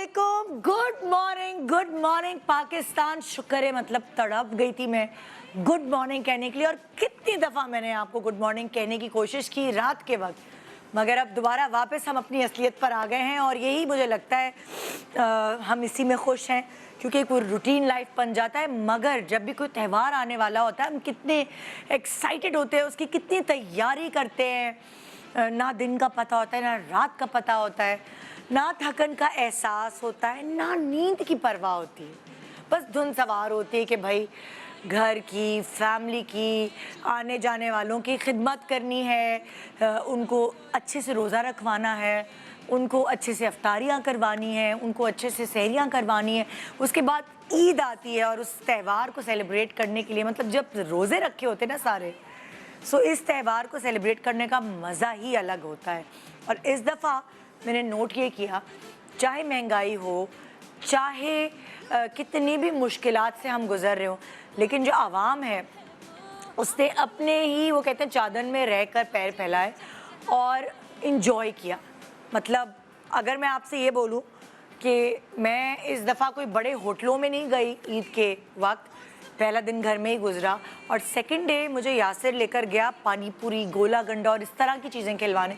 वालेकुम, good morning Pakistan. शुक्र है, मतलब तड़प गई थी मैं गुड मॉर्निंग कहने के लिए, और कितनी दफ़ा मैंने आपको गुड मॉर्निंग कहने की कोशिश की रात के वक्त, मगर अब दोबारा वापस हम अपनी असलियत पर आ गए हैं। और यही मुझे लगता है हम इसी में खुश हैं, क्योंकि कोई रूटीन लाइफ बन जाता है। मगर जब भी कोई त्यौहार आने वाला होता है, हम कितने एक्साइटेड होते हैं, उसकी कितनी तैयारी करते हैं। ना दिन का पता होता है, ना रात का पता होता है, ना थकन का एहसास होता है, ना नींद की परवाह होती है। बस धुन सवार होती है कि भाई घर की, फैमिली की, आने जाने वालों की खिदमत करनी है, उनको अच्छे से रोज़ा रखवाना है, उनको अच्छे से अफ्तारियाँ करवानी है, उनको अच्छे से सहरियाँ करवानी है। उसके बाद ईद आती है, और उस त्यौहार को सेलिब्रेट करने के लिए, मतलब जब रोज़े रखे होते ना सारे, सो इस त्यौहार को सेलिब्रेट करने का मज़ा ही अलग होता है। और इस दफ़ा मैंने नोट ये किया, चाहे महंगाई हो, चाहे कितनी भी मुश्किलात से हम गुज़र रहे हो, लेकिन जो आवाम है उसने अपने ही, वो कहते हैं, चादर में रहकर पैर फैलाए और इन्जॉय किया। मतलब अगर मैं आपसे ये बोलूँ कि मैं इस दफ़ा कोई बड़े होटलों में नहीं गई ईद के वक्त, पहला दिन घर में ही गुजरा, और सेकंड डे मुझे यासिर लेकर गया पानी पूरी, गोला गंडा और इस तरह की चीज़ें खिलवाने।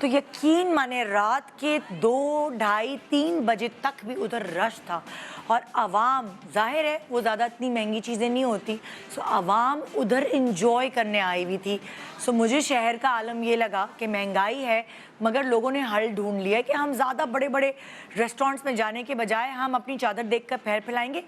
तो यकीन माने रात के 2, ढाई, 3 बजे तक भी उधर रश था। और आवाम, जाहिर है वो ज़्यादा इतनी महंगी चीज़ें नहीं होती, सो आवाम उधर इंजॉय करने आई हुई थी। सो मुझे शहर का आलम ये लगा कि महंगाई है, मगर लोगों ने हल ढूंढ लिया कि हम ज़्यादा बड़े बड़े रेस्टोरेंट्स में जाने के बजाय हम अपनी चादर देख कर पैर फैलाएंगे।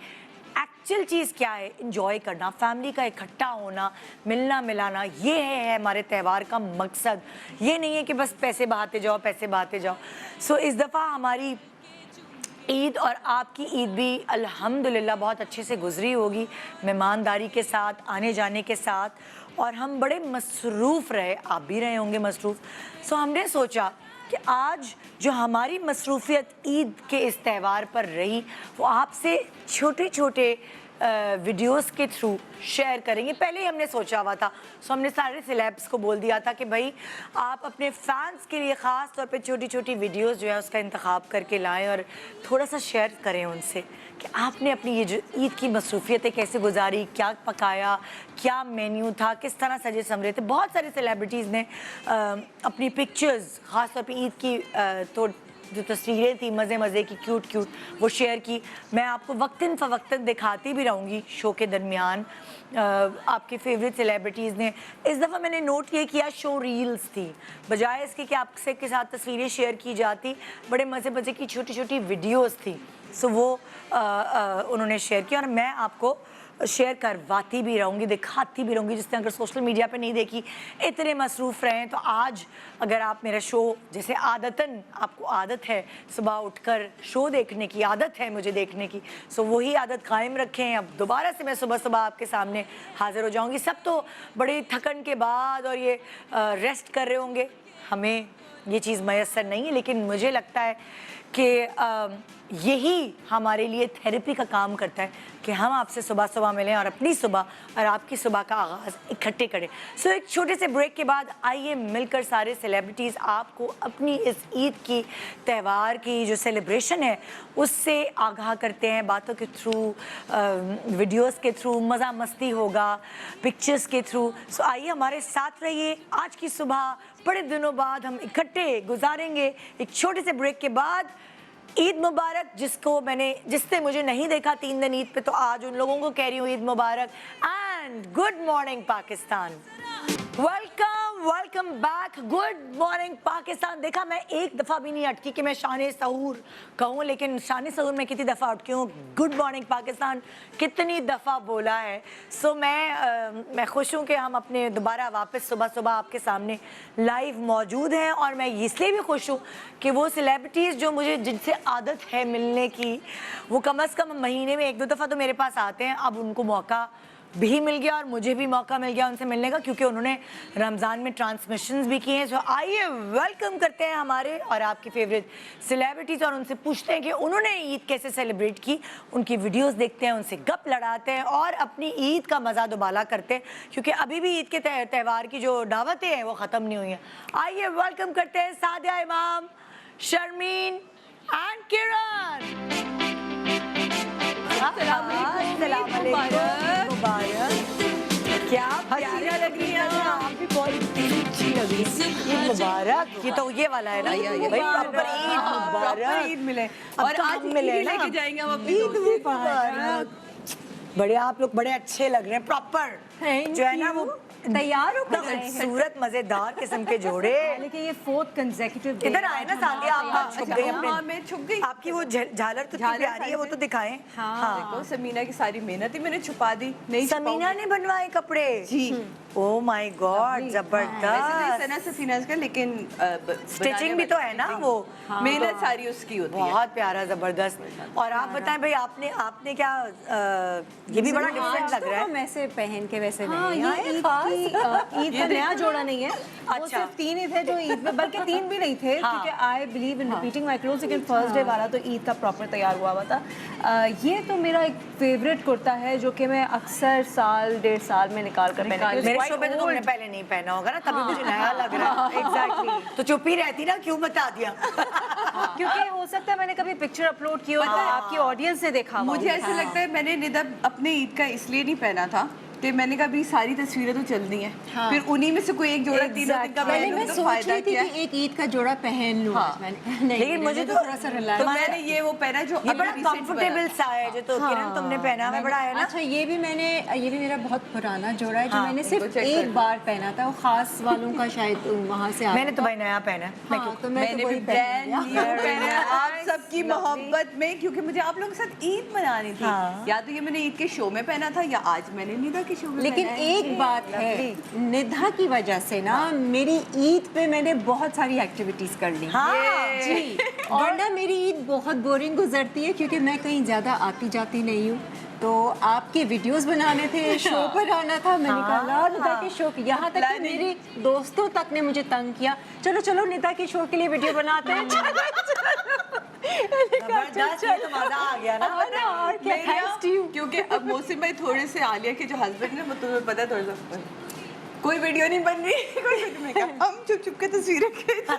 एक्चुअल चीज़ क्या है? इंजॉय करना, फैमिली का इकट्ठा होना, मिलना मिलाना, ये है हमारे त्यौहार का मकसद। ये नहीं है कि बस पैसे बहाते जाओ, पैसे बहाते जाओ। सो इस दफ़ा हमारी ईद और आपकी ईद भी अल्हम्दुलिल्लाह बहुत अच्छे से गुजरी होगी, मेहमानदारी के साथ, आने जाने के साथ, और हम बड़े मसरूफ़ रहे, आप भी रहे होंगे मसरूफ़। सो हमने सोचा कि आज जो हमारी मसरूफ़ियत ईद के इस त्यौहार पर रही, वो आपसे छोटे छोटे वीडियोस के थ्रू शेयर करेंगे। पहले ही हमने सोचा हुआ था, सो हमने सारे सेलेब्स को बोल दिया था कि भाई आप अपने फैंस के लिए ख़ास तौर पे छोटी छोटी वीडियोस जो है उसका इंतखाब करके लाएं, और थोड़ा सा शेयर करें उनसे कि आपने अपनी ये जो ईद की मसरूफ़ियतें कैसे गुजारी, क्या पकाया, क्या मेन्यू था, किस तरह सजे संवरे थे। बहुत सारे सेलिब्रिटीज़ ने अपनी पिक्चर्स, ख़ास तौर पे ईद की तो जो तस्वीरें थी मज़े मज़े की, क्यूट क्यूट, वो शेयर की। मैं आपको वक्तन फ़वक्तन दिखाती भी रहूँगी शो के दरमियान। आपके फेवरेट सेलिब्रिटीज़ ने, इस दफ़ा मैंने नोट ये किया, शो रील्स थी, बजाय इसके कि आपसे के साथ तस्वीरें शेयर की जाती, बड़े मज़े मज़े की छोटी छोटी वीडियोज़ थी। सो वो उन्होंने शेयर किया, और मैं आपको शेयर करवाती भी रहूँगी, दिखाती भी रहूँगी, जिसने अगर सोशल मीडिया पे नहीं देखी, इतने मसरूफ़ रहें। तो आज अगर आप मेरा शो, जैसे आदतन आपको आदत है सुबह उठकर शो देखने की, आदत है मुझे देखने की, सो वही आदत कायम रखें। अब दोबारा से मैं सुबह सुबह आपके सामने हाज़िर हो जाऊँगी। सब तो बड़ी थकन के बाद और ये रेस्ट कर रहे होंगे, हमें ये चीज़ मैसर नहीं है, लेकिन मुझे लगता है कि यही हमारे लिए थेरेपी का काम करता है कि हम आपसे सुबह सुबह मिलें और अपनी सुबह और आपकी सुबह का आगाज़ इकट्ठे करें। सो एक छोटे से ब्रेक के बाद आइए मिलकर सारे सेलिब्रिटीज़ आपको अपनी इस ईद की त्यौहार की जो सेलिब्रेशन है उससे आगाह करते हैं, बातों के थ्रू, वीडियोस के थ्रू, मज़ा मस्ती होगा, पिक्चर्स के थ्रू। सो आइए हमारे साथ रहिए। आज की सुबह बड़े दिनों बाद हम इकट्ठे गुजारेंगे। एक छोटे से ब्रेक के बाद ईद मुबारक, जिसने मुझे नहीं देखा 3 दिन ईद पे, तो आज उन लोगों को कह रही हूँ ईद मुबारक and good morning Pakistan. Welcome back, good morning Pakistan. देखा, मैं एक दफ़ा भी नहीं अटकी कि मैं शान सहूर कहूँ, लेकिन शान सहूर में कितनी दफ़ा अटकी हूँ, गुड मॉर्निंग पाकिस्तान कितनी दफ़ा बोला है। सो मैं खुश हूँ कि हम अपने दोबारा वापस सुबह सुबह आपके सामने लाइव मौजूद हैं। और मैं इसलिए भी खुश हूँ कि वो सेलिब्रिटीज़ जो मुझे, जिनसे आदत है मिलने की, वो कम अज़ कम महीने में 1-2 दफ़ा तो मेरे पास आते हैं। अब उनको मौका भी मिल गया और मुझे भी मौका मिल गया उनसे मिलने का, क्योंकि उन्होंने रमज़ान में ट्रांसमिशंस भी किए हैं। सो आइए वेलकम करते हैं हमारे और आपकी फेवरेट सेलिब्रिटीज़, और उनसे पूछते हैं कि उन्होंने ईद कैसे सेलिब्रेट की। उनकी वीडियोस देखते हैं, उनसे गप लड़ाते हैं और अपनी ईद का मज़ा दुबाला करते हैं, क्योंकि अभी भी ईद के त्यौहार की जो दावतें हैं वो ख़त्म नहीं हुई हैं। आइए वेलकम करते हैं सादिया इमाम, शर्मीन एंड किरण। अस्सलाम वालेकुम, मुबारक। क्या प्यारा लग रही है आप भी, बहुत अच्छी लग रही है। ईद मुबारक। ये तो ये वाला है ना भाई, प्रॉपर ईद मुबारक। ईद मिले अब और तो आज हम मिले ना, लेके जाएंगे हम अपनी ईद मुबारक। बड़े आप लोग बड़े अच्छे लग रहे हैं, प्रॉपर जो है ना वो तैयार हो एकदम खूबसूरत मजेदार किस्म के जोड़े। लेकिन ये 4th कंसेक्यूटिव इधर आए ना सादिया, आप छुप गई अपने। हाँ, मैं छुप गई। आपकी वो झालर तो इतनी प्यारी है, वो तो दिखाएं। हाँ देखो, समीना की सारी मेहनत ही मैंने छुपा दी। नहीं समीना ने बनवाए कपड़े जी। ओ माय गॉड, जबरदस्त। सना सफीना का, लेकिन स्टिचिंग भी तो है ना वो, मेहनत सारी उसकी होती है। बहुत प्यारा, जबरदस्त। और आप बताएं भाई, आपने क्या ये भी बड़ा डिफरेंट लग रहा है। हम ऐसे पहन के वैसे हाँ, नहीं ये आए। ईद का नया जोड़ा नहीं है, वो अच्छा। सिर्फ 3 ही थे जो ईद में, बल्कि 3 भी नहीं थे, क्योंकि I believe in repeating my clothes, लेकिन फर्स्ट डे वाला तो ईद का प्रॉपर तैयार हुआ था। ये तो मेरा एक फेवरेट कुर्ता है जो कि मैं अक्सर साल 1.5 साल में निकाल कर पहनती मेरे हूँ। शो में तो तुमने पहले नहीं पहना होगा ना, तभी मुझे नया लग रहा है। एग्जैक्टली, तो चुप ही रहती ना, क्यों बता दिया। क्योंकि हो सकता है मैंने कभी पिक्चर अपलोड की हो तो आपकी ऑडियंस ने देखा हुआ मुझे हो। ऐसे लगता है मैंने निदा अपने ईद का इसलिए नहीं पहना था कि मैंने कहा भी सारी तस्वीरें तो चल दी हैं, फिर उन्हीं में से कोई एक जोड़ा तीनों दिन का पहले पहन मैं लूं तो सोच फायदा रही थी क्या कि एक ईद का जोड़ा पहन लूं आज मैंने। नहीं, लेकिन मुझे तो थोड़ा सा तो रिलैक्स। मैंने ये वो पहना जो ये अभी बड़ा recent कंफर्टेबल सा है जो तो किरण तुमने पहना है, बड़ा है ना। अच्छा, ये भी मेरा बहुत पुराना जोड़ा है जो हाँ, मैंने इनको सिर्फ check कर एक लो। बार पहना था, वो खास वालों का शायद वहाँ से आया मैंने तो था। भाई नया पहना है। मैं हाँ, क्यों- तो मैंने तो भी वही ब्रांड पहन लिया। न्यू पहना है आप सबकी मोहब्बत में, क्योंकि मुझे आप लोगों के साथ ईद मनानी थी। हाँ। या तो ये मैंने ईद के शो में पहना था या आज मैंने निदा के शो में लेकिन पहना है। एक बात है, निधा की वजह से ना मेरी ईद पे मैंने बहुत सारी एक्टिविटीज कर ली। हाँ। जी, और ना मेरी ईद बहुत बोरिंग गुजरती है क्योंकि मैं कहीं ज़्यादा आती जाती नहीं हूँ। तो आपके वीडियोस बनाने थे, शो पर आना था, मैंने कहा ला निधा के शो की, यहाँ तक कि मेरे दोस्तों तक ने मुझे तंग किया, चलो चलो निधा के शो के लिए वीडियो बनाते हैं। जबरदस्त, ये तो मजा आ गया ना। और क्या, मेरा- थैंक्स टू यू। क्योंकि अब मौसम भाई थोड़े से आलिया के जो हस्बैंड है वो तुम्हें पता है, थोड़ा सा कोई वीडियो नहीं बन रही, कोई वीडियो नहीं, कहा हम चुप चुप के तस्वीरें खींच।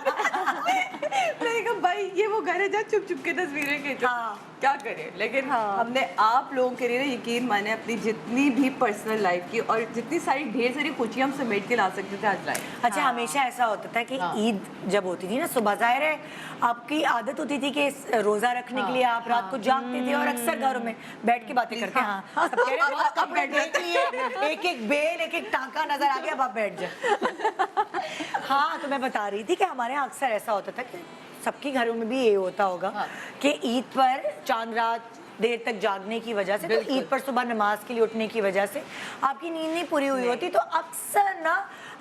मैंने कहा भाई ये वो घर है जहाँ चुप चुप के तस्वीरें खींचो। हाँ। क्या करें, लेकिन हमने आप लोगों के लिए ना यकीन माने अपनी जितनी भी पर्सनल लाइफ की और जितनी सारी ढेर सारी खुशियां हम समेट के ला सकते थे आज लाए। अच्छा, हमेशा ऐसा होता था कि ईद जब होती थी ना, सुबह जाहिर है आपकी आदत होती थी कि रोजा रखने के लिए आप रात को जागते थे और अक्सर घरों में बैठ के बातें करते हैं। हाँ, सब कह रहे हैं, अब बैठ जाइए, एक एक बेल एक एक टांका नजर आ गया, अब आप बैठ जाए। हाँ, तो मैं बता रही थी कि हमारे यहाँ अक्सर ऐसा होता था कि सबके घरों में भी ये होता होगा कि ईद पर चांद रात देर तक जागने की वजह से, तो ईद पर सुबह नमाज के लिए उठने की वजह से आपकी नींद नहीं पूरी हुई होती, तो अक्सर ना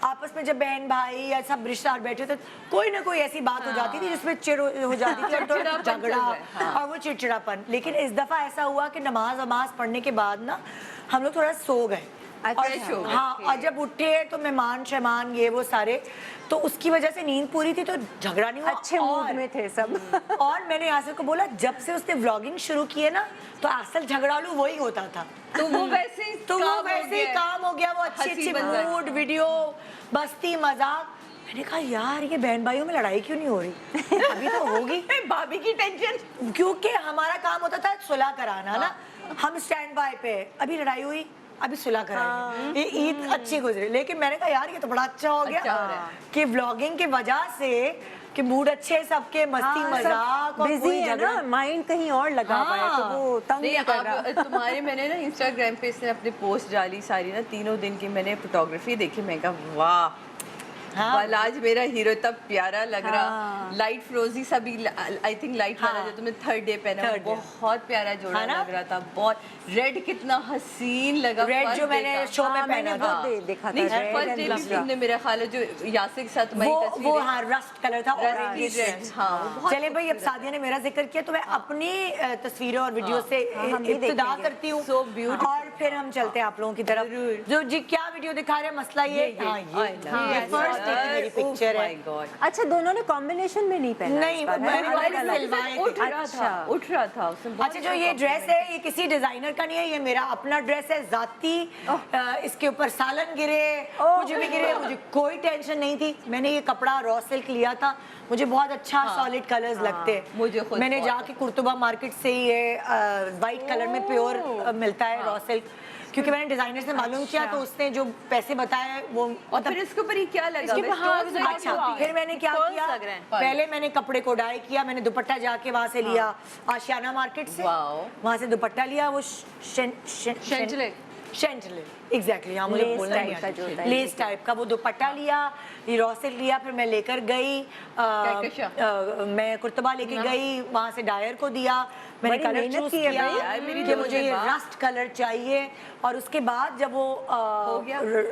आपस में जब बहन भाई या सब रिश्तेदार बैठे तो कोई ना कोई ऐसी बात हो जाती थी जिसमें चिड़ हो जाती थी और थोड़ा झगड़ा और वो चिड़चिड़ापन। लेकिन इस दफा ऐसा हुआ कि नमाज वमाज पढ़ने के बाद ना हम लोग थोड़ा सो गए। अच्छा, और हाँ, और जब उठे तो मेहमान शहमान ये वो सारे, तो उसकी वजह से नींद पूरी थी तो झगड़ा नहीं हुआ, अच्छे मूड में थे सब। और मैंने यासिर को बोला जब से उसने व्लॉगिंग शुरू की है ना तो असल झगड़ालू वही होता था, तो वो वैसे ही तो वो वैसे ही काम हो गया, वो अच्छे हंसी अच्छे मजाक। मूड वीडियो मस्ती मजाक। मैंने कहा यार ये बहन भाइयों में लड़ाई क्यों नहीं हो रही, अभी तो होगी। भाभी की टेंशन, क्योंकि हमारा काम होता था सुलह कराना ना, हम स्टैंड बाय पे, अभी लड़ाई हुई अभी सुलह कराएंगे, ये ईद अच्छी गुजरी। लेकिन मैंने कहा यार ये तो बड़ा अच्छा हो गया कि व्लॉगिंग की वजह से कि मूड अच्छे सबके, मस्ती मजाक और बिजी कोई है झगड़ा ना, माइंड कहीं और लगा हुआ है, तो वो तंग नहीं नहीं कर रहा। अब तुम्हारे मैंने ना इंस्टाग्राम पे इसने अपने पोस्ट डाली सारी ना, तीनों दिन की मैंने फोटोग्राफी देखी, मैं कहा वाह वाल आज मेरा हीरो इतना प्यारा लग रहा। लाइट फ्रोजी सभी, आई थिंक लाइट वाला जो तुमने थर्ड डे पहना Third day। बहुत प्यारा जोड़ा लग रहा था, बहुत रेड कितना हसीन लगा। रेड first जो day मैंने का। शो में हाँ, मैंने पहना था, वो देखा था, नहीं red first and day black। भी तुमने मेरा ख्याल है जो यासिर के साथ तुम्हारी वो तस्वीरें हाँ रस्ट कलर था, Rusty red, हाँ, वो बहुत चले भाई अब सादिया ने मेरा जिक्र किया तो मैं अपनी तस्वीरें और वीडियो से हम भी इब्तिदा देखेंगे। करती हूँ। So beautiful। और फिर हम चलते हैं आप लोगों की तरफ, जो जी क्या वीडियो दिखा रहे हैं, मसला ये हाँ, ये फर्स्ट बर्थडे की मेरी पिक्चर है। अच्छा, दोनों ने कॉम्बिनेशन में नहीं पहना? नहीं, इस बार, मैंने है? वाले सिलवाए थे। उठ रहा था उसमें बहुत अच्छा, जो ये ड्रेस है ये किसी डिजाइनर का नहीं है, ये मेरा अपना ड्रेस है जाती। इसके ऊपर सालन गिरे, कुछ भी गिरे, मुझे कोई टेंशन नहीं थी। मैंने ये कपड़ा रॉ सिल्क लिया था, मुझे बहुत अच्छा सॉलिड कलर्स लगते हैं। मुझे खुद मैंने बहुत जाके कुर्तुबा मार्केट से ये वाइट कलर में प्योर मिलता है रॉ सिल्क, क्योंकि मैंने डिजाइनर से मालूम किया तो उसने जो पैसे बताए वो और फिर इसके ऊपर ये क्या लगा इसके ऊपर हाँ, अच्छा, फिर मैंने क्या Pearls किया, लग रहे हैं। पहले मैंने कपड़े को डाई किया, मैंने दुपट्टा जाके वहां से लिया आशियाना मार्केट से, वाओ। वहां से दुपट्टा लिया, वो शेंटले। शेंटले एग्जैक्टली, हाँ मुझे लेस बोलना टाइप नहीं का जो आता, होता है। लेस टाइप का वो दुपट्टा लिया, ये रॉ सिल्क लिया, फिर मैं लेकर गई मैं कुर्तबा लेके गई, वहां से डायर को दिया, मैंने बड़ी कलर मेहनत चूज की है किया भाई। यार, मेरी कि दोस्त मुझे ने ये बात- रस्ट कलर चाहिए, और उसके बाद जब वो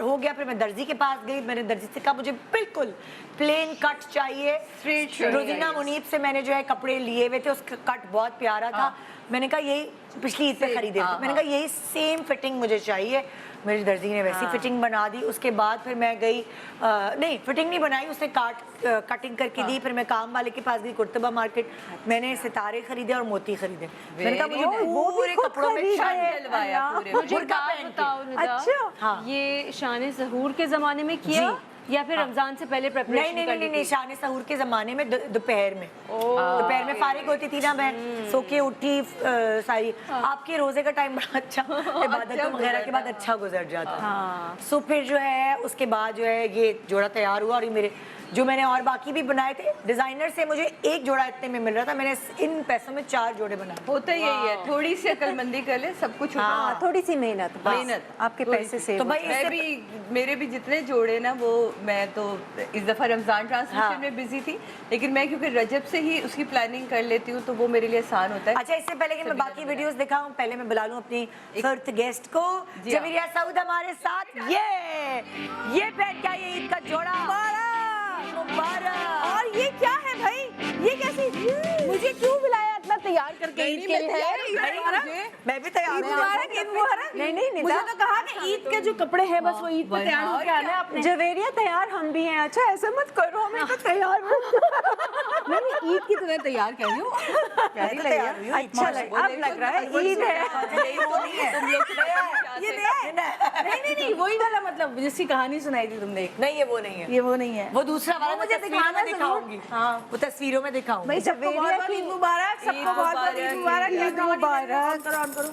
हो गया फिर मैं दर्जी के पास गई, मैंने दर्जी से कहा मुझे बिल्कुल प्लेन कट चाहिए। Straight रोजीना मुनीब से मैंने जो है कपड़े लिए हुए थे, उसका कट बहुत प्यारा था, मैंने कहा यही पिछली ईद पे खरीदे थे, मैंने कहा यही सेम फिटिंग मुझे चाहिए। मेरी दर्जी ने वैसी फिटिंग बना दी। उसके बाद फिर मैं गई, नहीं फिटिंग नहीं बनाई, उसने कटिंग करके दी। फिर मैं काम वाले के पास गई कुर्तबा मार्केट, मैंने सितारे खरीदे और मोती खरीदे। मैंने कहा मुझे पूरे कपड़ों में मुझे बुर्का बात पहन के। बताओ निदा, अच्छा। हाँ। ये शान सहूर के जमाने में किया या फिर रमजान से पहले नहीं प्रिपरेशन नहीं कर नहीं ली नहीं, थी? शान सहूर के जमाने में दोपहर में, दोपहर में फारिग होती थी ना मैं, सो के उठी सारी, आपके रोजे का टाइम बड़ा अच्छा इबादतों वगैरह के बाद अच्छा गुजर जाता। सो फिर जो है उसके बाद जो है ये जोड़ा तैयार हुआ, और ये मेरे जो मैंने और बाकी भी बनाए थे डिजाइनर से, मुझे एक जोड़ा इतने में मिल रहा था, मैंने इन पैसों में 4 जोड़े बनाए। होता यही है, थोड़ी सी अकलमंदी कर ले सब कुछ होता है। हाँ, थोड़ी सी मेहनत, बस। मेहनत, आपके थोड़ी पैसे सी। सेव तो भाई होते हैं। मैं भी, मेरे भी जितने जोड़े ना वो, मैं तो इस दफा रमजान ट्रांसलेशन में बिजी थी, लेकिन मैं क्योंकि रजब से ही उसकी प्लानिंग कर लेती हूँ तो वो मेरे लिए आसान होता है। अच्छा, इससे पहले कि मैं बाकी वीडियोस दिखाऊं, पहले मैं बुला लूं अपनी फर्स्ट गेस्ट को, जी हाँ। जवेरिया सऊद हमारे साथ। ये पहन क्या, ये ईद का जोड़ा मुबारक। और ये क्या है भाई, ये कैसी, मुझे क्यों बुलाया इतना तैयार करके ईद के लिए? मैं भी तैयार ईद हूं। मुबारक, ईद मुबारक। नहीं, नहीं, मुझे निदा। तो कहा कि ईद के जो कपड़े हैं बस वो ईद पे तैयार होके आना है आपने। जवेरिया तैयार हम भी हैं। अच्छा, ऐसा मत करो, हमें तो तैयार हो। मैं ईद की तरह तैयार कर रही हूँ। मैं तो तैयार हुई हूं। अच्छा अब लग रहा है ईद है। नहीं, वो नहीं है। ये नहीं नहीं, वही वाला मतलब जिसकी कहानी सुनाई थी तुमने। नहीं, ये वो नहीं है, ये वो नहीं है। वो दूसरा वाला मुझे मैं तस्वीरों में दिखाना दिखाऊंगी। हाँ, वो तस्वीरों में दिखाऊंगी। भाई सबको बहुत बहुत ईद मुबारक, सबको बहुत बहुत ईद मुबारक। ईद मुबारक। ऑन करो,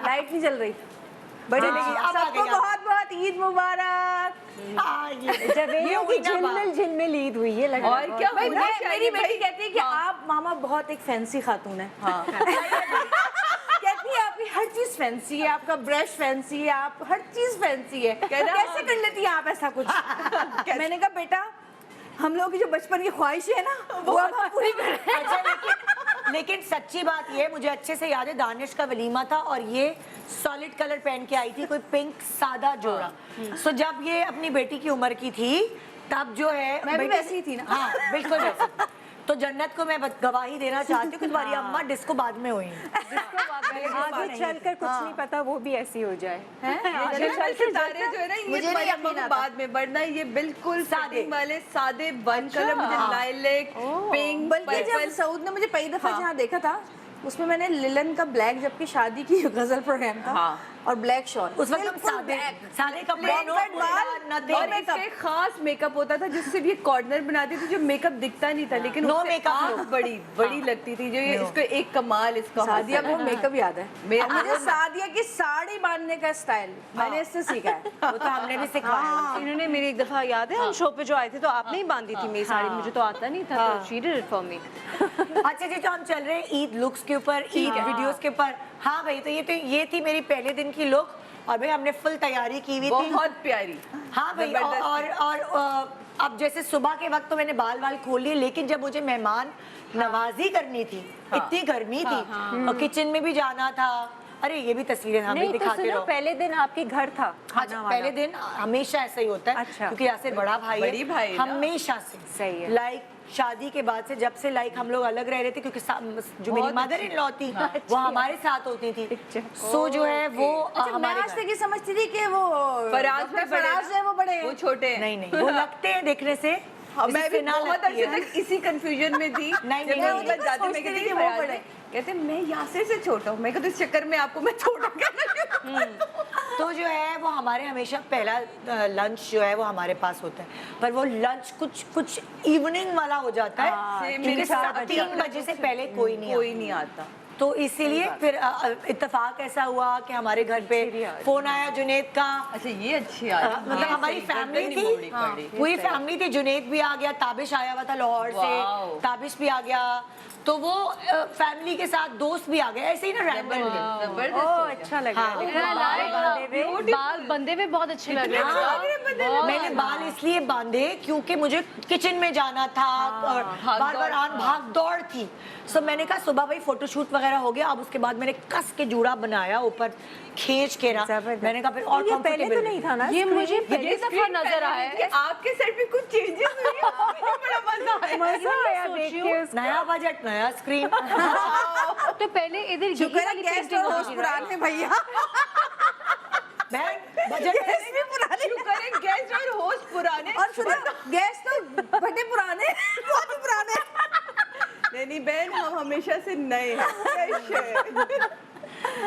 लाइट नहीं चल रही। बड़ी लगी, अब आ सबको गई। बहुत बहुत ईद मुबारक। जवेरिया की झिलमिल झिलमिल ईद हुई है, लग रहा और है। क्या भाई होना मेरी चाहिए बेटी भाई? कहती है कि आप मामा बहुत एक फैंसी खातून है। हाँ। कहती है आपकी हर चीज फैंसी है, आपका ब्रश फैंसी है, आप हर चीज फैंसी है। कैसे कर लेती है आप ऐसा कुछ? मैंने कहा बेटा, हम लोगों की जो बचपन की ख्वाहिश है ना वो अब हम पूरी कर रहे हैं। अच्छा, लेकिन सच्ची बात ये, मुझे अच्छे से याद है दानिश का वलीमा था और ये सॉलिड कलर पहन के आई थी, कोई पिंक सादा जोड़ा। सो जब ये अपनी बेटी की उम्र की थी तब जो है मैं भी बेटी- वैसी ही थी ना। हाँ, बिल्कुल वैसी। तो जन्नत को मैं गवाही देना चाहती हूँ कि तुम्हारी अम्मा डिस्को बाद में हुई हैं। आगे चलकर कुछ नहीं पता, वो भी ऐसी हो जाए। सितारे जो है ना, ये मुझे नहीं तुम्हारी अम्मा यकीन को आता। बाद में, वरना ये बिल्कुल सादे। सादे वाले सादे वन कलर, मुझे लाइलेक, पिंक, बल्कि जब सऊद ने मुझे पहली दफा जहाँ देखा था उसमें मैंने लिलन का ब्लैक, जबकि शादी की गजल प्रोग्राम था, हाँ। और ब्लैक शॉल, उस वक्त हम सादे कपड़े, Plain cut बाल, और इसके खास मेकअप होता था जिससे भी कॉर्नर बनाती थी जो मेकअप दिखता नहीं था, लेकिन No उससे makeup आँख look। बड़ी बड़ी लगती थी, जो ये इसको एक कमाल इसका सादिया हौसला को मेकअप याद है। मैं- और मुझे सादिया की साड़ी बांधने का स्टाइल मैंने इससे सीखा है। वो तो हमने भी सिखाया। इन्होंने मेरी एक दफा याद है हम शो पे जो आए थे तो आपने ही बांधी थी मेरी साड़ी, मुझे तो आता नहीं था, तो she did it for me. अच्छा जी, तो हम चल रहे हैं ईद लुक्स के ऊपर, ईद वीडियोस के ऊपर। हाँ भाई, तो ये थी मेरी पहले दिन की लुक, और भाई हमने फुल तैयारी की हुई थी। बहुत प्यारी। हाँ भाई, और अब जैसे सुबह के वक्त तो मैंने बाल खोल लिए, लेकिन जब मुझे मेहमान नवाजी करनी थी, इतनी गर्मी थी और किचन में भी जाना था। अरे ये भी तस्वीरें हमें नहीं तो दिखाते सुनो, रहो। पहले दिन आपके घर था हाँ, खाना वाला। पहले दिन हमेशा ऐसा ही होता है। अच्छा। क्योंकि यासिर बड़ा भाई बड़ी भाई है, ना। हमेशा से सही है। लाइक शादी के बाद से जब से लाइक हम लोग अलग रह रहे थे क्योंकि जो मेरी मदर इन लॉ थी वो हमारे साथ होती थी, सो जो है वो अच्छा, मैं हमारे आज घर। तक ये समझती थी कि वो फराज में बड़े फराज है, वो बड़े हैं। वो छोटे हैं। नहीं नहीं वो लगते हैं देखने से। हाँ, जैसे मैं भी फिना बहुत लगती अरसे है। तक इसी कंफ्यूजन में थी। नहीं, जब नहीं, मैं नहीं, उनके पास जाती सोचती मैं थी कहती कि वो फराज बड़े। है। कहते मैं यासिर से छोटा हूँ। मैं कहती इस चक्कर में आपको मैं छोटा कहना तो जो है वो हमारे हमेशा पहला लंच जो है वो हमारे पास होता है, पर वो लंच कुछ कुछ इवनिंग वाला हो जाता है same क्योंकि मेरे साथ 3 बजे से पहले कोई नहीं कोई आता। नहीं आता। तो इसीलिए फिर इत्तेफाक ऐसा हुआ कि हमारे घर पे फोन आया जुनेद का। अच्छा ये अच्छी आ मतलब हमारी फैमिली थी, पूरी फैमिली थी। जुनेद भी आ गया, ताबिश आया हुआ था लाहौर वाओ। से, ताबिश भी आ गया, तो वो फैमिली के साथ दोस्त भी आ गए, ऐसे ही ना रैंडमली। ओह अच्छा लग रहा हाँ। है, बाल बंदे हुए बहुत अच्छे लग रहे हैं। मैंने बाल इसलिए बांधे क्योंकि मुझे किचन में जाना था और बार बार आन भाग दौड़ थी। सो मैंने कहा सुबह भाई फोटोशूट वगैरह हो गया, अब उसके बाद मैंने कस के जूड़ा बनाया ऊपर खींच के ना। मैंने कहा फिर और ये पहले तो comfortable नहीं था ना ये मुझे पहली ये दफा screen नजर पहले आया थी, है। आपके सेट पे कुछ चेंजेस हुए हैं। मुझे बड़ा मजा आया। मजा आया सोच देख रही के हूँ। नया बजट नया स्क्रीन। तो पहले इधर यही शुक्र है वाली गेस्ट पेंटिंग और होगी, होस्ट पुराने भैया। बहन बजट गेस्ट भी पुराने शुक्र है गेस्ट और होस्ट पुराने। और सुनो गेस्ट तो बड़े पुराने, बहुत ही पुराने। नहीं बहन हम हमेशा से नए हैं, fresh हैं।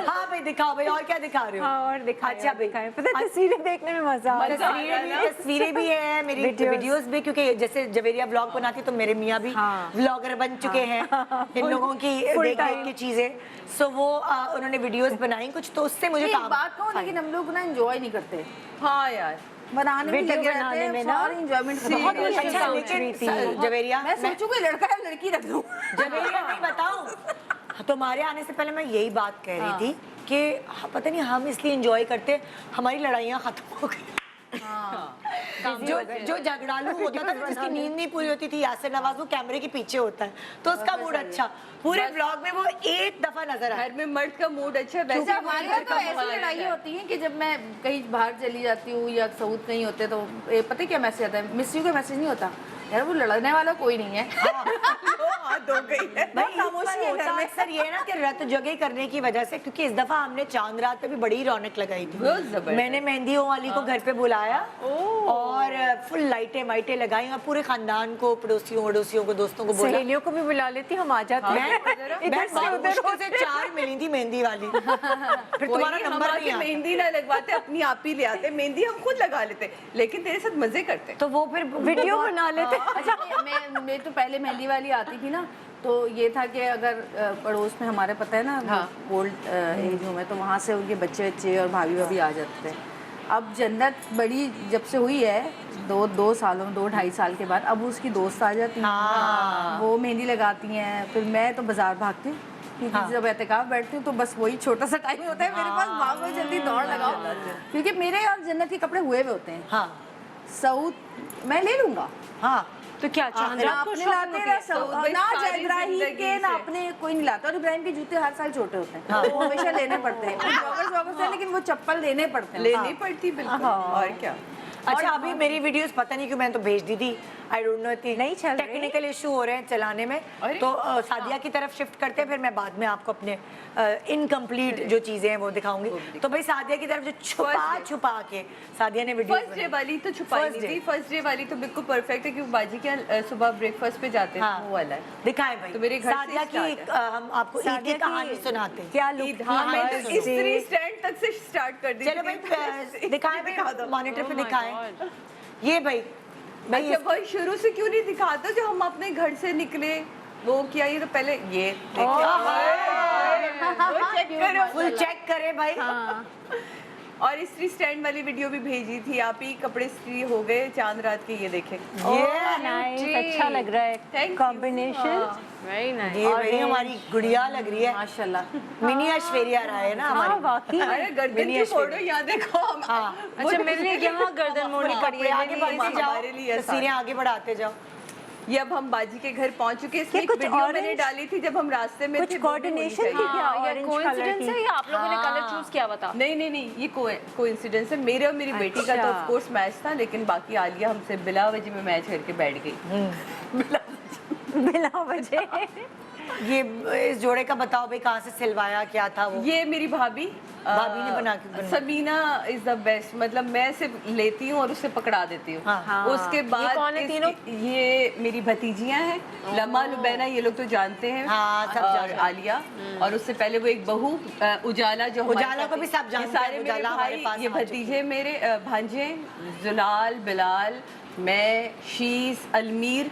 हाँ भाई दिखाओ भाई, और क्या दिखा रहे हो? हाँ और दिखाएं, अच्छा और दिखाएं। पता है तस्वीरें देखने में मजा आता है। तस्वीरें भी है, मेरी Videos। वीडियोस भी, क्योंकि जैसे जवेरिया ब्लॉग बनाती तो मेरे मियाँ भी हाँ। व्लॉगर बन चुके हैं इन लोगों की full देख देख time। की चीजें। सो वो उन्होंने वीडियोस बनाई कुछ, तो उससे मुझे एक काम बात कहूँ, लेकिन हम लोग ना एंजॉय नहीं करते, हाँ यार बनाने में वीडियो लगे बनाने रहते में हैं, ना सारी एंजॉयमेंट खत्म हो बहुत जाती है। मुश्किल अच्छा काम लेकिन थी। जवेरिया मैं सोचूं कोई लड़का है लड़की रख दूं। जवेरिया नहीं बताऊं, तुम्हारे आने से पहले मैं यही बात कह रही थी कि पता नहीं हम इसलिए एंजॉय करते, हमारी लड़ाइयाँ खत्म हो गई। जो झगड़ालू होता था, जिसकी नींद नहीं पूरी होती थी, यासिर नवाज, वो कैमरे के पीछे होता है तो उसका मूड अच्छा, पूरे ब्लॉग में वो एक दफा नजर आया। घर में मर्द का मूड अच्छा है, वैसे वैसे हमारे यहाँ तो ऐसी लड़ाइयाँ होती हैं कि जब मैं कहीं बाहर चली जाती हूँ या सऊद कहीं होते तो पता है क्या मैसेज आता है, मिस यू का मैसेज नहीं होता यार, वो लड़ने वाला कोई नहीं है। हाथ हो गई है। भाई खामोशी है घर में। अक्सर ये ना कि रत जगह करने की वजह से, क्योंकि इस दफा हमने चांद रात पे भी बड़ी रौनक लगाई थी। बहुत जबरदस्त। मैंने मेहंदियों वाली को घर पे बुलाया और फुल लाइटें वाइटें लगाई और पूरे खानदान को, पड़ोसियों वड़ोसियों को, दोस्तों को बोला। सहेलियों को भी बुला लेती, हम आ जाते हैं। मैं बहुत मुश्किल से 4 मिली थी मेहंदी वाली। फिर तुम्हारा वही हम नंबर आके नहीं आता। मेहंदी ना लगवाते, अपनी आप ही ले आते, मेहंदी हम खुद लगा लेते, लेकिन तेरे साथ मजे करते। तो वो फिर वीडियो बना लेते। अच्छा मैं तो पहले मेहंदी वाली आती थी ना, तो ये था कि अगर पड़ोस में हमारे पता है ना ओल्ड एज में, तो वहाँ से उनके बच्चे बच्चे और भाभी भाभी आ जाते थे। अब जन्नत बड़ी जब से हुई है, दो सालों में, 2-2.5 साल के बाद, अब उसकी दोस्त आ जाती हैं, वो मेहंदी लगाती हैं, फिर मैं तो बाजार भागती हूँ क्योंकि जब एहतिकाफ बैठती हूँ तो बस वही छोटा सा टाइम होता है मेरे पास, भागो जल्दी दौड़ लगाओ, क्योंकि मेरे और जन्नत के कपड़े हुए हुए होते हैं। हाँ सऊद मैं ले लूंगा, हाँ तो क्या चांद ना रात को अपने शौक लाते होती ना है? सऊद, भाई ना सारी इब्राहिम जिंदगी के ना से। अपने कोई नहीं लाता, और इब्राहिम के जूते हर साल छोटे होते हैं, वो हमेशा लेने पड़ते हैं, जॉगर्स हैं, लेकिन वो चप्पल लेने पड़ते हैं। लेनी पड़ती बिल्कुल, और क्या। अच्छा अभी मेरी वीडियोस पता नहीं क्यों मैंने तो भेज दी थी, आई डोंट नो, नहीं चल रही। टेक्निकल इशू हो रहे हैं चलाने में, अरे। तो सादिया की तरफ शिफ्ट करते हैं, फिर मैं बाद में आपको अपने इनकम्प्लीट जो चीजें हैं वो दिखाऊंगी। तो भाई सादिया की तरफ जो छुपा के सादिया ने वीडियो फर्स्ट डे वाली तो छुपाई First नहीं day। थी, फर्स्ट डे वाली तो बिल्कुल परफेक्ट है, क्योंकि बाजी के सुबह ब्रेकफास्ट पे जाते हैं, वो वाला है। दिखाएं भाई, तो मेरे घर से सादिया की start हम आपको ईद की कहानी सुनाते हैं। क्या लुक ईद, हाँ मैं तो इस्त्री स्टैंड तक से स्टार्ट कर दी चलो भाई दिखाएं भाई, मॉनिटर पे दिखाएं ये भाई। अच्छा भाई शुरू से क्यों नहीं दिखाते, जो हम अपने घर से निकले वो किया, ये तो पहले ये फुल चेक करें भाई। और इस्त्री स्टैंड वाली वीडियो भी भेजी थी आप ही, कपड़े इस्त्री हो गए चांद रात के, ये देखें। नाइस, अच्छा लग रहा Thank है you. कॉम्बिनेशन। Very nice. ये भाई हमारी गुड़िया लग रही है, माशाल्लाह। मिनी ऐश्वर्या राय है ना हाँ हमारी। वाकई अरे गर्दन की फोटो यहाँ देखो हम। हाँ अच्छा मैंने यहाँ गर्दन मोड़नी पड़ी कपड़े है आगे मेरी। बढ़ते हमारे लिए जाओ, आसान। तस्वीरें आगे बढ़ाते जाओ। ये अब हम बाजी के घर पहुंच चुके हैं, इसमें ये एक कुछ वीडियो मैंने orange- डाली थी जब हम रास्ते में कुछ थे, वो भी होनी coordination चाहिए। थी क्या? हाँ, ये ऑरेंज कोइंसिडेंस कलर है की। या आप लोगों ने कलर चूज किया बता? नहीं ये कोइंसिडेंस है, मेरे और मेरी बेटी का तो अच्छा। ऑफ कोर्स मैच था, लेकिन बाकी आलिया हमसे बिला वजह में मैच करके बैठ गई। बिला वजह। बिना वजह। ये इस जोड़े का बताओ भाई, कहाँ से सिलवाया, क्या था वो? ये मेरी भाभी भाभी ने बना के सबीना इज द बेस्ट। मतलब मैं सिर्फ लेती हूँ और उसे पकड़ा देती हूँ। हाँ। उसके बाद कौन है तीनों? ये मेरी भतीजियाँ हैं, लम्मा लुबैना, ये लोग तो जानते हैं। हाँ, सब और जानते हैं। आलिया, और उससे पहले वो एक बहू उजाला, जो हमारे उजाला को साथ भी है। सब ये जानते हैं, सारे मेरे उजाला हमारे भाई, पास ये आ चुकी भतीजे मेरे, भांजे जुलाल, बिलाल, मैं, शीस, अलमीर,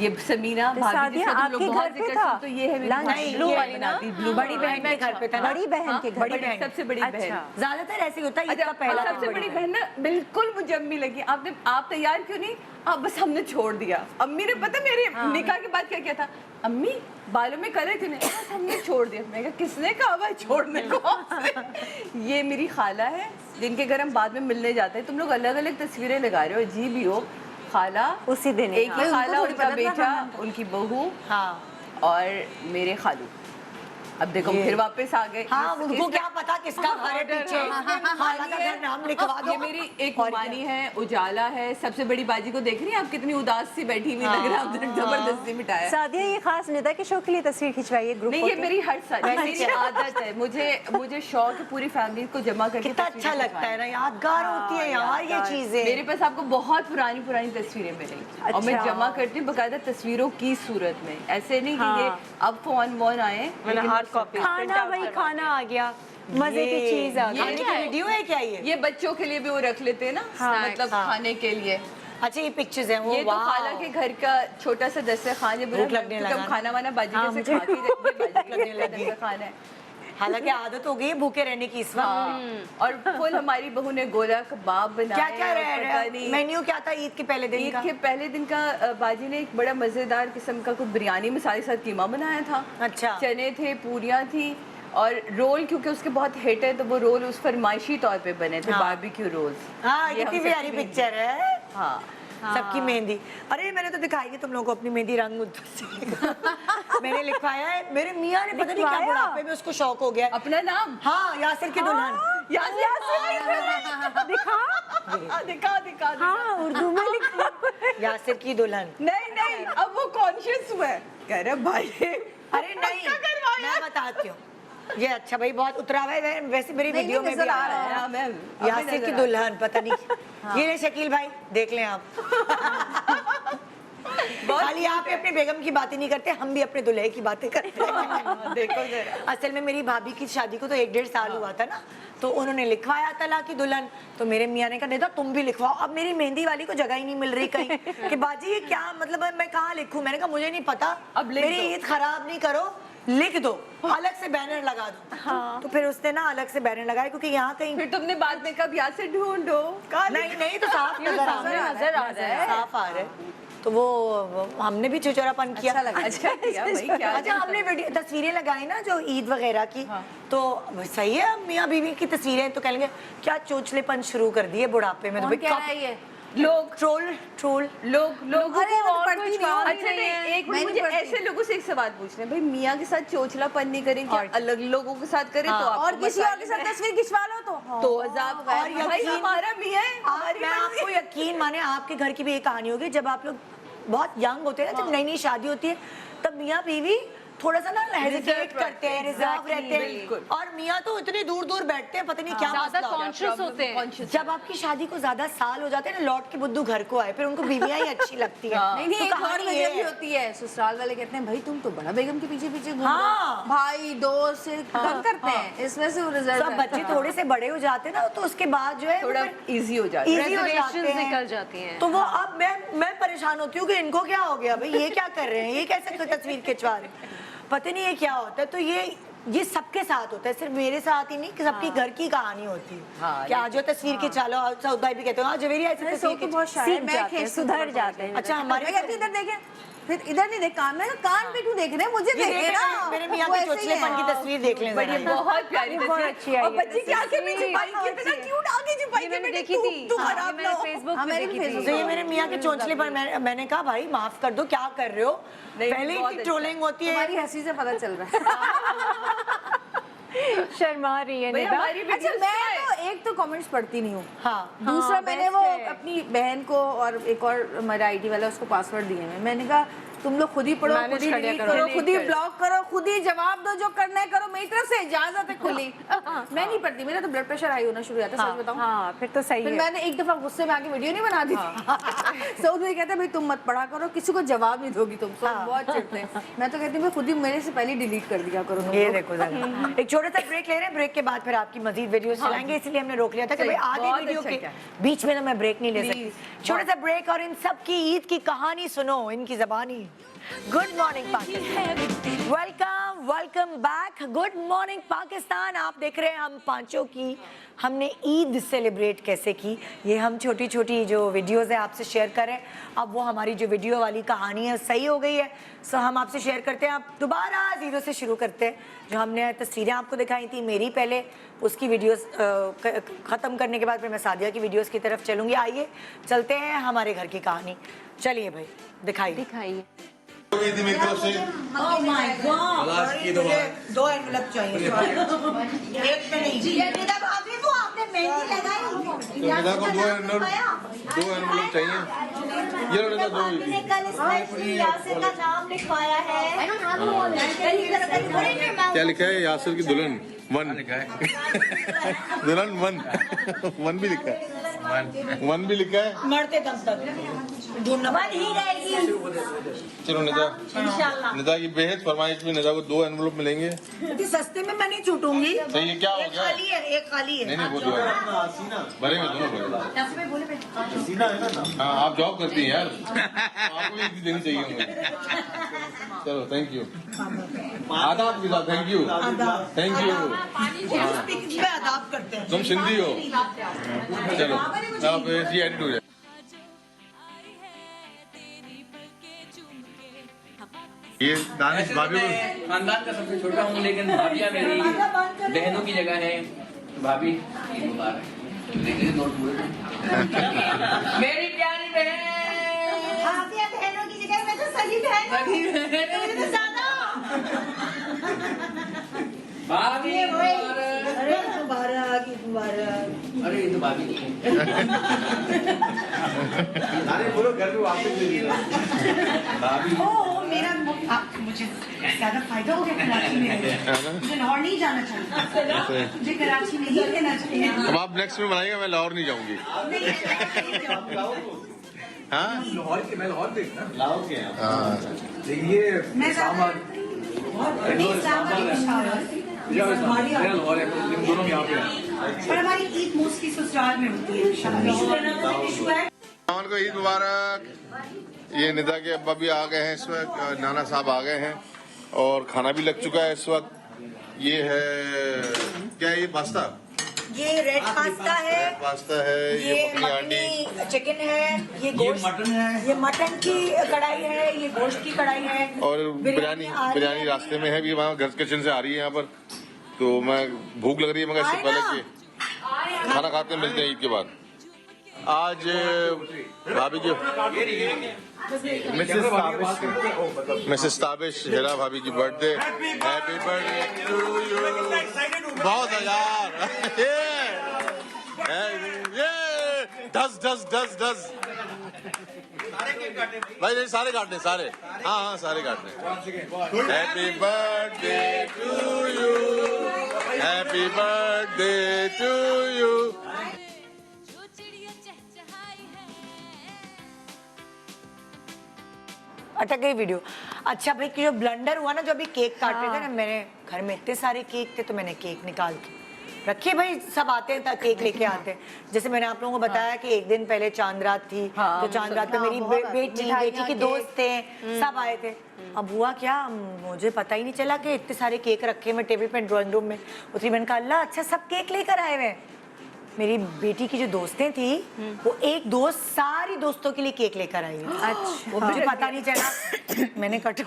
ये समीना भाभी, सादिया, जिसका तुम लोग आपके बहुत घर पे जिक्र था? सुनते हो, ये है मेरी लंच? भाभी, नहीं, ये वाली ना, बड़ी बहन के घर पे था ना? बड़ी बहन के घर बड़ी पे। बहन। सबसे बड़ी बहन। ज्यादातर ऐसे ही होता है, अच्छा, इसका पहला सबसे दिन बड़ी बहन ना बिल्कुल मुझे अम्मी लगी। आपने, आप तैयार क्यों नहीं? आप बस हमने छोड़ दिया। अम्मी ने पता मेरे निकाह के बाद क्या किया था, अम्मी बालों में कलर क्यों नहीं? बस हमने छोड़ दिया। मैं कहा किसने कहा भाई छोड़ने को? ये मेरी खाला है, जिनके घर हम बाद में मिलने जाते हैं। तुम लोग अलग अलग तस्वीरें लगा रहे हो, अजीब ही हो। खाला उसी दिन एक ही खाला, थोड़ी उनका पता था बेटा, हमें तो। उनकी बहू हाँ और मेरे खालू। अब देखो फिर वापस आ गए। हाँ, इस- उनको इस- क्या पता किसका घर है पीछे। खाला का घर नाम लिखवा दो। ये मेरी एक और क्या? मानी है, उजाला है, सबसे बड़ी बाजी को देख रही हैं आप, कितनी उदास सी बैठी हुई लग रहा है, हमने जबरदस्ती मिटाया। सादिया, ये खास निदा के शो के लिए तस्वीर खिंचवाई है ग्रुप नहीं, ये मेरी हर साल मेरी आदत है। मुझे शौक है पूरी फैमिली को जमा करके कितना तस्वीरें अच्छा लगता है ना, यादगार होती है यार ये चीजें। मेरे पास आपको बहुत पुरानी पुरानी तस्वीरें मिलेंगी और मैं अच्छा। जमा करती हूँ बकायदा तस्वीरों की सूरत में। ऐसे नहीं कि ये अब फोन वोन आए, लेकिन हार्ड कॉपी। खाना, वही खाना आ गया, मजे की चीज आ गई। खाने की वीडियो है क्या ये? ये बच्चों के लिए भी वो रख लेते हैं ना, मतलब खाने के लिए। अच्छा, ये पिक्चर्स हैं वो? ये तो वाह। खाला के घर का छोटा सा दस्तरखान है। भूख लगने क्योंकि हम लगा। खाना वाना बाजी से खाते लगने लगी खाना है। हालांकि आदत हो गई है भूखे रहने की इस वक्त। हाँ, और फुल हमारी बहू ने गोला कबाब बनाए। क्या क्या और पता नहीं मेन्यू क्या था ईद के पहले दिन ईद का? के पहले दिन का बाजी ने एक बड़ा मजेदार किस्म का कोई बिरयानी मसाले के साथ कीमा बनाया था। अच्छा। चने थे, पूरियां थी और रोल, क्योंकि उसके बहुत हिट है तो वो रोल उस फरमाइशी तौर पे बने थे, बारबेक्यू रोल्स। हाँ, ये कितनी हम प्यारी सबकी पिक्चर है। हाँ, सबकी मेहंदी। अरे मैंने तो दिखाई नहीं तुम लोगों को अपनी मेहंदी रंग मैंने लिखवाया है। मेरे मियाँ ने पता नहीं क्या बुढ़ापे में उसको शौक हो गया है। अपना नाम हाँ, यासिर की दुल्हन। दिखा दिखा। हाँ, उर्दू में लिखा। यासिर की दुल्हन। नहीं, अब वो कॉन्शियस हुआ है, कह रहे भाई अरे नहीं, मैं बताती हूँ। ये अच्छा भाई बहुत उतरा हुआ है, वैसे मेरी वीडियो में भी नजर आ आ रहा है। हाँ, मैं यासिर की दुल्हन, पता नहीं। ये ले शकील भाई, देख लें आप। खाली आप ही अपने बेगम की बातें नहीं करते, हम भी अपने दुल्हे की बातें करते हैं। देखो जरा। असल में मेरी भाभी की शादी को तो 1-1.5 साल हुआ था ना, तो उन्होंने लिखवाया तला की दुल्हन, तो मेरे मियाँ ने कहा नहीं तो तुम भी लिखवाओ। अब मेरी मेहंदी वाली को जगह ही नहीं मिल रही कहीं कि बाजी ये क्या मतलब है, मैं कहाँ लिखूं? मैंने कहा मुझे नहीं पता, अब लिख मेरी दो। ईद खराब नहीं करो, लिख दो, अलग से बैनर लगा दो। तो फिर उसने ना अलग से बैनर लगाया, क्योंकि यहाँ कहीं फिर तुमने बाद में कब यहाँ से ढूंढो नहीं नहीं तो साफ नजर आ रहा है, साफ आ रहा है। तो वो हमने भी चुचोरापन किया। अच्छा किया भाई, क्या अच्छा, हमने वीडियो तस्वीरें लगाई ना जो ईद वगैरह की, तो सही है, अब मियाँ बीवी की तस्वीरें तो कहेंगे क्या चोचलेपन शुरू कर दिए बुढ़ापे में। तो भाई क्या है ये? लोग ट्रोल लोगों अरे, को वो तो और पढ़ती कुछ नहीं हूँ। अच्छा नहीं, एक मैं मुझे नहीं पढ़ती। ऐसे लोगों से एक सवाल पूछना है, भाई मियाँ के साथ चोचलापन नहीं करें क्या अलग लोगों के साथ करें? तो और किसी और के साथ तस्वीर खिंचवा लो तो अजाब और और भाई यकीन- हमारा मियाँ है, हमारी मैं मर्जी। आपको यकीन माने, आपके घर की भी एक कहानी होगी, जब आप लोग बहुत यंग होते हैं ना, जब नई नई शादी होती है, तब मियाँ बीवी थोड़ा सा ना हेजिटेट करते हैं, रिजर्व रहते हैं, और मियाँ तो इतने दूर दूर बैठते हैं, पता नहीं क्या ज्यादा मसला होता है। कॉन्शियस होते हैं। जब आपकी शादी को ज्यादा साल हो जाते हैं ना, लौट के बुद्धू घर को आए, फिर उनको बीवियां ही अच्छी लगती है। नहीं, तो एक और कहानी ये वजह भी है। होती है, ससुराल वाले कहते हैं भाई तुम तो बड़ा बेगम के पीछे पीछे घूम रहे हाँ। हो, भाई दोस्त से तंग करते हैं, इस वजह से वो रिजर्व सब बच्चे थोड़े से बड़े हो जाते हैं ना, तो उसके बाद जो है वो थोड़ा फिर इजी हो जाता है। easy हो जाते Reservations हैं। निकल जाती हैं। तो वो अब मैं परेशान होती हूँ कि इनको क्या हो गया भाई, ये क्या कर रहे हैं, ये कैसे कोई तस्वीर खिंचवा रहे हैं, पता नहीं ये क्या होता है। तो ये सबके साथ होता है, सिर्फ मेरे साथ ही नहीं, कि सबकी घर की कहानी होती है। हाँ, कि आज जो तस्वीर खिंचा लो, सऊद भाई भी कहते हो जवेरी ऐसी तस्वीर खिंच। बहुत शायर, सीख मैं जाते हैं, खींचती सुधर हूँ। जाते हैं। अच्छा, हमारे मैं कहती हूँ, इधर देखें, फिर इधर नहीं देख, कान में ना, कान पे क्यों देख रहे हैं, मुझे ये देखे देखें, ना। मेरे मियाँ वो के ऐसे ही चोचलेपन की है। तस्वीर देख लें बड़ी जरा। बहुत प्यारी बहुत तस्वीर अच्छी आई और है बच्ची की आंखें भी तस्वीर। छुपाई की, इतना क्यूट आगे छुपाई ये के मैंने बेटे देखी थी। तू हाँ, ये खराब मैंने ना हो। फेसबुक हाँ, पे मैंने देखी भी थी। Facebook तो ये मेरे मियाँ के चोंचले पर मैंने कहा भाई माफ कर दो, क्या कर रहे हो, नहीं, पहले बहुत ही अच्छा। ट्रोलिंग होती है। तुम्हारी हंसी से पता चल रहा है। शर्मा रही है भाई निदा। हमारी अच्छा, वीडियोस मैं तो एक तो कमेंट्स पढ़ती नहीं हूँ, हाँ, दूसरा हाँ, मैंने best वो है। अपनी बहन को और एक और हमारा आईटी वाला उसको पासवर्ड दिए हैं, मैंने कहा तुम लोग खुद ही पढ़ो, Manage खुद ही कर लिया delete करो। करो, Delete खुद ही कर। ब्लॉक करो, खुद ही जवाब दो, जो करना है करो। मेरी तरफ से इजाजत है खुली। मैं नहीं पढ़ती, मेरा तो ब्लड प्रेशर हाई होना शुरू हो जाता है, सच बताऊं। हाँ फिर तो सही फिर है। मैंने एक दफा गुस्से में आके वीडियो नहीं बना दी थी। सो मुझे कहते हैं भाई तुम मत पढ़ा करो, किसी को जवाब नहीं दोगी तुम। सो बहुत चिढ़ते हैं। मैं तो कहती हूँ खुद ही मेरे से पहले डिलीट कर दिया करो तुम ये लोग। देखो जरा, एक छोटा सा ब्रेक ले रहे हैं, ब्रेक के बाद फिर आपकी मजीद वीडियोस चलाएंगे, इसलिए हमने रोक लिया था कि सही, भाई आधे बहुत वीडियो अच्छा के किया। बीच में ना मैं ब्रेक नहीं ले सकती। Please, छोटा सा ब्रेक और इन सब की ईद की कहानी सुनो, इनकी ज़बानी। Good morning Pakistan, welcome welcome back. Good morning Pakistan. आप देख रहे हैं हम पांचों की हमने ईद सेलिब्रेट कैसे की, ये हम छोटी छोटी जो वीडियोस है आपसे शेयर करें। अब वो हमारी जो वीडियो वाली कहानी है सही हो गई है, सो हम आपसे शेयर करते हैं। अब दोबारा जीरो से शुरू करते हैं। जो हमने तस्वीरें आपको दिखाई थी मेरी पहले, उसकी वीडियोस ख़त्म करने के बाद फिर मैं सादिया की वीडियोस की तरफ चलूँगी। आइए चलते हैं हमारे घर की कहानी। चलिए भाई दिखाइए। दिखाइए। मेरी तरफ से Oh my God! मुझे 2 एनवलप चाहिए। एक पे नहीं। तो निदा को दो एनवलप चाहिए। ये लो निदा, दो ही। कल स्पेशली यासिर का नाम लिखवाया है। क्या लिखा है? यासिर की दुल्हन 1 लिखा है। दुल्हन 1 भी लिखा है। 1 भी लिखा है। मरते दम तक ढूंढना बन ही रहेगी चलो निदा, इंशाल्लाह। निदा की बेहद फरमाइश में निदा को 2 एनवलप मिलेंगे। क्योंकि सस्ते में मैं नहीं छूटूंगी। सही है, क्या हो एक गया? खाली है, एक खाली है। नहीं वो दो है, भरेंगे दोनों भरेंगे। हाँ आप जॉब करती हैं यार, आपको भी इतनी देनी चाहिए मुझे। चलो थैंक यू। आदाब के साथ थैंक यू, थैंक यू। इसमें अदाब करते हैं। तुम सिंधी हो, चलो आप ऐसी एडिट हो जाए। ये दानिश भाभी को खानदान का सबसे छोटा हूँ, लेकिन भाभियाँ मेरी बहनों की जगह है। भाभी ईद मुबारक। देखिए नोट पूरे मेरी प्यारी बहन, भाभियाँ बहनों की जगह मैं तो सगी बहन हूँ। सगी बहन। मेरे तो ज्यादा। भाभी मुबारक। अरे मुबारक, ईद मुबारक। अरे ये तो भाभी की है। अरे बोलो घर पे वापस ले लीजिए। भाभी ओ मेरा मुझे ज्यादा फायदा हो गया कराची में। मुझे लाहौर नहीं जाना चाहिए, मुझे कराची में ही रहना चाहिए। अब आप नेक्स्ट में बनाइएगा, मैं लाहौर नहीं जाऊंगी। हाँ लाहौर के, मैं लाहौर पे ना, लाहौर के हैं। हाँ देखिए मैं सामान मेरा लाहौर है, लेकिन दोनों यहाँ पे हैं। पर हमारी ईद मोस्टली ससुराल में होती है। को ईद मुबारक। ये निदा के अब्बा भी आ गए हैं इस वक्त, नाना साहब आ गए हैं और खाना भी लग चुका है इस वक्त। ये है क्या है? ये पास्ता, ये रेड पास्ता है, पास्ता है, ये मखनी हांडी, मखनी चिकन है, ये गोश्त, मटन है, ये मटन की कढ़ाई है, ये गोश्त की कढ़ाई है और बिरयानी आ रही बिरयानी है। रास्ते में है भी, वहाँ घर किचन से आ रही है यहाँ पर। तो मैं भूख लग रही है, मगर इससे आए पहले ना। कि खाना खाते मिलते हैं ईद के बाद। आज भाभी की मिसेस ताबिश हेरा भाभी की birthday. Happy birthday to you. बहुत यार ये दस दस दस दस भाई, नहीं सारे काटने, सारे, हाँ हाँ सारे काटने। Happy birthday to you, happy birthday to you. अटक गई वीडियो। अच्छा भाई कि जो ब्लंडर हुआ ना, जो अभी केक काट रहे थे ना, मेरे घर में इतने सारे केक थे तो मैंने केक निकाल के रखिए। भाई सब आते हैं केक लेके आते हैं। जैसे मैंने आप लोगों को बताया कि एक दिन पहले चांद रात थी, तो चांद रात पे मेरी बेटी की दोस्त थे, सब आए थे। अब हुआ क्या, मुझे पता ही नहीं चला कि इतने सारे केक रखे मैं टेबल पे ड्राइंग रूम में उतरी। मैंने कहा अल्लाह अच्छा सब केक लेकर आए हुए। मेरी बेटी की जो दोस्तें थी, वो एक दोस्त सारी दोस्तों के लिए केक लेकर आई है। अच्छा, मुझे पता नहीं चला। मैंने कटवा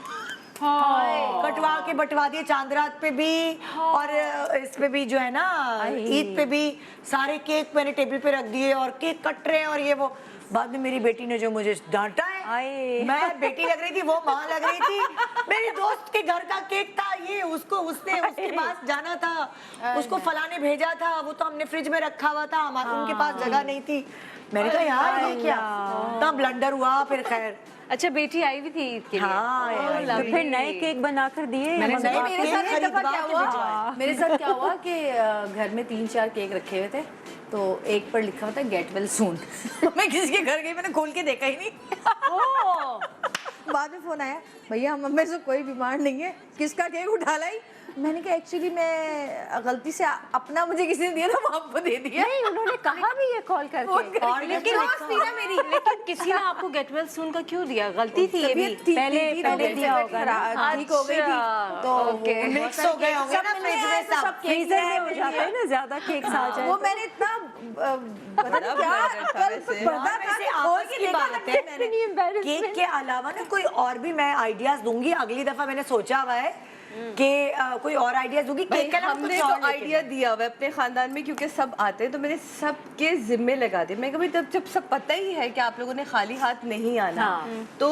के बंटवा दिए चांद रात पे भी और इस पे भी, जो है ना ईद पे भी। सारे केक मैंने टेबल पे रख दिए और केक कट रहे हैं और ये वो। बाद में मेरी बेटी ने जो मुझे डांटा है, मैं बेटी लग रही थी, वो माँ लग रही थी। मेरी दोस्त के घर का केक था ये, उसने उसके पास जाना था, उसको फलाने भेजा था, वो तो हमने फ्रिज में रखा हुआ था, उनके पास जगह नहीं थी। मैंने कहा यार ये क्या, तब ब्लंडर हुआ। फिर खैर अच्छा बेटी आई हुई थी ईद के लिए। हाँ, तो फिर नए केक बनाकर दिए मैंने या नए मंगवा मेरे के? साथ एक दफा क्या खरीदवा के हुआ भिजवाए। मेरे साथ क्या हुआ कि घर में 3-4 केक रखे हुए थे, तो एक पर लिखा हुआ था गेट वेल सून। मैं किसी के घर गई, मैंने खोल के देखा ही नहीं। बाद में फोन आया, भैया हम में से कोई बीमार नहीं है, किसका केक उठा लाई? मैंने कहा एक्चुअली मैं गलती से अपना मुझे किसी ने दिया था, वो आपको दे दिया। नहीं, उन्होंने कहा भी ये कॉल करके। और लेकिन दोस्त थी ना मेरी। लेकिन किसी ने आपको गेट वेल सून का क्यों दिया? गलती थी ये भी। पहले दिया होगा ना। ठीक हो गई थी तो ओके। मिक्स हो गए होंगे ना फ्रिज में सब। फ्रीजर में हो जाता है ना, ज्यादा केक आ जाए वो तो। मैंने इतना पता नहीं क्या ब्लडर था कल वैसे। पर्दा हाँ, था वैसे खोल आपस के की देखा बात ना है। मैंने। इतनी embarrassment। केक के अलावा ना कोई और भी मैं आइडियाज दूंगी अगली दफा। मैंने सोचा हुआ है कि कोई और आइडियाज दूंगी केक के अलावा हमने कुछ तो और लेके आइडिया दिया हुआ है अपने खानदान में, क्योंकि सब आते हैं तो मैंने सबके जिम्मे लगा दिए। मैं कभी तब जब सब पता ही है कि आप लोगों ने खाली हाथ नहीं आना, तो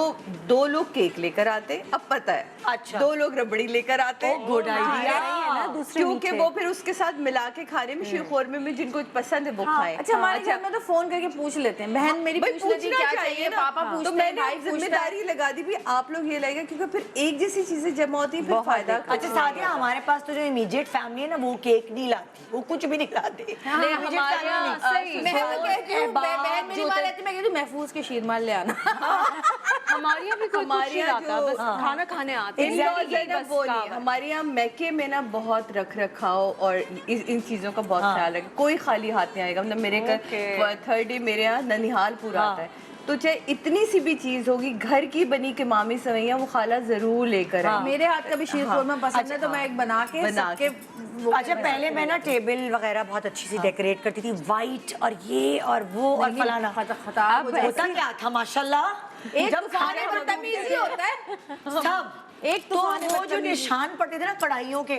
2 लोग केक लेकर आते, अब पता है। अच्छा। 2 लोग रबड़ी लेकर आते, गुड आइडिया। है ना, दूसरे क्योंकि मीठे। वो फिर उसके साथ मिला के खाने में शीरखुरमे में जिनको पसंद है वो खाएं। अच्छा हमारे घर में तो फोन करके पूछ लेते हैं, बहन मेरी भाई पूछ लेती पूछना क्या चाहिए चाहिए, ना। पापा पूछते तो हैं, मैंने भाई अब पूछता है। जिम्मेदारी लगा दी भी आप लोग ये लाएगा, क्योंकि फिर एक जैसी चीजें जमा होती है फिर फायदा। अच्छा सादिया, हमारे पास तो जो इमीडिएट फैमिली है ना वो केक नहीं लाती, वो कुछ भी नहीं लाती। नहीं, हमारे यहाँ सही। मैं तो कहती हूँ बहन मेरी माँ रहती, मैं कहती हूँ महफूज के शीरमाल ले आना। हमारे यहाँ भी कोई कुछ नहीं लाता, बस खाना खाने आते हैं। In-laws है ना, बस वो नहीं। कहावत। हमारे यहाँ मैके में ना बहुत रख रखाव और इन चीजों का बहुत ख्याल रखे, कोई खाली हाथ नहीं आएगा। मतलब मेरे घर 3rd डे मेरे यहाँ ननिहाल पूरा आता है, तो चाहे इतनी सी भी चीज होगी घर की बनी के मामी सवैया वो खाला जरूर लेकर आए। मेरे हाथ का भी शीरखुरमा पसंद है, तो मैं एक बना के सबके अच्छा पहले मैं ना टेबल वगैरह बहुत अच्छी सी डेकोरेट करती थी, वाइट और ये और वो और फलाना। खताब हो जाए। होता क्या था माशाल्लाह, एक जब तूफान खाने में में तमीज ही होता है सब एक तो तूफान में वो जो बदतमीजी। निशान पड़ते थे ना कढ़ाइयों के,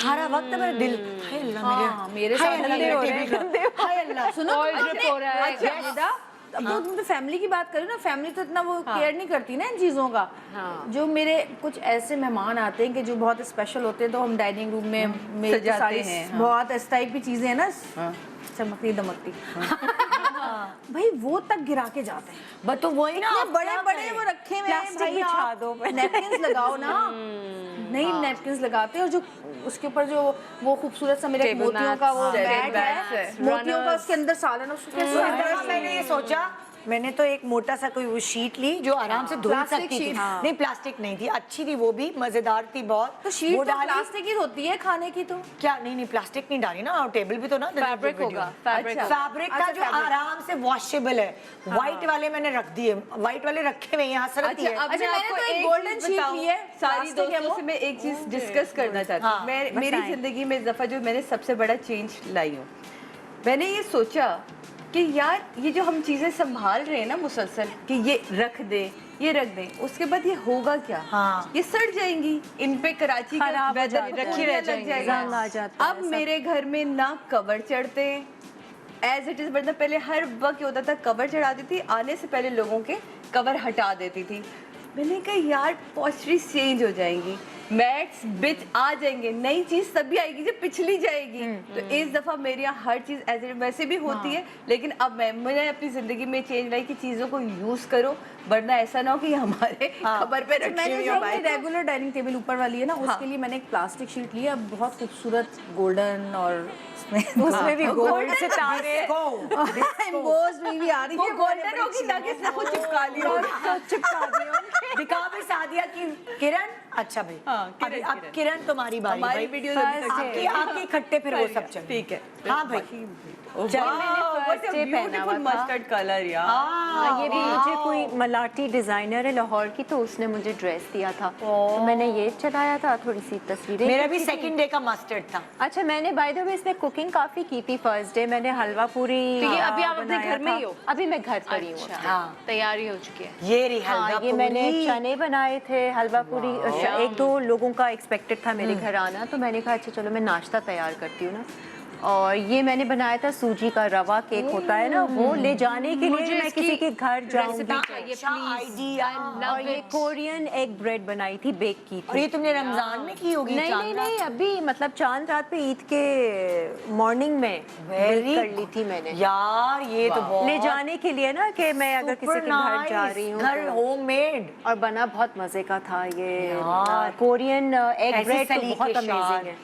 सारा वक्त मेरा दिल हाय अल्लाह हाँ, मेरे हाय साथ अल्लाह गंदे हो मेरे रहे टेबल का, हाय अल्लाह। सुनो Oil drip हो रहा है। अच्छा निदा, अब तो तुम तो फैमिली की बात करो ना, फैमिली तो इतना वो केयर नहीं करती ना इन चीज़ों का। जो मेरे कुछ ऐसे मेहमान आते हैं कि जो बहुत स्पेशल होते हैं, तो हम डाइनिंग रूम में मेरी सजाते सारी हैं, हाँ। बहुत इस टाइप की चीज़ें हैं ना, चमकती दमकती, भाई वो तक गिरा के जाते हैं। बस तो वही ना इतने बड़े बड़े वो रखे हुए हैं प्लास्टिक भाई, बिछा दो। नैपकिन्स लगाओ ना। नहीं नैपकिन्स लगाते हैं, और जो उसके ऊपर जो वो खूबसूरत सा मेरे Table मोतियों का वो mats, बैग mats है, है। मोतियों का उसके अंदर सालन, उसको कैसे तो मैंने ये सोचा, मैंने तो एक मोटा सा कोई वो शीट ली जो आराम से धुल प्लास्टिक सकती थी। शीट। नहीं प्लास्टिक नहीं थी, अच्छी थी, वो भी मजेदार थी बहुत। तो शीट वो तो डाली। प्लास्टिक ही होती है खाने की तो। क्या नहीं नहीं प्लास्टिक नहीं डाली ना, टेबल भी तो ना फैब्रिक होगा, फैब्रिक अच्छा। फैब्रिक का अच्छा, जो fabric। आराम से वॉशेबल है। व्हाइट वाले मैंने रख दिए, व्हाइट वाले रखे हुए यहाँ सरकती है। अब अच्छा, मैं मैंने आपको तो एक एक golden चीज़ sheet बताऊं, ली है, सारी plastic है दोस्तों वो। से मैं एक चीज डिस्कस करना चाहती हूँ। मैं मेरी जिंदगी में इस दफा जो मैंने सबसे बड़ा चेंज लाई हूँ, मैंने ये सोचा कि यार ये जो हम चीजें संभाल रहे हैं ना मुसलसल, कि ये रख दे ये रख दें, उसके बाद ये होगा क्या? हाँ। ये सड़ जाएंगी, इन पे कराची का खराब हो वेदर जाता है। रखी रह जाएगा। जंग आ जाता है, अब मेरे घर में ना कवर चढ़ते एज इट इज, मतलब पहले हर वक्त ये होता था कवर चढ़ा देती, आने से पहले लोगों के कवर हटा देती थी। मैंने कहा यार पॉस्चरीज चेंज हो जाएंगी, मैट्स बिच आ जाएंगे, नई चीज तभी आएगी जब पिछली जाएगी। तो इस दफा मेरे यहाँ हर चीज एज इट वैसे भी होती है, लेकिन अब मैंने अपनी जिंदगी में चेंज लाई कि चीजों को यूज करो, वरना ऐसा ना हो कि हमारे खबर पे रखी मैंने हुई जो हो अपनी भाई। रेगुलर डाइनिंग टेबल ऊपर वाली है ना, उसके लिए मैंने एक प्लास्टिक शीट ली है, बहुत खूबसूरत गोल्डन, और उसमें भी गोल्ड सितारे एम्बोस्ड हुई भी आ रही वो है। गोल्डन होगी ताकि इसने कुछ चिपका ली हो। दिखा भी सादिया की किरण। अच्छा भाई किरण, अब किरण तुम्हारी बारी हमारी भाई। वीडियो आपकी आपके इकट्ठे फिर वो सब चल। ठीक है। हाँ भाई first day पहना हुआ था। मस्टर्ड कलर यार। ये भी मुझे कोई मलाटी डिजाइनर है लाहौर की, तो उसने मुझे ड्रेस दिया था, तो मैंने ये चढ़ाया था, थोड़ी सी तस्वीरें मेरा भी खींची थी। सेकंड डे का मस्टर्ड था। अच्छा मैंने बाय द वे इसमें कुकिंग काफी की थी। फर्स्ट डे मैंने हलवा पूरी तो ये अभी आप अपने बनाया घर में था। ही हो? अभी मैं घर पर ही हूँ। हाँ तैयारी हो चुकी है। ये रही हाँ, हलवा ये मैंने पूरी। चने बनाए थे, हलवा पूरी। एक दो लोगों का एक्सपेक्टेड था मेरे घर आना, तो मैंने कहा अच्छा चलो मैं नाश्ता तैयार करती हूँ ना। और ये मैंने बनाया था सूजी का रवा केक होता है ना, वो ले जाने के लिए मैं किसी के घर जाऊंगी। और ये कोरियन एग ब्रेड बनाई थी, बेक की और थी। ये तुमने रमजान में की होगी? नहीं, अभी मतलब चांद रात पे ईद के मॉर्निंग में Very कर ली थी मैंने। यार ये तो बहुत ले जाने के लिए ना, कि मैं अगर किसी के घर जा रही हूँ घर होममेड। और बना बहुत मजे का था ये यार। कोरियन एग ऐसे ब्रेड तो सलीके बहुत शान। अमेजिंग है।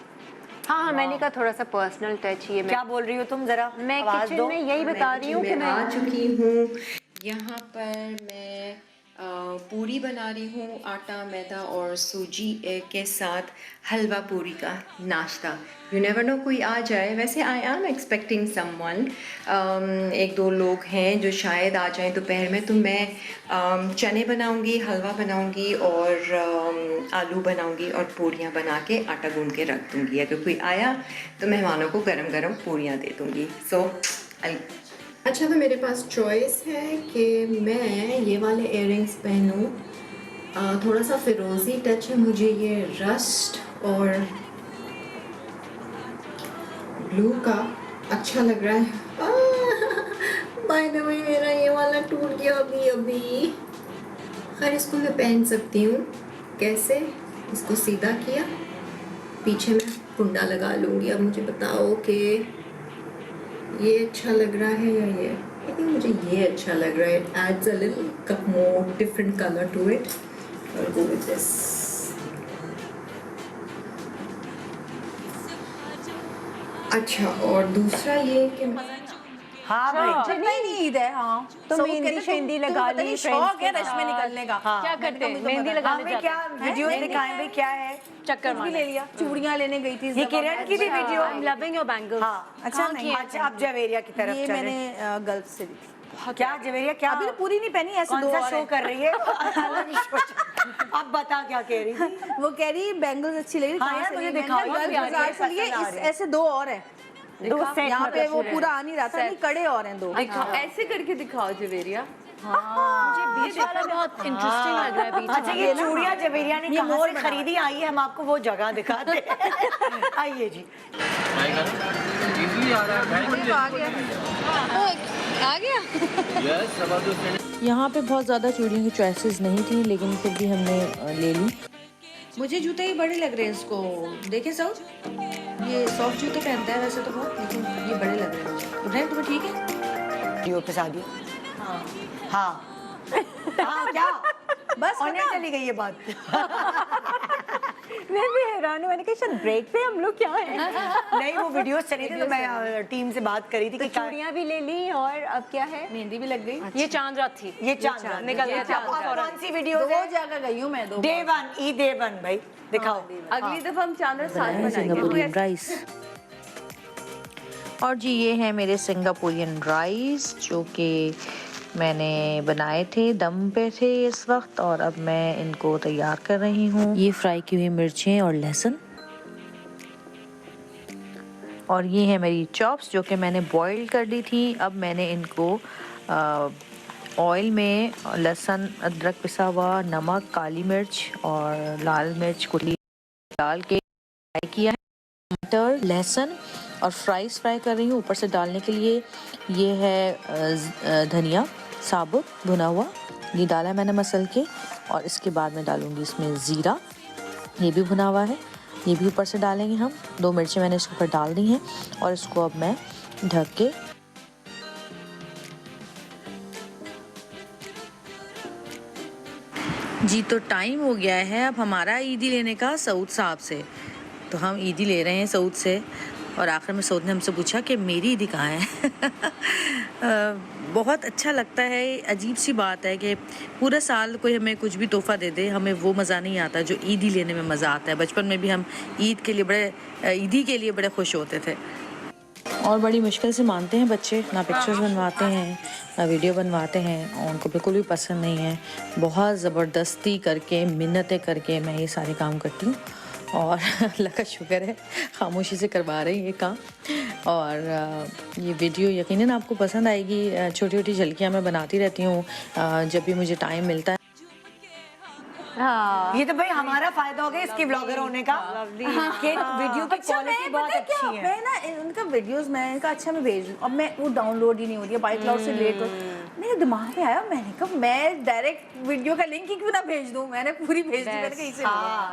हाँ, मैंने कहा थोड़ा सा पर्सनल टच ये क्या बोल रही हो तुम, जरा मैं आवाज किचन दो। में यही बता रही हूँ कि मैं आ चुकी हूँ। यहाँ पर मैं पूरी बना रही हूँ, आटा मैदा और सूजी के साथ हलवा पूरी का नाश्ता। यू नेवर नो कोई आ जाए। वैसे आई एम एक्सपेक्टिंग समवन, एक दो लोग हैं जो शायद आ जाएं दोपहर में, तो मैं चने बनाऊंगी, हलवा बनाऊंगी और आलू बनाऊंगी और पूरियाँ बना के आटा गूंद के रख दूंगी। अगर कोई आया तो मेहमानों को गरम गरम पूरियाँ दे दूंगी। अच्छा, तो मेरे पास चॉइस है कि मैं ये वाले इयररिंग्स पहनूं। थोड़ा सा फिरोज़ी टच है मुझे, ये रस्ट और ब्लू का अच्छा लग रहा है। बाय द वे मेरा ये वाला टूट गया अभी। खैर, इसको मैं पहन सकती हूँ। कैसे? इसको सीधा किया, पीछे मैं कुंडा लगा लूँगी। अब मुझे बताओ कि ये अच्छा लग रहा है या ये? आई थिंक मुझे ये अच्छा लग रहा है। It adds a little more different colour to it. और गो विद दिस। अच्छा, और दूसरा ये कि हाँ भाई नहीं ईद है। हाँ तो सब मेहंदी कहते शेंदी तुम लगा पता ली नहीं friends शौक है के रश में साथ। निकलने का। क्या करते हैं? मेहंदी लगाने हमें क्या वीडियो दिखाएं भाई, क्या है? चक्कर भी ले लिया, चूड़ियाँ लेने गई थी इस ये दफा किरण मैं। की थी video. I am loving your bangles. हाँ अच्छा नहीं, अच्छा आप जवेरिया की तरफ ये चले। मैंने गल्फ से ली थी। क्या जवेरिया, क्या अभी तो पूरी नहीं पहनी, ऐसे कौन दो सा और शो है। कर रही है? अब बता क्या कह रही थी? वो कह रही बैंगल्स अच्छी लग रही। हाँ कहाँ यार, से मुझे ली? मैंने दिखाओ, कहा, प्यारी गल्फ बाजार से लिए, पसंद आ रही है। ऐसे दो और है। दो सेट यहाँ पे वो मतलब पूरा आ नहीं रहा था, नहीं कड़े और हैं दो। दिखाओ, ऐसे करके दिखाओ जवेरिया। मुझे बीच वाला बहुत इंटरेस्टिंग लग रहा है बीच अच्छा ये चूड़ियाँ जवेरिया ने कहाँ से खरीदी? आइए हम आपको वो जगह दिखाते हैं। आइए जी। इजली आ रहा है। आ गया। यस, अब तो यहाँ पे बहुत ज़्यादा चूड़ियों की चॉइसेस नहीं थी, लेकिन फिर भी हमने ले ली। मुझे जूते ही बड़े लग रहे हैं इसको। देखें साउथ, ये सॉफ्ट जूते पहनता है वैसे तो बहुत, लेकिन ये बड़े लग रहे हैं मुझे। उठाएं, तुम्हें ठीक है? वीडियो पे शादी। हाँ हाँ क्या बस होने चली गई ये बात। मैं भी हैरान हूँ, मैंने कहा शायद ब्रेक पे हम लोग क्या हैं। नहीं वो वीडियोस चली थी तो मैं टीम से बात करी थी तो कि क्या- चूड़ियाँ भी ले ली और अब क्या है? मेहंदी भी लग गई। ये चांद रात थी। ये चांद निकल गया चांद रात। कौन सी वीडियो? दो जगह गई हूँ मैं, दो day one, E day one भाई दिखाओ। अगली दफा हम चांद रात साथ बनाएंगे। Singaporean rice. और जी ये है मेरे सिंगापुरियन राइस जो कि मैंने बनाए थे, दम पे थे इस वक्त, और अब मैं इनको तैयार कर रही हूँ। ये फ्राई की हुई मिर्चें और लहसुन, और ये है मेरी चॉप्स जो कि मैंने बॉईल कर दी थी। अब मैंने इनको ऑयल में लहसुन, अदरक पिसा हुआ, नमक, काली मिर्च और लाल मिर्च कुटी डाल के फ्राई किया है। टमाटर, लहसुन और फ्राई कर रही हूँ। ऊपर से डालने के लिए ये है धनिया साबुत भुना हुआ, ये डाला है मैंने मसल के। और इसके बाद मैं डालूँगी इसमें ज़ीरा, ये भी भुना हुआ है, ये भी ऊपर से डालेंगे हम। 2 मिर्चें मैंने इसके ऊपर डाल दी हैं और इसको अब मैं ढक के जी। तो टाइम हो गया है अब हमारा ईदी लेने का सऊद साहब से। तो हम ईदी ले रहे हैं सऊद से, और आखिर में सऊद ने हमसे पूछा कि मेरी ईदी कहाँ है। बहुत अच्छा लगता है, अजीब सी बात है कि पूरा साल कोई हमें कुछ भी तोहफ़ा दे दे, हमें वो मज़ा नहीं आता जो ईदी लेने में मज़ा आता है। बचपन में भी हम ईद के लिए ईदी के लिए बड़े खुश होते थे। और बड़ी मुश्किल से मानते हैं बच्चे, ना पिक्चर्स बनवाते हैं ना वीडियो बनवाते हैं, और उनको बिल्कुल भी पसंद नहीं है। बहुत ज़बरदस्ती करके, मिन्नतें करके मैं ये सारे काम करती हूँ, और अल्लाह का शुक्र है खामोशी से करवा रही ये काम। और ये वीडियो यकीनन आपको पसंद आएगी। छोटी छोटी झलकियाँ मैं बनाती रहती हूँ जब भी मुझे टाइम मिलता है। ये तो भाई हमारा फायदा हो गया इसके ब्लॉगर होने का कि वीडियो की क्वालिटी बहुत अच्छी है। मैं ना उनका वीडियोस मैं इनका अच्छा मैं भेज दूँ, अब मैं वो डाउनलोड ही नहीं हो रही है, बाई क्लाउड से लेट हो, मेरे दिमाग में आया, मैंने कहा मैं डायरेक्ट वीडियो का लिंक ही क्यों ना भेज दूँ, मैंने पूरी भेज दी, मैंने कहा इसे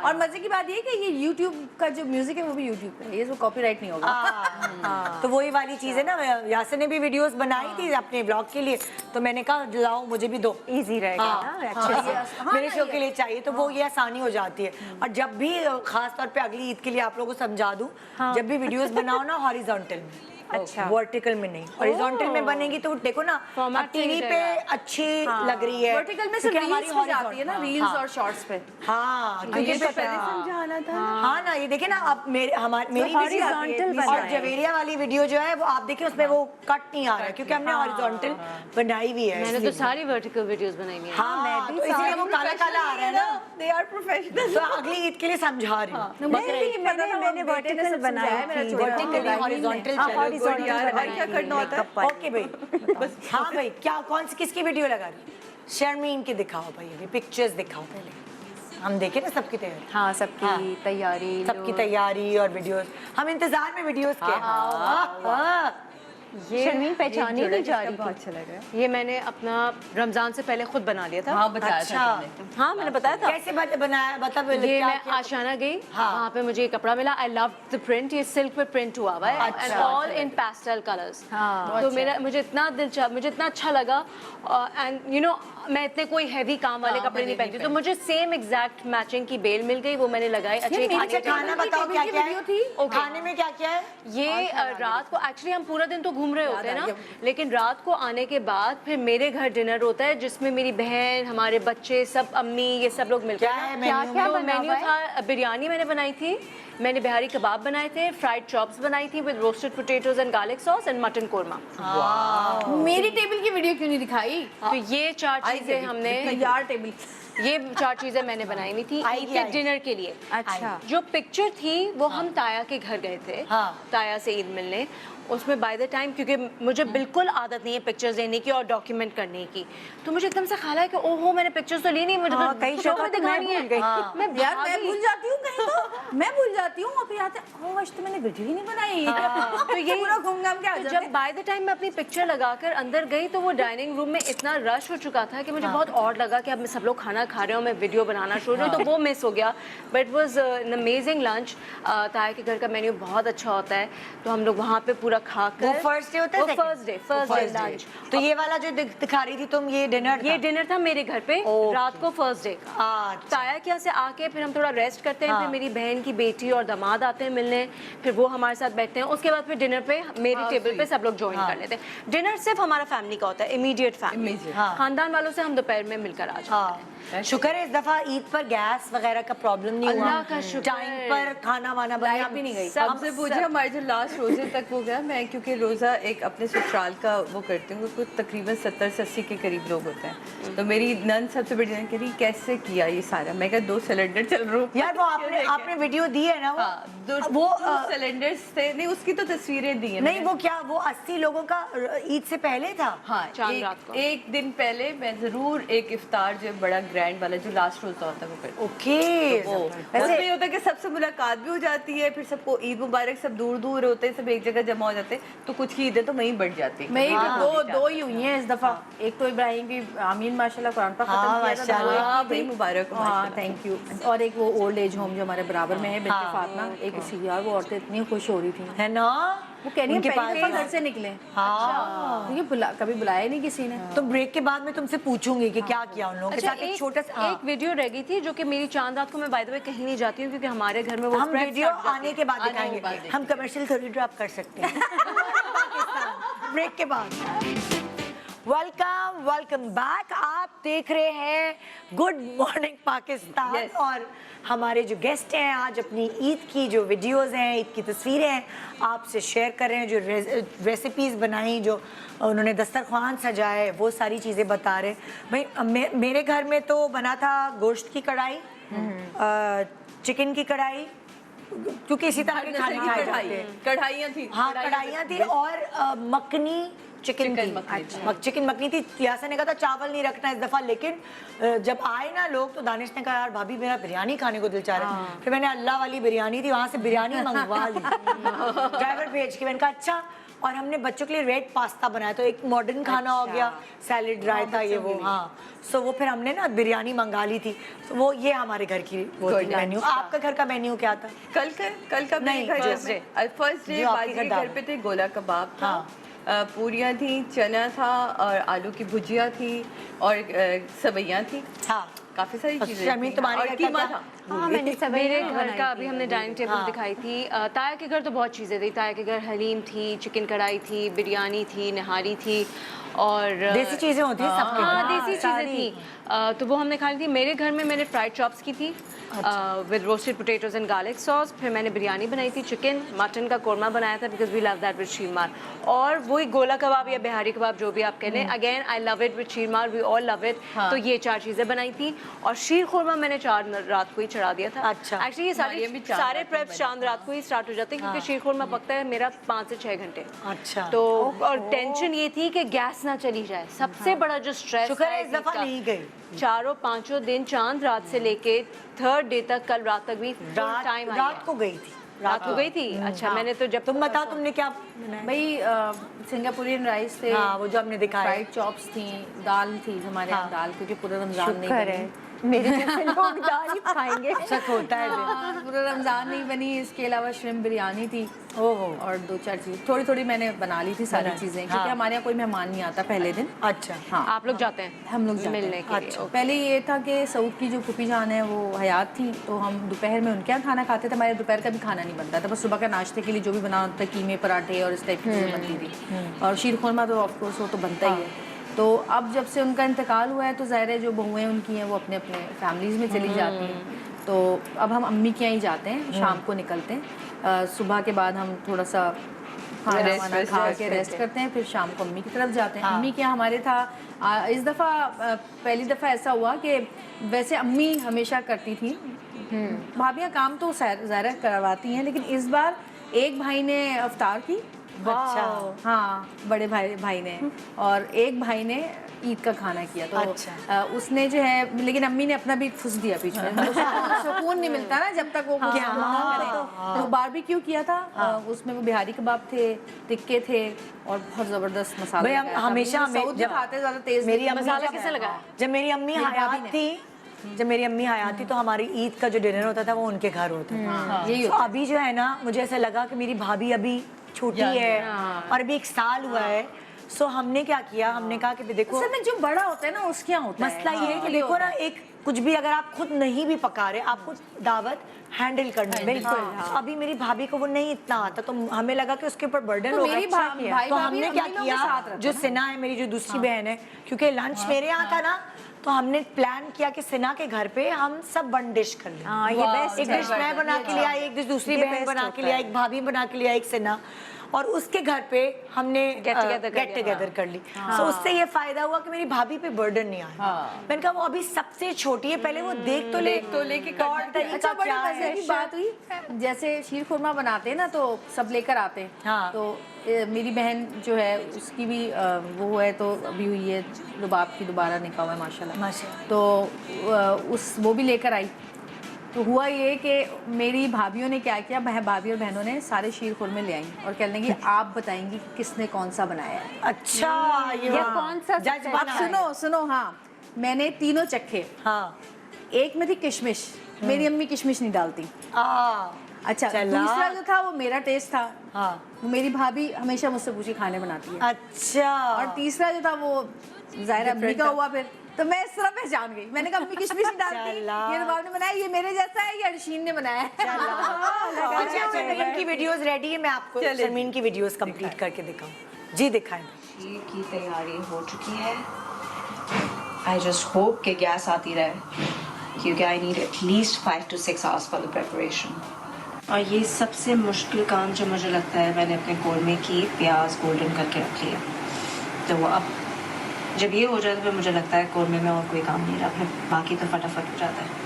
और मजे की बात ये कि ये यूट्यूब का जो म्यूजिक है वो भी यूट्यूब पे है, ये तो कॉपीराइट नहीं होगा। तो वही वाली चीज है ना, यासिर ने भी वीडियोस बनाई थी अपने ब्लॉग के लिए, तो मैंने कहा लाओ मुझे भी दो, इजी रहेगा ना मेरे शो के लिए चाहिए, तो वो ये आसानी हो जाती है। और जब भी खास तौर पे अगली ईद के लिए आप लोगों को समझा दूं, जब भी वीडियोस बनाओ ना हॉरिजॉन्टल में, अच्छा वर्टिकल में नहीं, हॉरिजॉन्टल में बनेगी तो देखो ना टीवी पे अच्छी लग रही है, वर्टिकल में सिर्फ रील्स हो जाती है ना, रील्स और शॉर्ट्स पे। हाँ क्योंकि पहले समझाना था। हाँ ना, ये देखिए ना अब मेरी horizontal और जवेरिया वाली वीडियो जो है वो आप देखिए उसमें वो कट नहीं आ रहा है क्योंकि हमने हॉरिजॉन्टल बनाई हुई है। मैंने तो सारी वर्टिकल वीडियोस बनाई हुई हैं। हाँ मैं भी, तो इसलिए वो काला काला आ रहा है ना, दे आर प्रोफेशनल। तो अगली ईद के लिए समझा रही हूँ। मैंने वर्टिकल बनाई थी, वर्टिकल हॉरिजॉन्टल क्या करना होता है? ओके भाई बस। हाँ भाई क्या कौन सी किसकी वीडियो लगा रही? शर्मीन की दिखाओ भाई, अभी पिक्चर्स दिखाओ पहले, हम देखें ना सबकी तैयारी। हाँ सबकी तैयारी, सबकी तैयारी और वीडियोस, हम इंतजार में वीडियोस के। ये शर्मीन पहचानी नहीं जा रही बहुत अच्छा लग रहा है। ये मैंने अपना रमजान से पहले खुद बना लिया था। हाँ बताया था तुमने। हाँ मैंने बताया था। कैसे बनाया बता? ये मैं आशाना गई, वहाँ पे मुझे ये कपड़ा मिला, आई लव द प्रिंट, ये सिल्क पे प्रिंट हुआ हुआ है and all in pastel colours. तो मेरा मुझे इतना अच्छा लगा एंड यू नो मैं इतने कोई हैवी काम वाले कपड़े नहीं पहनती, तो मुझे सेम एग्जैक्ट मैचिंग की बेल मिल गई, वो मैंने लगाई। अच्छे खाना बताओ क्या क्या है? खाने में क्या क्या है? ये रात को एक्चुअली हम पूरा दिन तो घूम रहे होते हैं ना, लेकिन रात को आने के बाद फिर मेरे घर डिनर होता है जिसमें मेरी बहन, हमारे बच्चे, सब अम्मी, ये सब लोग मिलकर क्या मेन्यू था। बिरयानी मैंने बनाई थी, मैंने बिहारी कबाब बनाए थे, फ्राइड चॉप्स बनाई थी with roasted potatoes and garlic sauce and mutton korma. मेरी टेबल की वीडियो क्यों नहीं दिखाई? तो ये 4 चीजें हमने, यार टेबल ये 4 चीजें मैंने बनाई हुई थी ईद के डिनर के लिए। अच्छा जो पिक्चर थी वो हम ताया के घर गए थे, ताया से ईद मिलने। उसमें बाय द टाइम, क्योंकि मुझे बिल्कुल आदत नहीं है पिक्चर्स लेने की और डॉक्यूमेंट करने की, तो मुझे एकदम से ख्याल है कि ओहो मैंने पिक्चर्स तो ली नहीं, मुझे तो कई शो में दिखानी है। मैं भूल जाती हूँ कहीं, तो मैं भूल जाती हूँ, और फिर आते ओह आज तो मैंने वीडियो ही नहीं बनाई। तो यही पूरा घूम-घाम के आ जाते हैं। जब बाय द टाइम मैं अपनी पिक्चर लगाकर अंदर गई तो वो डाइनिंग रूम में इतना रश हो चुका था कि मुझे बहुत ऑड लगा कि अब सब लोग खाना खा रहे हो, मैं वीडियो बनाना शुरू हूँ, तो वो मिस हो गया। But was an amazing lunch. ताया के घर का मेन्यू बहुत अच्छा होता है, तो हम लोग वहाँ पे पूरा खाकर, फर्स्ट डे होता है, फर्स्ट डे लंच। तो ये वाला जो दिखा रही थी तुम, ये डिनर था मेरे घर पे रात को फर्स्ट डे का। ताया के यहाँ से आके फिर हम थोड़ा रेस्ट करते हैं, फिर मेरी बहन की बेटी और दामाद आते हैं मिलने, फिर वो हमारे साथ बैठते हैं। उसके बाद फिर डिनर पे मेरी टेबल पे सब लोग ज्वाइन कर लेते हैं। डिनर सिर्फ हमारा फैमिली का होता है, इमीडिएट फैमिली, खानदान वालों से हम दोपहर में मिलकर आ जाते हैं। शुक्र है इस दफा ईद पर गैस वगैरह का प्रॉब्लम नहीं हुआ, अल्लाह का शुक्र, टाइम पर खाना वाना बना भी नहीं गई। सबसे पूछे हमारे जो लास्ट रोजे तक हो गया, मैं क्योंकि रोजा एक अपने ससुराल का वो करती हूँ, कुछ तकरीबन 70 से 80 के करीब लोग होते हैं, तो मेरी नन सबसे बड़ी नन कह रही कैसे किया ये सारा। मैं कहा 2 सिलेंडर चल रहा हूँ यार, वो आपने वीडियो दी है ना, वो 2 सिलेंडर्स थे। नहीं उसकी तो तस्वीरें दी है नहीं, वो क्या वो 80 लोगों का ईद से पहले था? हाँ, एक दिन पहले मैं जरूर एक इफ्तार जो बड़ा ग्रैंड वाला जो लास्ट रोजा होता है वो करती हूँ। ओके, उसमें ये होता है कि सबसे मुलाकात भी हो जाती है, फिर सबको ईद मुबारक, सब दूर दूर होते हैं, सब एक जगह जमा हो जाते हैं, तो कुछ की ईदें तो वहीं बढ़ जाती है। मेरी दो ही हुई हैं इस दफा। एक तो इब्राहिम की आमीन माशाल्लाह कुरान पर खत्म किया था, भाई मुबारक हो। हाँ थैंक यू। और एक वो ओल्ड एज होम जो हमारे बराबर में है, बिल्कुल फातिमा, एक सी यार वो औरतें इतनी खुश हो रही थी, है ना, वो कह रही है पहली दफा घर से निकले। हाँ कभी बुलाया नहीं किसी ने। तो ब्रेक के बाद मैं तुमसे पूछूंगी कि क्या किया उन लोगों के साथ। एक छोटा सा एक वीडियो रह गई थी जो कि मेरी चांद रात को, मैं बाय द वे कहीं नहीं जाती हूँ क्योंकि हमारे घर में वो हम वीडियो आने के बाद दिखाएंगे, हम कमर्शियल थोड़ी ड्रॉप कर सकते हैं ब्रेक के बाद। Welcome back. आप देख रहे हैं गुड मॉर्निंग पाकिस्तान और हमारे जो गेस्ट हैं आज अपनी ईद की जो वीडियोस हैं, ईद की तस्वीरें हैं आपसे शेयर कर रहे हैं, जो रेसिपीज़ बनाई, जो उन्होंने दस्तरखान सजाए, वो सारी चीज़ें बता रहे। भाई मेरे घर में तो बना था गोश्त की कढ़ाई, चिकन की कढ़ाई, क्योंकि इसी तरह के खाने खाए जाते हैं। कढ़ाइयाँ थी, हाँ कढ़ाइयाँ थी, और मखनी चिकन चिकन थी। मखनी थी। चिकन मखनी थी। यासा ने कहा था चावल नहीं रखना इस दफा, लेकिन जब आए ना लोग तो दानिश ने कहा यार भाभी मेरा बिरयानी खाने को दिल चाह रहा है। फिर मैंने अल्लाह वाली बिरयानी थी वहाँ से बिरयानी मंगवा ली ड्राइवर भेज के। मैंने कहा अच्छा। और हमने बच्चों के लिए रेड पास्ता बनाया, तो एक मॉडर्न खाना हो गया, सैलेड रायता ये वो। हाँ, सो वो फिर हमने ना बिरयानी मंगा ली थी। तो वो ये हमारे घर की वो थी मेन्यू। आपका घर का मेन्यू क्या था? कल का नहीं, फर्स्ट डे जो आपके बाजी घर के दाल घर पे थे, गोला कबाब था, पूरियाँ थी, चना था और आलू की भुजिया थी और सवैयाँ थी। हाँ, काफी सारी चीजें शर्मीन, थी। तुम्हारे और घर का कीमा क्या? था। हाँ मैंने सब मेरे घर का अभी हमने डाइनिंग टेबल हाँ। दिखाई थी। ताया के घर तो बहुत चीज़ें थी। ताया के घर हलीम थी, चिकन कढ़ाई थी, बिरयानी थी, नहारी थी और देसी चीजें होती हैं सबके हाँ घर। देसी चीज़ें थी। तो वो हमने खा ली थी। मेरे घर में मैंने फ्राइड चॉप्स की थी with roasted potatoes and garlic sauce. फिर मैंने बिरयानी बनाई थी, चिकन मटन का कोरमा बनाया था because we love that with sheermal. और वही गोला कबाब या बिहारी कबाब जो भी आप कह लें, again I love it with sheermal, we all love it. तो ये 4 चीज़ें बनाई थी और शीर खुरमा मैंने 4 रात को ही चढ़ा दिया था। अच्छा। एक्चुअली ये हमारे भी चार सारे रात को प्रेप्स चांद रात को ही स्टार्ट हो जाते हैं क्योंकि शीर खुरमा पकता है मेरा 5 से 6 घंटे। अच्छा। तो और टेंशन ये थी कि गैस ना चली जाए। सबसे बड़ा जो स्ट्रेस शुक्र है इस दफा नहीं गई। 4-5 दिन चांद रात से लेके 3rd डे तक, कल रात तक भी टाइम रात को गई थी। रात को गई थी। अच्छा, मैंने तो जब तुम बताओ तुमने क्या बनाया? भाई सिंगापुरियन राइस थे, हाँ, वो जो हमने दिखाया। फ्राइड चॉप्स थी, दाल थी हमारे यहाँ दाल, क्योंकि पूरा रमजान नहीं शुक्र बनी। है मेरे जैसे लोग दाल ही खाएंगे। शक होता है दिन। हाँ, पूरा रमजान नहीं बनी। इसके अलावा श्रिम्प बिरयानी थी ओहो। और 2-4 चीज़ थोड़ी थोड़ी मैंने बना ली थी सारी चीज़ें, क्योंकि हमारे यहाँ कोई मेहमान नहीं आता पहले दिन। अच्छा। हाँ, आप लोग जाते हैं हम लोग जाते मिलने हैं। के लिए। अच्छा। पहले ये था कि सऊद की जो फूफी जान है वो हयात थी, तो हम दोपहर में उनके यहाँ खाना खाते थे। हमारे दोपहर का भी खाना नहीं बनता था, बस सुबह का नाश्ते के लिए जो भी बना होता था, कीमे पराठे और इस टाइप की चीज़ें बनती थी। और शीर खुरमा तो ऑफकोर्स वो तो बनता ही है। तो अब जब से उनका इंतकाल हुआ है तो ज़ाहिर है जो बहुएँ उनकी हैं वो अपने अपने फैमिलीज़ में चली जाती हैं। तो अब हम अम्मी के यहाँ ही जाते हैं, शाम को निकलते हैं। सुबह के बाद हम थोड़ा सा खाना वाना खा के रेस्ट करते हैं, फिर शाम को अम्मी की तरफ जाते हैं। अम्मी के यहाँ हमारे था इस दफ़ा पहली दफ़ा ऐसा हुआ कि वैसे अम्मी हमेशा करती थी, भाभियाँ काम तो ज़ाहिर करवाती हैं, लेकिन इस बार एक भाई ने अफ्तार की। अच्छा। हाँ, बड़े भाई ने, और एक भाई ने ईद का खाना किया। तो अच्छा। उसने जो है, लेकिन अम्मी ने अपना भी फुस दिया पीछे। सुकून नहीं मिलता ना जब तक वो कुछ ना करे। तो बारबेक्यू किया था, उसमें वो बिहारी कबाब थे, टिक्के थे और बहुत जबरदस्त मसाला। भाई हम हमेशा जब खाते ज़्यादा तेज मेरी अम्मी मसाला किसे लगा? जब मेरी अम्मी हयात थी, तो हमारी ईद का जो डिनर होता था वो उनके घर होता था। यही तो अभी जो है ना, मुझे ऐसा लगा कि मेरी भाभी अभी छोटी है और अभी 1 साल हुआ है। सो हमने क्या किया, हमने कहा कि देखो असल में जो बड़ा होता है ना उसके यहाँ होता है। मसला ये है कि देखो ना, एक कुछ भी अगर आप खुद नहीं भी पका रहे, आपको दावत हैंडल करना है। बिल्कुल। अभी मेरी भाभी को वो नहीं इतना आता, तो हमें लगा कि उसके ऊपर बर्डन होगा। मेरी भाई तो हमने क्या किया, जो सिना है मेरी जो दूसरी बहन है, क्योंकि लंच मेरे यहाँ था ना, तो हमने प्लान किया कि सिना के घर पे हम सब 1 डिश कर लें। हाँ, ये बेस्ट एक डिश मैं बना के ले आई, एक डिश दूसरी बहन बना के ले आई, एक भाभी बना के ले आई, एक सिना, और उसके घर पे हमने गेट टुगेदर कर ली। सो उससे ये फायदा हुआ कि मेरी भाभी पे बर्डन नहीं आया। मैंने कहा वो अभी सबसे छोटी है, पहले वो देख तो ले कि तौर तरीका अच्छा, बड़ी क्या मजे है। की बात हुई, जैसे शीर खुरमा बनाते हैं ना तो सब लेकर आते हैं। हाँ। तो मेरी बहन जो है उसकी भी वो है, तो अभी हुई है रुबाब की, दोबारा निकाह हुआ है माशाल्लाह। तो वो भी लेकर आई। तो हुआ ये कि मेरी भाभीियों ने क्या किया, भाभी और बहनों ने सारे शीर खुरमे ले आई और कहने लगी आप बताएंगी कि किसने कौन सा बनाया है। अच्छा, ये कौन सा जज अब सुनो। हाँ, मैंने तीनों चखे। हाँ। एक में थी किशमिश, मेरी अम्मी किशमिश नहीं डालती। अच्छा, चला। दूसरा जो था वो मेरा टेस्ट था। हाँ। वो मेरी भाभी हमेशा मुझसे पूछी खाने बनाती है। अच्छा। और तीसरा जो था वो ज़ाहिर अम्मी का हुआ। फिर तो मैं इस तरह पहचान गई, मैंने कहा अम्मी किशमिश नहीं डालती, ये रुबाब ने बनाया, ये मेरे जैसा है, ये अरशीन ने बनाया है। शर्मीन की वीडियोस रेडी है, मैं आपको शर्मीन की वीडियोस कंप्लीट करके दिखाऊं। जी दिखाएं। खीर की तैयारी हो चुकी है। आई जस्ट होप कि गैस आती रहे, क्योंकि I need at least 5 to 6 hours for the preparation. और ये सबसे मुश्किल काम जो मुझे लगता है, मैंने अपने कोरमे की प्याज गोल्डन करके रख लिया। तो वो अब जब ये हो जाए तो फिर मुझे लगता है कोरमे में और कोई काम नहीं रहा, फिर बाकी तो फटाफट हो जाता है।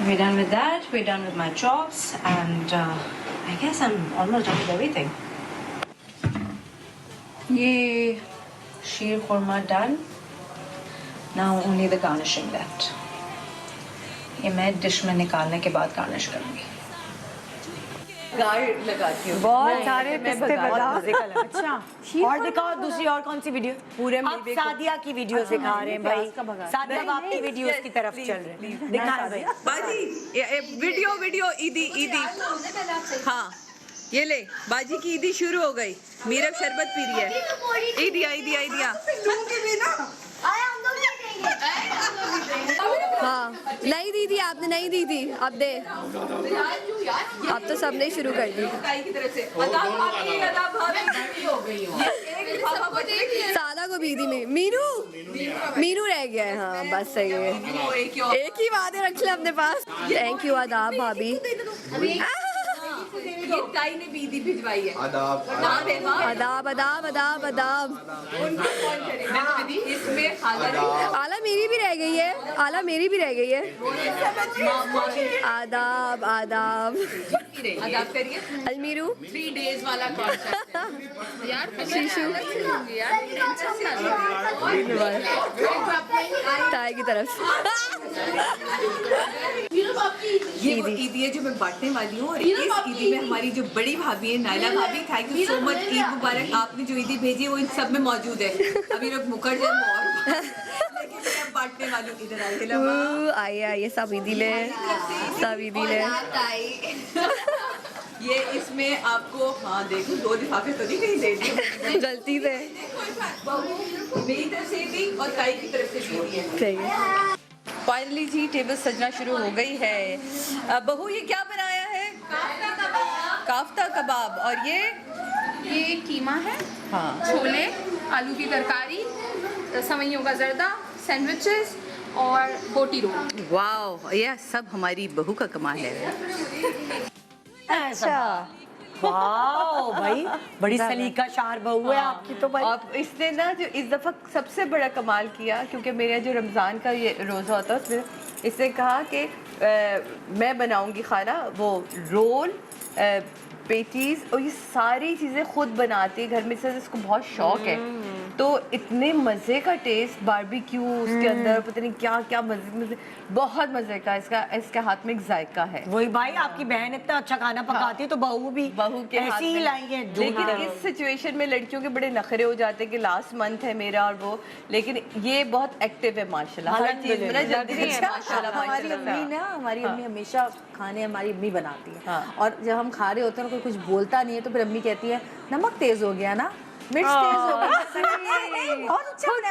We're done with that, we're done with my chops, and I guess I'm almost done with everything. ये शीर खुरमा done. Now only the garnishing left. ये मैं डिश में निकालने के बाद गार्निश करूँगी. गार्ड लगाती हूँ बहुत सारे पिस्ते बादाम मजे का लगा। अच्छा और दिखाओ दूसरी और कौन सी वीडियो पूरे आप मेवे को- सादिया की वीडियो दिखा रहे हैं भाई सादिया अब आपकी वीडियोस की तरफ चल रहे हैं दिखा भाई बाजी वीडियो ईदी हाँ ये ले बाजी की ईदी शुरू हो गई मीरब शरबत पी रही है ईदिया हाँ नहीं दी थी आपने नहीं दी थी अब दे अब तो सबने ही शुरू कर दी सादा को भी दी मीनू रह गया है हाँ बस सही है एक ही वादे रख ले अपने पास थैंक यू आदाब भाभी ताई ने बीदी भिजवाई है आदाब आदाब आदाब आदाब इसमें आला मेरी भी रह गई है आला मेरी भी रह गई है आदाब आदाब आदाब करिए अलमीरू 3 days वाला कॉन्सेप्ट यार शीशु ताई की तरफ ये वो ईदी है जो मैं बांटने वाली हूँ और इस ईदी में हमारी जो बड़ी भाभी है नायला भाभी thank you so much Eid मुबारक आपने जो ईदी भेजी है वो इन सब में मौजूद है अभी लोग मुकर जाए और लेकिन मैं बांटने वाली हूँ इधर आइए आइए सब ईदी ले ये इसमें आपको हाँ देखो 2 लिफाफे तो नहीं कहीं दे दिए गलती से मेरी तरफ से दी और ताई की तरफ से दी है चाहिए फाइनली जी टेबल सजना शुरू हो गई है बहू ये क्या बनाया है काफ्ता कबाब और ये कीमा है हाँ छोले आलू की तरकारी सवैयों का जर्दा सैंडविचेस और बोटी रोल वाह यह सब हमारी बहू का कमाल है अच्छा वाओ भाई बड़ी सलीका शार बहू है आपकी तो भाई अब इसने ना जो इस दफ़ा सबसे बड़ा कमाल किया क्योंकि मेरे जो रमज़ान का ये रोज़ा होता है उसमें इसने कहा कि मैं बनाऊंगी खाना वो रोल पेटीज और ये सारी चीज़ें खुद बनाती है घर में से इसको बहुत शौक है तो इतने मज़े का टेस्ट बारबेक्यू उसके अंदर पता नहीं क्या क्या मज़े बहुत मज़े का इसके हाथ में एक जायका है वही भाई आपकी बहन इतना अच्छा खाना पकाती है तो बहू के ऐसी ही लाई है लेकिन इस सिचुएशन में लड़कियों के बड़े नखरे हो जाते हैं कि लास्ट मंथ है मेरा और वो लेकिन ये बहुत एक्टिव है माशाल्लाह हर चीज में ना जल्दी है माशाल्लाह हमारी अम्मी ना हमारी अम्मी हमेशा खाने हमारी अम्मी बनाती है और जब हम खा रहे होते हैं कोई कुछ बोलता नहीं है तो फिर अम्मी कहती है नमक तेज हो गया ना मिर्च तेज हो गया बहुत अच्छा बना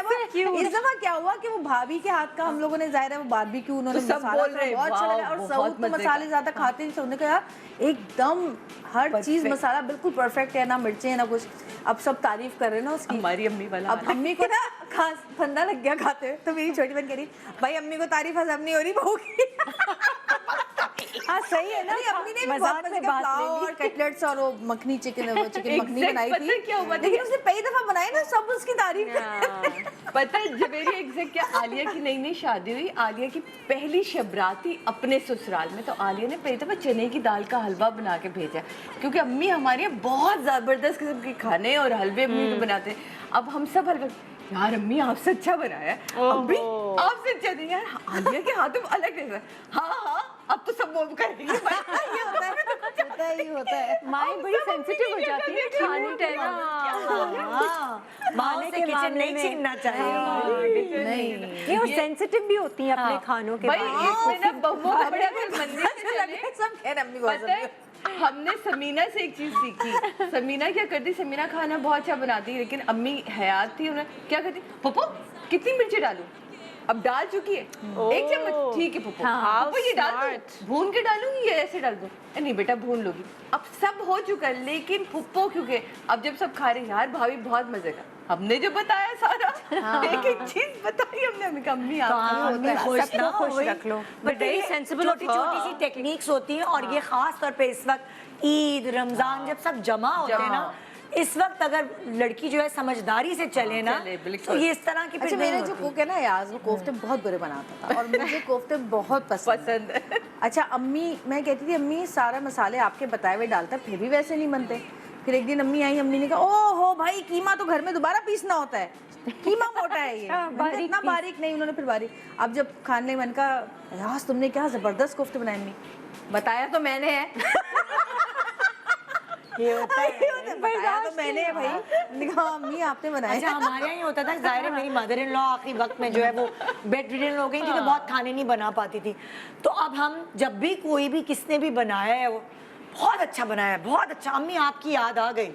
इस दफा क्या हुआ कि वो भाभी के हाथ का हम लोगों ने जाहिर है वो बारबेक्यू उन्होंने मसाला बहुत अच्छा लगा और साउथ में मसाले ज्यादा खाते हैं उन्होंने कहा एकदम हर चीज मसाला बिल्कुल परफेक्ट है ना मिर्चें ना कुछ अब सब तारीफ कर रहे हैं ना उसकी हमारी अम्मी वाला अब अम्मी को ना खास फंदा लग गया खाते तो मेरी छोटी बहन कह रही भाई अम्मी को तारीफ हजम नहीं हो रही बहू की हाँ सही है ना अम्मी ने भी बहुत मजे का पुलाव और कटलेट्स और वो मखनी चिकन मखनी बनाई थी लेकिन उसने कई दफा बनाई ना सब उसकी तारीफ पता है जब मेरी एग्जैक्ट क्या आलिया की नई शादी हुई आलिया की पहली शबराती अपने ससुराल में तो आलिया ने पहली दफा चने की दाल का हलवा बना के भेजा क्योंकि अम्मी हमारे यहाँ बहुत जबरदस्त किस्म के खाने और हलवे अम्मी को बनाते हैं अब हम सब हलवे यार अम्मी आपसे अच्छा बनाया अम्मी आपसे अच्छा नहीं यार आलिया के हाथों में अलग है हाँ अब तो सब वो करेंगे ही होता है माई बड़ी सेंसिटिव हो जाती है खाने टाइम माँ से किचन नहीं छीनना चाहिए नहीं वो सेंसिटिव भी होती हैं अपने खानों के हमने समीना से एक चीज सीखी समीना क्या करती समीना खाना बहुत अच्छा बनाती है लेकिन अम्मी हयात थी उन्हें क्या करती पप्पू कितनी मिर्ची डालूं अब डाल चुकी है 1 चम्मच ठीक है पप्पू पप्पू ये डाल दूं भून के डालूंगी या ऐसे डाल दूं नहीं बेटा भून लोगी अब सब हो चुका है लेकिन पुप्पो क्योंकि अब जब सब खा रहे यार भाभी बहुत मजे का हमने जो बताया सारा एक एक चीज बताई हमने अम्मी आपको खुश रख लो बट वेरी सेंसिबल छोटी छोटी सी टेक्निक्स होती हैं और ये खास तौर पे इस वक्त ईद रमजान जब सब जमा होते हैं ना इस वक्त अगर लड़की जो है समझदारी से चले ना तो ये इस तरह की अच्छा मेरा जो कुक है ना याज वो कोफ्ते बहुत बुरे बनाता था और मुझे कोफ्ते बहुत पसंद है अच्छा अम्मी मैं कहती थी अम्मी सारा मसाले आपके बताए हुए डालता फिर भी वैसे नहीं बनते फिर एक दिन अम्मी आई, अम्मी ने कहा ओ हो भाई कीमा तो घर में दोबारा पीसना होता है, कीमा मोटा है ये। मैंने कहा, इतना बारीक नहीं। उन्होंने फिर बारीक, अब जब खाने मन का, यार तुमने क्या जबरदस्त कोफ्ते बनाए अम्मी। बताया तो मैंने है ये होता है, बताया तो मैंने है भाई। मैंने कहा अम्मी आपने बनाया। अच्छा हमारे यहाँ ही होता था, जाहिर है मेरी मदर इन लॉ आखिरी वक्त में जो है वो बेड रिडन हो गई थी, तो बहुत खाने नहीं बना पाती थी। तो अब हम जब भी कोई भी किसने भी बनाया है वो बहुत अच्छा बनाया है, बहुत अच्छा, अम्मी आपकी याद आ गई।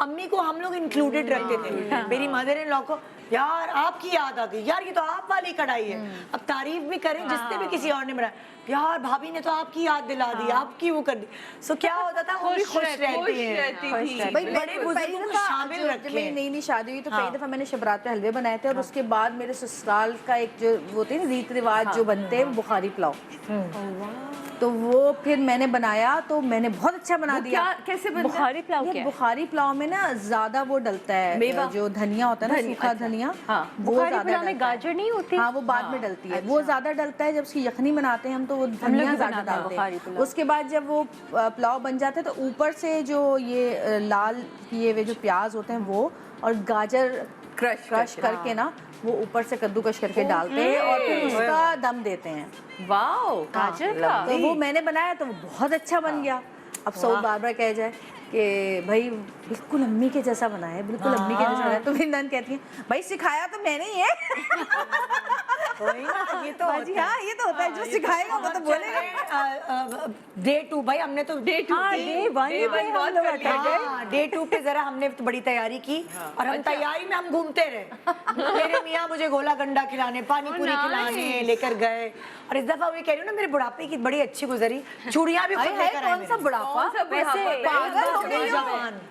अम्मी को हम लोग इंक्लूडेड रखते थे, मेरी मदर इन लॉ को, यार आपकी याद आ गई, यार ये तो आप वाली कढ़ाई है। अब तारीफ भी करें जिसने भी किसी और ने बनाया, यार भाभी ने तो आपकी याद दिला दी, आपकी वो कर दी। सो क्या होता था, वो भी खुश रहती है। भाई बड़े बुजुर्गों को शामिल रखें। मेरी नई नई शादी हुई तो कई दफा मैंने शबरात पे हलवे बनाए थे, और उसके बाद मेरे ससुराल का एक जो वो थे ना रीत रिवाज जो बनते हैं, बुखारी पुलाव, तो वो फिर मैंने बनाया, तो मैंने बहुत अच्छा बना दिया। कैसे बनता है? बुखारी पुलाव क्या है? बुखारी पुलाव में ना ज्यादा वो डलता है, जो धनिया होता है ना, सूखा धनिया, वो बुखारी ज्यादा पुलाव में गाजर नहीं होती? हाँ वो बाद में डलती है, वो ज्यादा डलता है। जब उसकी यखनी बनाते हैं हम तो वो धनिया ज्यादा डालते हैं। उसके बाद जब वो पुलाव बन जाता है तो ऊपर से जो ये लाल किए हुए जो प्याज होते हैं वो, और गाजर क्रश करके ना वो ऊपर से कद्दूकश करके डालते हैं, और फिर उसका दम देते हैं। वाओ, गाजर का? तो वो मैंने बनाया तो वो बहुत अच्छा बन गया। अब सऊद बार बार कह जाए कि भाई बिल्कुल अम्मी के जैसा बनाया है, बिल्कुल अम्मी के जैसा बनाया, तो मेरी नंद कहती है भाई सिखाया तो मैंने ही है। ये तो बाजी, हाँ ये तो होता है, जो सिखाएगा वो तो बोलेगा। डे 2 भाई, हमने तो डे 2 डे 2 पे जरा हमने तो बड़ी तैयारी की, और हम तैयारी में हम घूमते रहे। मेरे मियाँ मुझे गोला गंडा खिलाने, पानी पूरी खिलाने लेकर गए, और इस दफा वही कह रही हूँ ना, मेरे बुढ़ापे की बड़ी अच्छी गुजरी, चूड़ियाँ भी खुद लेकर आए। कौन सा बुढ़ापा, पागल हो गई हो।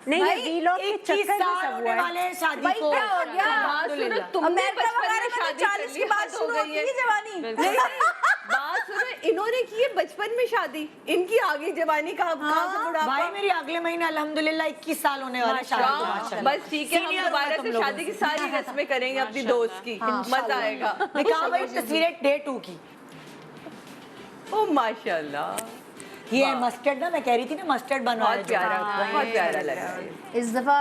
नहीं ये वीलॉग के 21 चक्कर में साल सब होने हुआ है। वाले हैं शादी भाई को। क्या हो गया? अल्हम्दुलिल्लाह। तुमने अमेरिका बचपन वगैरह में में शादी 40 की बात शुरू होती है जवानी। बात सुनो, इन्होंने की है बचपन में शादी, इनकी आगे जवानी कहाँ से बुढ़ापा? भाई मेरी अगले महीने अल्हम्दुलिल्लाह 21 साल होने वाला शादी को, माशाल्लाह। बस ठीक है, हम दोबारा से शादी की सारी रस्में करेंगे अपनी दोस्त की, मजा आएगा। दिखाओ भाई तस्वीरें डे 2 की। ओ माशाल्लाह, ये मस्टर्ड ना, मैं कह रही थी ना मस्टर्ड बनवाया, बहुत प्यारा, बहुत प्यारा लगा। इस दफा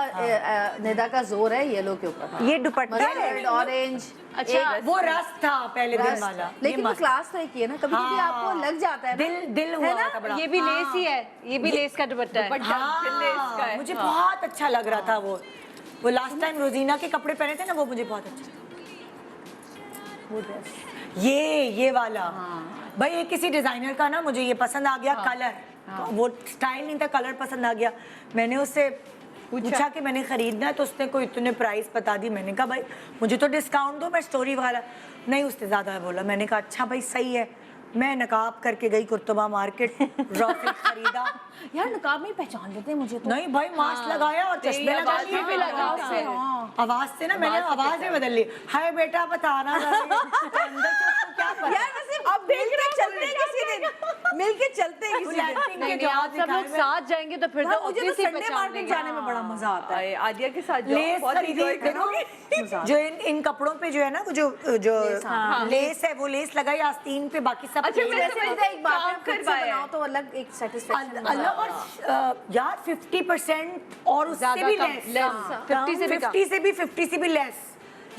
निदा का जोर है येलो के ऊपर, ये दुपट्टा मस्टर्ड ऑरेंज। अच्छा वो रस था पहले दिन वाला, लेकिन वो क्लास तो एक ही है ना, कभी कभी आपको लग जाता है ना। दिल हुआ था बड़ा। ये भी लेस ही है, ये भी लेस का दुपट्टा है। हाँ, मुझे बहुत अच्छा लग रहा था वो लास्ट टाइम रोजीना के कपड़े पहने थे ना, वो मुझे बहुत अच्छा, वो ड्रेस, ये वाला। भाई ये किसी डिजाइनर का ना, मुझे ये पसंद आ गया, कलर, वो स्टाइल नहीं था, कलर पसंद आ गया। मैंने उससे पूछा कि मैंने खरीदना है, तो उसने कोई इतने प्राइस बता दी। मैंने कहा भाई मुझे तो डिस्काउंट दो, मैं स्टोरी वाला नहीं, उससे ज़्यादा बोला। मैंने कहा अच्छा भाई सही है। मैं नकाब करके गई कुर्तुबा मार्केट, रॉफिल खरीदा। यार नकाब में पहचान लेते हैं मुझे तो। नहीं भाई मास्क लगाया और चश्मे लगा लिए, आवाज से ना मैंने आवाज ही बदल ली, हाय बेटा बताना अंदर से उसको क्या पता। यार वैसे अब मिलके चलते हैं किसी दिन, मिलके चलते हैं किसी दिन। नहीं, आप सब लोग साथ जाएंगे तो फिर तो मुझे तो obviously संडे पहचान मार्केट लेंगे। जाने में बड़ा मजा आता है। आदिया के साथ जाओ, लेस बहुत खरीदी, enjoy देखो करोगे। जो इन कपड़ों पे जो है ना, जो लेस है, वो लेस लगाई आस्तीन पे, बाकी सब अच्छा, plain है। वैसे वैसे एक बात है, काम खुद से करवाया है। बनाओ तो अलग एक सेटिस्फेक्शन अलग, और यार 50% और उससे भी लेस, 50 से भी लेस।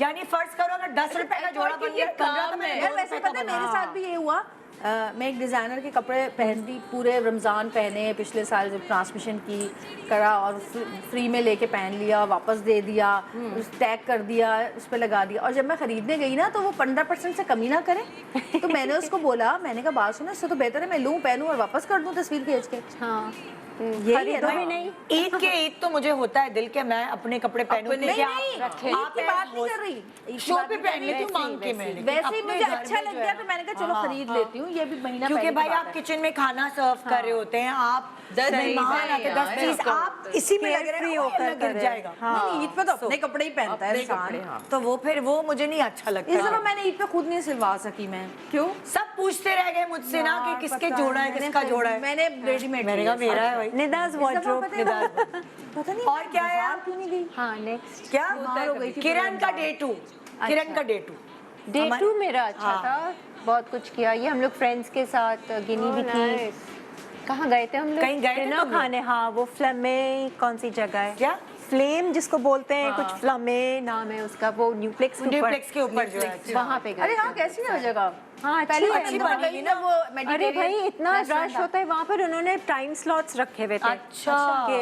यानी फर्ज करो अगर 10 रुपए का जोड़ा बन गया, 15 तो मैंने यार 2 वैसे रुपए का पता है बनाया। मेरे साथ भी ये हुआ। मैं एक डिज़ाइनर के कपड़े पहनती, पूरे रमज़ान पहने, पिछले साल जब ट्रांसमिशन की करा और फ्री में लेके पहन लिया, वापस दे दिया, टैग कर दिया, उस पर लगा दिया। और जब मैं ख़रीदने गई ना तो वो 15% से कमी ना करें, तो मैंने उसको बोला, मैंने कहा बात सुनो, इससे तो बेहतर है मैं लूँ, पहनूँ और वापस कर दूँ तस्वीर खींच के। हाँ, यही है ना। नहीं, ईद तो मुझे होता है दिल के मैं अपने कपड़े पहनूं, नहीं कि नहीं, आप ईद की बात नहीं कर रही, ईद की शो बात पे नहीं कर पहन रही, लेती हूँ मांग के मैं, लेकिन वैसे ही अपने मुझे घर अच्छा में लग जो गया है तो मैंने कहा चलो खरीद लेती हूँ, ये भी महीना क्योंकि पहले भाई की आप बात है। किचन में खाना सर्व कर रहे होते हैं, आप 10 मेहमान आते, 10 चीज आप इसी में लग रहे हो, गिर जाएगा। नहीं ईद पे तो अपने कपड़े ही पहनता है इंसान, तो वो फिर वो मुझे नहीं अच्छा इस लगता। दफा मैंने ईद पे खुद नहीं सिलवा सकी मैं। क्यों? सब पूछते रह गए मुझसे ना कि किसके जोड़ा है, किसका जोड़ा है। मैंने रेडीमेड, मैंने कहा मेरा है भाई। निदाज वार्डरोब। पता नहीं और क्या है आप क्यों नहीं गई? हाँ, नेक्स्ट क्या हो गई थी किरण का डे 2, किरण का डे 2 डे 2 मेरा अच्छा था, बहुत कुछ किया। ये हम लोग फ्रेंड्स के साथ गिनी भी थी। कहाँ गए थे हम लोग? कहीं गए थे डिनर तुम लोग? खाने। हाँ, वो फ्लमे कौन सी जगह है? क्या? फ्लेम जिसको बोलते हैं, कुछ फ्लमे नाम है उसका, वो न्यूप्लेक्स न्यूप्लेक्स के ऊपर जो है। वहाँ पे गए। अरे हाँ, कैसी है वो जगह? हाँ, पहले अच्छी बनी है। गई ना वो अरे मेडिटेरियन भाई इतना रेस्टोरेंट रश था। होता है वहाँ पर, उन्होंने टाइम स्लॉट्स रखे हुए थे। अच्छा। कि वो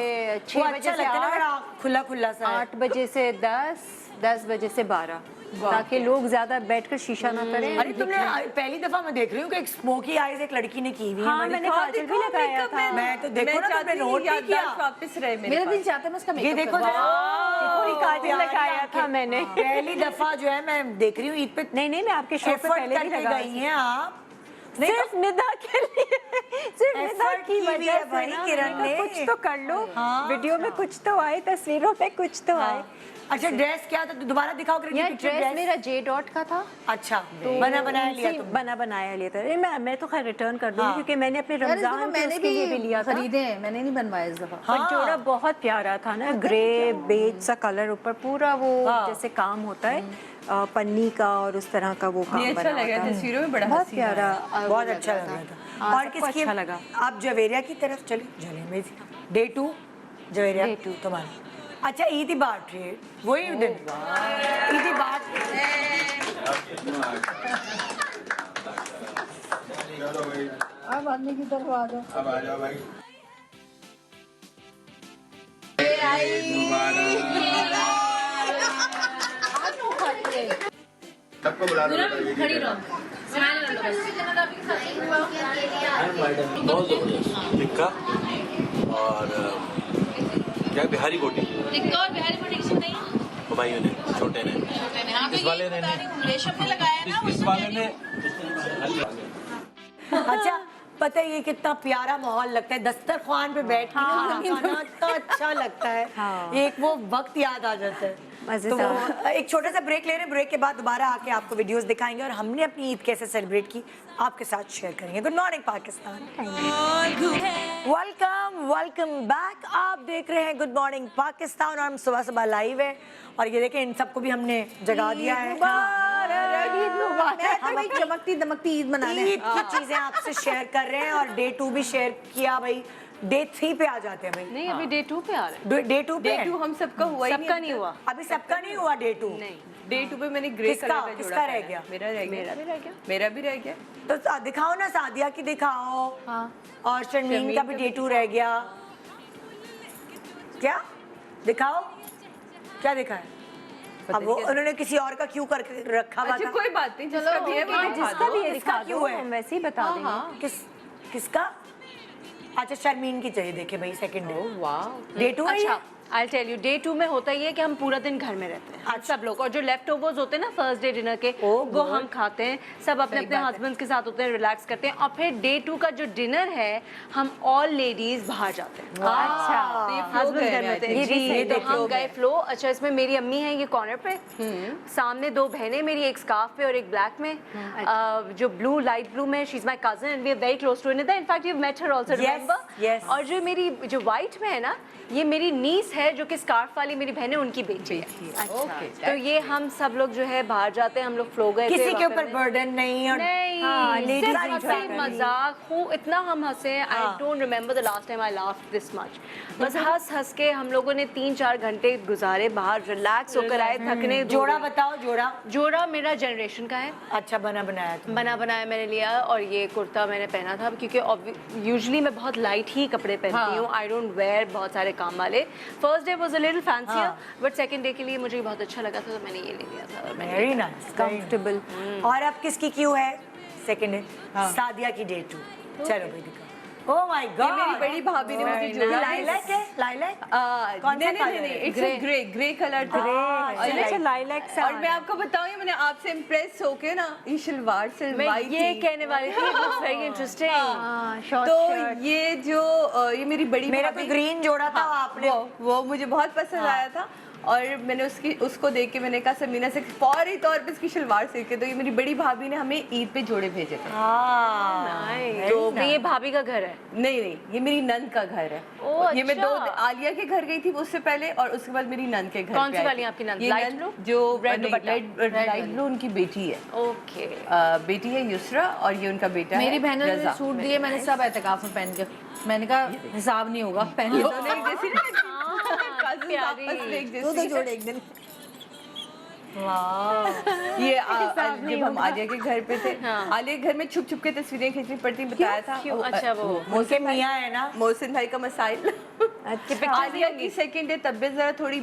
6 अच्छा बजे से लगता है ना, 8, बड़ा खुला खुला सा है। 8 बजे से 10, 10 बजे से 12, ताकि लोग ज्यादा बैठकर शीशा ना करें। अरे तुमने पहली दफा मैं देख रही हूँ कि एक स्मोकी आईज एक लड़की ने की हुई है। हाँ, मैंने काजल भी लगाया था। मैं तो देखो ना, तुमने नोट नहीं किया। वापस रहे मेरा दिल चाहता है मैं उसका ये मेकअप देखो जरा, पूरी काजल लगाया था मैंने। पहली दफा जो है मैं देख रही हूँ ईद पे। नहीं नहीं, मैं आपके शो पे एफर्ट पहले भी करके लगा गई हैं आप। सिर्फ निदा के लिए, सिर्फ निदा Effort की की भी वजह है से भाई ना, किरण मैंने कहा ने। कुछ तो कर लो, हाँ। वीडियो में कुछ तो आए, तस्वीरों में कुछ तो आए। अच्छा, ड्रेस क्या था? दोबारा दिखाओ यह पिक्चर ड्रेस ड्रेस। मेरा जे डॉट का था। अच्छा, तो बना बनाया लिया उनसे तुमने। बना बनाया लिया था। अरे मैं तो खैर रिटर्न कर दूंगी, हाँ। क्योंकि मैंने अपने यार, इस दफा रमजान के मैंने उसके लिए भी लिया था। खरीदे हैं, मैंने नहीं बनवाया इस दफा। पर जोड़ा बहुत प्यारा था ना, ग्रे बेज सा कलर, ऊपर पूरा वो जैसे काम होता है पन्नी का और उस तरह का वो काम ये अच्छा बना लग रहा होता है, है। तस्वीरों में बड़ा बहुत हसीन है। प्यारा, बहुत अच्छा लग रहा था। हाँ, और सबको किसकी? अच्छा लगा। आप जवेरिया की तरफ चले। जले डे 2 जवेरिया Day 2 तुम्हारा। अच्छा, ईदी बाट रही वही दिन ईदी बाट। अब आदमी की तरफ आ जाओ। अब आ जाओ भाई। सबको बुला लो। खड़ी रहो, स्माइल कर लो बस। बहुत ज़बरदस्त टिक्का और क्या बिहारी बोटी टिक्का और बिहारी बोटी किसने बनाई? भाइयों ने, छोटे ने, इस वाले ने रेशम ने लगाया ना, इस वाले ने। अच्छा, पता है ये कितना प्यारा माहौल लगता है दस्तरखान पे बैठ के खाना खाना, इतना अच्छा लगता है। एक वो वक्त याद आ जाता है। तो एक छोटा सा ब्रेक ले रहे हैं, ब्रेक के बाद दोबारा आके आपको वीडियोस दिखाएंगे और हमने अपनी ईद कैसे सेलिब्रेट की आपके साथ शेयर करेंगे। Good morning Pakistan, welcome welcome back. आप देख रहे हैं गुड मॉर्निंग पाकिस्तान और हम सुबह सुबह लाइव है और ये देखें इन सबको भी हमने जगा दिया है। हम भाई चमकती दमकती ईद मनाने ईद की चीजें आपसे शेयर कर रहे हैं और डे 2 भी शेयर किया भाई। डे 3 पे आ जाते हैं भाई। नहीं, अभी डे 2 पे आ रहे हैं। डे 2 पे डे 2 हम सबका हुआ ही सबका नहीं हुआ। अभी सबका नहीं हुआ डे 2। नहीं, डे 2 पे मैंने ग्रे किसका? कलर का किसका जोड़ा रह पहना। गया? मेरा रह गया। मेरा भी रह गया। मेरा भी रह गया। तो दिखाओ ना, सादिया की दिखाओ। हाँ। और शर्मीन का भी डे 2 रह गया। क्या दिखाओ? क्या दिखा है? अब वो उन्होंने किसी और का क्यों करके रखा हुआ अच्छा, था। कोई बात नहीं, जिसका भी है वो दिखा जिसका दो। भी ये किसका दिखा क्यों दो, है? हम वैसे ही बता देंगे। किसका? अच्छा, शर्मीन की चाहिए। देखे भाई, सेकंड डे वाह, डे 2 है ये? अच्छा, आई टेल यू, डे 2 में होता ये है कि हम पूरा दिन घर में रहते हैं, सब लोग, और जो लेफ्ट ओवर्स होते हैं ना फर्स्ट डे डिनर के, वो हम खाते हैं, सब अपने अपने हस्बैंड के साथ होते हैं, रिलैक्स करते हैं, और फिर डे 2 का जो डिनर है हम ऑल लेडीज बाहर जाते हैं। अच्छा, तो ये flow हस्बैंड गए घर हैं में होते आज। हैं ये जी, भी तो सही हम flow गए गए। फ्लो। अच्छा, इसमें मेरी अम्मी है ये कॉर्नर पे, सामने 2 बहनें मेरी, एक स्कार्फ पे और एक ब्लैक में, जो ब्लू लाइट ब्लू में, she is my cousin and we are very close to Nida, in fact you met her also, remember? yes. और जो मेरी जो व्हाइट में है ना, ये मेरी नीस है, जो कि स्कार्फ वाली मेरी बहन है, उनकी बेटी है। ओके, तो ये हम सब लोग जो है बाहर जाते हैं, हम लोग फ्लो गए थे किसी के वहाँ पे ऊपर में। बर्डन नहीं और नहीं, ladies सिर्फ enjoy हंसी करेंगी। मजाक हो, इतना हम हंसे। I don't remember the last time I laughed this much. बस हंस हंस के हम लोगों ने 3-4 घंटे गुजारे बाहर, रिलैक्स होकर आए, थकने। जोड़ा बताओ, जोड़ा। जोड़ा मेरा जनरेशन का है, अच्छा, बना बनाया तुम। बना बनाया मैंने लिया, और ये कुर्ता मैंने पहना था क्योंकि यूजुअली मैं बहुत लाइट ही कपड़े पहनती हूँ, आई डोंट वेयर बहुत सारे काम वाले। First day was a little fancier, but second day के लिए मुझे बहुत अच्छा लगा था, तो मैंने ये ले लिया था। और मैंने वेरी नाइस, कंफर्टेबल। और अब किसकी क्यों है? सेकंड डे सादिया की डे 2। चलो भाई दिखाओ। ओह माय ये गॉड, मेरी बड़ी भाभी ने मुझे जोड़ा है। लाइलैक है? लाइलैक? कौन सा नहीं colour नहीं, है? इट्स ग्रे कलर था। अच्छा, लाइलैक सा। और मैं आपको बताऊं, ये मैंने आपसे इम्प्रेस होके ना ये शलवार मैं सिलवाई ये थी। कहने वाली थी, it looks very interesting. Short तो ये जो ये मेरी बड़ी मेरा भाभी, तो ग्रीन जोड़ा था, आपने वो मुझे बहुत पसंद आया था। और मैंने उसको देख के मैंने कहा समीना से फौरी तौर पे इसकी शलवार सीख के, तो ये मेरी बड़ी भाभी ने हमें ईद पे जोड़े भेजे थे। तो ये भाभी का घर है? नहीं, ये मेरी नंद का घर है। ये मैं 2 आलिया के घर गई थी उससे पहले, और उसके बाद मेरी नंद के घर। कौन सी वाली आपकी नंद? Light blue? जो लाइट ब्लू उनकी बेटी है। ओके। बेटी है युसरा और ये उनका बेटा है मेरी बहनों ने रज़ा। सूट दिए, मैंने सब एहतिकाफ में पहन के, मैंने कहा हिसाब नहीं होगा, पहन लो। दो जोड़े एक दिन। ये जब हम आलिया के घर पे थे, आलिया के घर में छुप छुप के तस्वीरें खींचनी पड़ती, बताया था। अच्छा, वो मोहसिन मियाँ है ना, मोहसिन भाई का मसाइल। आलिया की सेकंड डे तबीयत जरा थोड़ी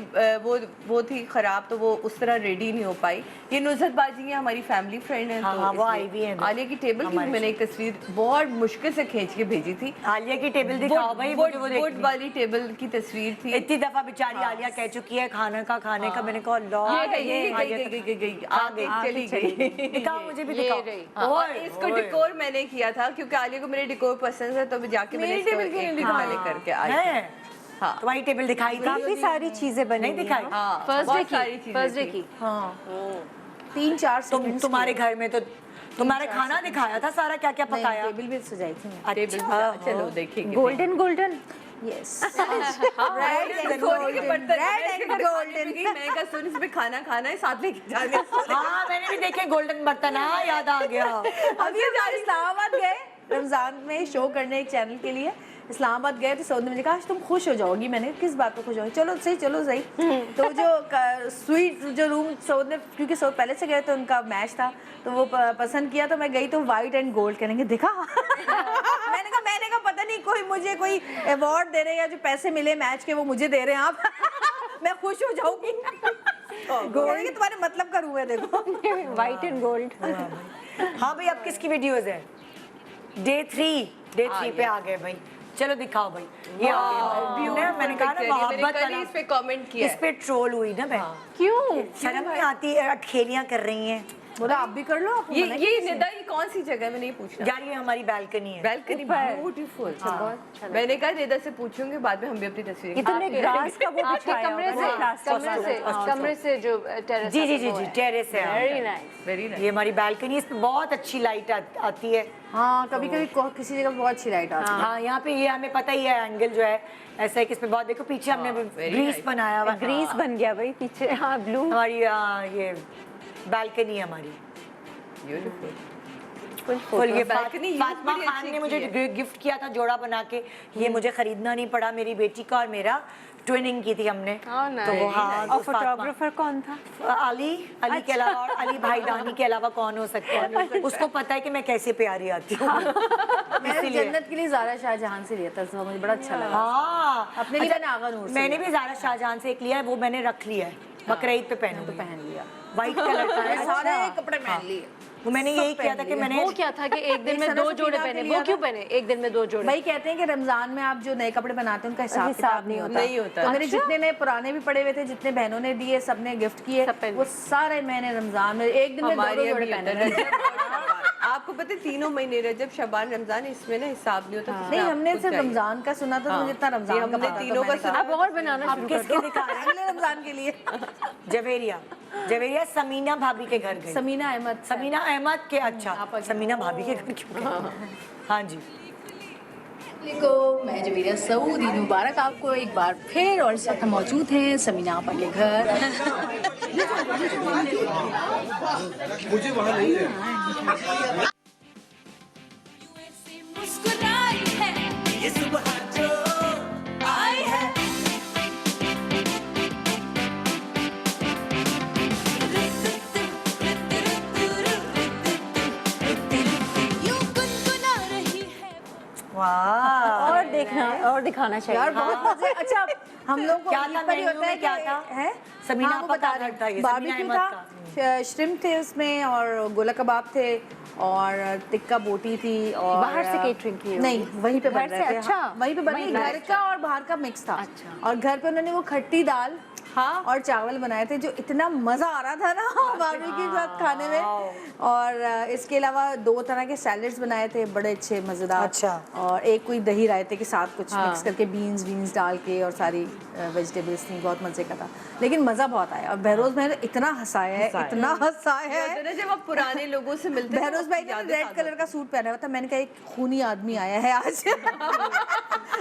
वो थी खराब, तो वो उस तरह रेडी नहीं हो पाई। ये नुज़रत बाजी है, हमारी फैमिली फ्रेंड है, तो वो आई भी है। आलिया की टेबल की मैंने एक तस्वीर बहुत मुश्किल से खींच के भेजी थी। आलिया की टेबल दिखाओ भाई, वुड वाली टेबल की तस्वीर थी। इतनी दफा बेचारी आलिया कह चुकी है खाने का, मैंने कहा अल्लाह चली गई। दिखाओ, मुझे भी दिखाओ। और इसको डिकोर मैंने किया था, क्योंकि आलिया को मेरे डिकोर पसंद है, तो मैं जाके मैंने इसको एक करके आई। हाँ, तुम्हारी टेबल दिखाई? काफी सारी चीजें बनी नहीं दिखाई? फर्स्ट डे की। हाँ, 3-4 सेकंड। तुम्हारे घर में तो तुम्हारे खाना दिखाया था सारा, क्या क्या पकाया? टेबल भी सजाई थी। अच्छा, चलो देखेंगे। Golden yes, red and golden की मैं कहा सुन इसमें खाना खाना है, साथ लेके जाने। हाँ, मैंने भी देखे गोल्डन बर्तन। हाँ, याद आ गया। अभी हम इस्लामाबाद गए रमजान में शो करने एक चैनल के लिए, इस्लामाबाद गए तो सऊद ने मुझे कहा आज तुम खुश हो जाओगी। मैंने किस बात पर खुश होगी? चलो सही। तो जो स्वीट जो रूम सऊद ने, क्योंकि सऊद पहले से गए तो उनका मैच था, तो वो पसंद किया, तो मैं गई तो वाइट एंड गोल्ड करेंगे देखा। मैंने कहा पता नहीं कोई मुझे अवार्ड दे रहे हैं या जो पैसे मिले मैच के वो मुझे दे रहे हैं आप। मैं खुश हो जाऊंगी। गोल्ड तुम्हारे मतलब का रूम है, देखो वाइट एंड गोल्ड। हाँ भाई, अब किसकी वीडियोस है? डे 3 पे आ गए भाई। चलो दिखाओ भाई। ये मैंने कहा ना मोहब्बत वाला, इस पे कमेंट किया, इस पे ट्रोल हुई ना मैं। क्यों? शर्म नहीं आती है? अटखेलियां कर रही हैं। बोला आप भी कर लो। ये निदा, ये कौन सी जगह है? मैं नहीं पूछना यार, ये हमारी बालकनी है। Balcony beautiful. मैंने कहा निदा से पूछूंगे, बाद में हम भी अपनी तस्वीरें। तुमने ग्रास का वो आपके कमरे से जो टेरेस? जी टेरेस है। Very nice. ये हमारी बैल्कनी, इस पे बहुत अच्छी लाइट आती है। हाँ, कभी किसी जगह बहुत अच्छी लाइट आती है। हाँ, यहाँ पे ये हमें पता ही है एंगल जो है ऐसा है कि इस पे बहुत, देखो पीछे हमने ग्रीस बनाया हुआ, ग्रीस बन गया भाई पीछे। हाँ, ब्लू। हमारी ये बैल्कनी है हमारी। ब्यूटीफुल। ये फातिमा खान ने मुझे गिफ्ट किया था जोड़ा बना के। ये मुझे खरीदना नहीं पड़ा, मेरी बेटी का और मेरा ट्विनिंग की थी हमने। तो वो हाँ, और फोटोग्राफर कौन था? अली के अलावा, और अली भाईदानी के अलावा कौन हो सकता है? उसको पता है कि मैं कैसे प्यारी आती हूँ। मैंने जन्नत के लिए ज़ारा शाहजहां से लिया था, तो मुझे बड़ा अच्छा लगा। हाँ, अपने लिए मैंने आगा नूर से मैंने भी ज़ारा शाहजहां से एक लिया है, वो मैंने रख लिया है, बकरीद पे पहन लिया। व्हाइट कलर का है, सारे कपड़े पहन लिए। वो मैंने यही किया था कि मैंने, वो क्या था कि एक दिन में 2 जोड़े पहने? वो क्यों पहने एक दिन में 2 जोड़े? भाई कहते हैं कि रमजान में आप जो नए कपड़े बनाते हैं उनका हिसाब नहीं होता। तो मेरे जितने नए पुराने भी पड़े हुए थे, जितने बहनों ने दिए, सबने गिफ्ट किए, वो सारे मैंने रमजान में एक दिन में 2 जोड़े पहने। आपको पता है 3 महीने रजब शबान रमजान, इसमें ना हिसाब नहीं होता। नहीं, हमने सिर्फ रमजान का सुना था, मुझे इतना रमजान का हमने तीनों का सुना। अब और बनाना शुरू कर दो अगले रमजान के लिए। जवेरिया समीना भाभी के घर गई। समीना अहमद के, अच्छा समीना भाभी के घर क्यों गई? हाँ जी। मैं जवेरिया सऊद, ईद मुबारक आपको एक बार फिर। और इस वक्त हम मौजूद हैं समीना आपा के घर। मुझे वहाँ नहीं है। और दिखाना चाहिए यार, बहुत मजे। अच्छा, हम लोग को क्या था मेन्यू में? क्या था? है समीना आपा का घर था, ये समीना अहमद का। श्रिम्प थे उसमें और गोला कबाब थे और टिक्का बोटी थी और बाहर से catering की है? नहीं, वहीं पे बन घर से? रहे थे। अच्छा। हाँ, वहीं पे बन रहे घर का और बाहर का मिक्स था। अच्छा। और घर पे उन्होंने वो खट्टी दाल हाँ और चावल बनाए थे जो इतना मजा आ रहा था ना बारबेक्यू के साथ खाने में। और इसके अलावा 2 तरह के सैलेड्स बनाए थे बड़े अच्छे मजेदार। अच्छा। और एक कोई दही रायते के साथ कुछ मिक्स करके बीन्स डाल के और सारी वेजिटेबल्स थी, बहुत मजे का था। लेकिन मजा बहुत आया और बहरोज भाई ने इतना हंसाया है, इतना हंसाया है। जब आप पुराने लोगों से मिलते हैं बहरोज भाई ने रेड कलर का सूट पहना हुआ था, मैंने कहा एक खूनी आदमी आया है आज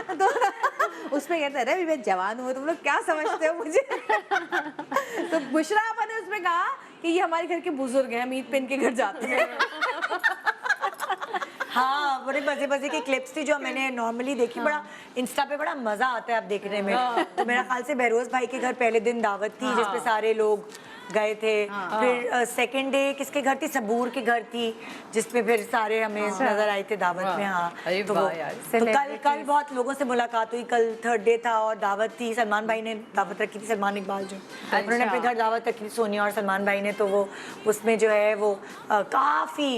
तो उसमें कहते हैं मैं जवान हूँ, तुम लोग क्या समझते हो मुझे तो बुशरा आपा ने उसमें कहा कि ये हमारे घर के बुजुर्ग हैं, हम ईद पे इनके घर जाते हैं हाँ, बड़े मजे की क्लिप्स थी जो मैंने नॉर्मली देखी। बड़ा इंस्टा पे बड़ा मजा आता है आप देखने में। तो मेरा ख्याल से बहरोज भाई के घर पहले दिन दावत थी जिसपे सारे लोग गए थे। फिर सेकंड डे किसके घर थी, सबूर के घर थी जिसपे फिर सारे हमें नजर आए थे दावत में। हाँ तो कल बहुत लोगों से मुलाकात हुई। कल थर्ड डे था और दावत थी, सलमान भाई ने दावत रखी थी, सलमान इकबाल जो उन्होंने अपने घर दावत रखी थी, सोनिया और सलमान भाई ने। तो वो उसमें जो है वो काफी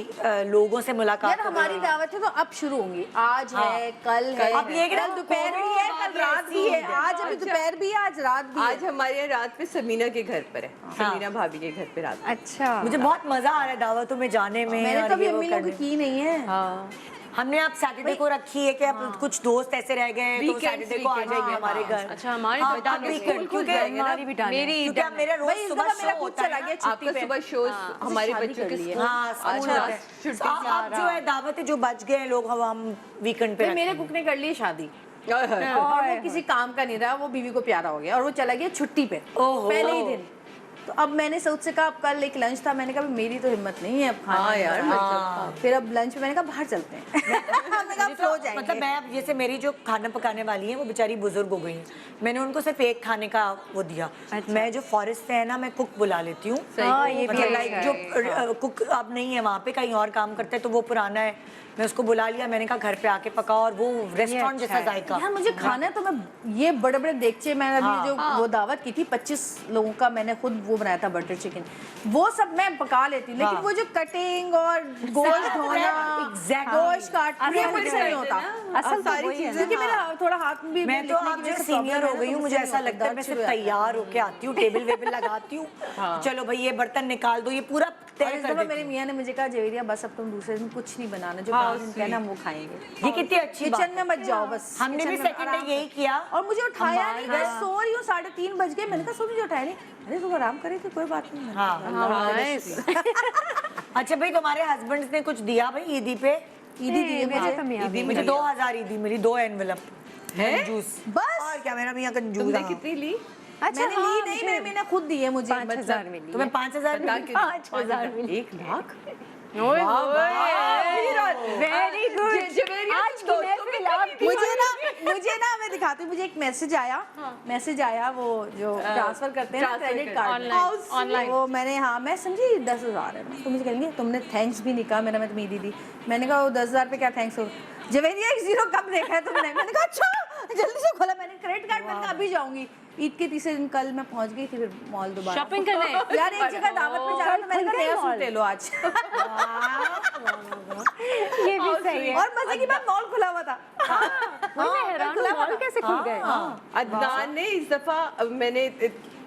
लोगों से मुलाकात। यार हमारी दावत है तो अब शुरू होंगी, आज है कल है, अब ये कल दोपहर भी है, कल रात भी है। आज अभी दोपहर भी है, आज रात भी है। आज हमारे यहाँ रात पे समीना के घर पर है, समीना भाभी के घर पे रात। अच्छा, मुझे बहुत मजा आ रहा है दावतों में जाने में। मैंने और तो अभी ये वो अम्मी लोग करने की नहीं है। हमने अब सैटरडे को रखी है कि अब कुछ दोस्त ऐसे रह गए हैं तो सैटरडे को आ जाएंगे हमारे घर। अच्छा, हमारे हाँ, तो वीकेंड क्योंकि हमारी भी डाल मेरी क्योंकि अब मेरा रोज सुबह शो होता है ना। आपका सुबह शो हमारे बच्चों के स्कूल हाँ स्कूल होता है। अब जो है दावत जो बच गए हैं लोग हम वीकेंड पे मेरे कुक ने कर ली शादी और वो किसी काम का नहीं रहा, वो बीवी को प्यारा हो गया और वो चला गया छुट्टी पे पहले ही दिन। तो अब मैंने सऊद से कहा अब कल एक लंच था, मैंने कहा मेरी तो हिम्मत नहीं है अब खाना यार फिर अब लंच में मैंने कहा बाहर चलते हैं हमने कहा फ्लो जाएंगे। मतलब मैं अब जैसे मेरी जो खाना पकाने वाली है वो बेचारी बुजुर्ग हो गई है, मैंने उनको सिर्फ एक खाने का वो दिया। मैं जो फॉरेस्ट से है ना मैं कुक बुला लेती हूँ, मतलब लाइक जो कुक अब नहीं है वहाँ पे कहीं और काम करते हैं तो वो पुराना है, मैं उसको बुला लिया। मैंने कहा घर पे आके पकाओ और वो रेस्टोरेंट जैसा जायका। यार मुझे खाना है तो मैं ये बड़े बड़े देगचे मैंने अभी जो वो दावत की थी 25 लोगों का, मैंने खुद वो बनाया था बटर चिकन, वो सब मैं पका लेती, लेकिन वो जो कटिंग और गोश्त धोना गोश्त काटना ये मुझसे नहीं होता। असल सारी चीजें क्योंकि मेरा थोड़ा हाथ भी मैं तो अब जो सीनियर हो गई हूँ मुझे ऐसा लगता है मैं सिर्फ तैयार होके आती हूँ, टेबल वेबल लगाती हूँ, चलो भाई ये बर्तन निकाल दो, ये पूरा तय कर देती। मेरे मियाँ ने मुझे कहा जवेरिया बस अब तुम दूसरे दिन कुछ नहीं बनाना, जो कहना हम वो खाएंगे। ये कितनी अच्छी बात किचन में मत जाओ बस। हमने भी सेकंड डे यही किया और मुझे उठाया नहीं, मैं सो रही हूँ 3:30 बज गए, मैंने कहा सो मुझे उठाया नहीं, अरे तुम आराम करे थे कोई बात नहीं। अच्छा भाई तुम्हारे हस्बैंड ने कुछ दिया भाई ईदी पे? ईदी दी मुझे 2000 ईदी मिली, 2 एनवेलप कंजूस बस। और क्या मेरा मियाँ कंजूस। तुमने कितनी ली? अच्छा मैंने ली नहीं, मेरे मैंने खुद दी है मुझे 5000 मिली। तुम्हें 5000 मिली? 5000 मिली। 1 लाख वेरी गुड। आज की महफिल आपकी। मुझे ना मैं दिखाती हूँ, मुझे एक मैसेज आया वो जो ट्रांसफर करते हैं ना क्रेडिट कार्ड ऑनलाइन, वो मैंने मैं समझी 10,000 है, तो मुझे कहेंगे तुमने थैंक्स भी नहीं कहा, मैं तुम्हें दी। मैंने कहा वो 10,000 पे क्या थैंक्स हो, जवेरिया 1 0 कब देखा है तुमने? मैंने कहा अच्छा, जल्दी से खोला मैंने क्रेडिट कार्ड, मैंने कहा अभी जाऊंगी। ईद के तीसरे दिन कल मैं पहुंच गई थी फिर मॉल दोबारा शॉपिंग करने। यार एक जगह दावत में जाना, तो मैंने कहा नया सूट ले लो आज ये भी सही है। और मजे की बात मॉल खुला हुआ था। मॉल कैसे खुल गए? अदनान ने इस दफा मैंने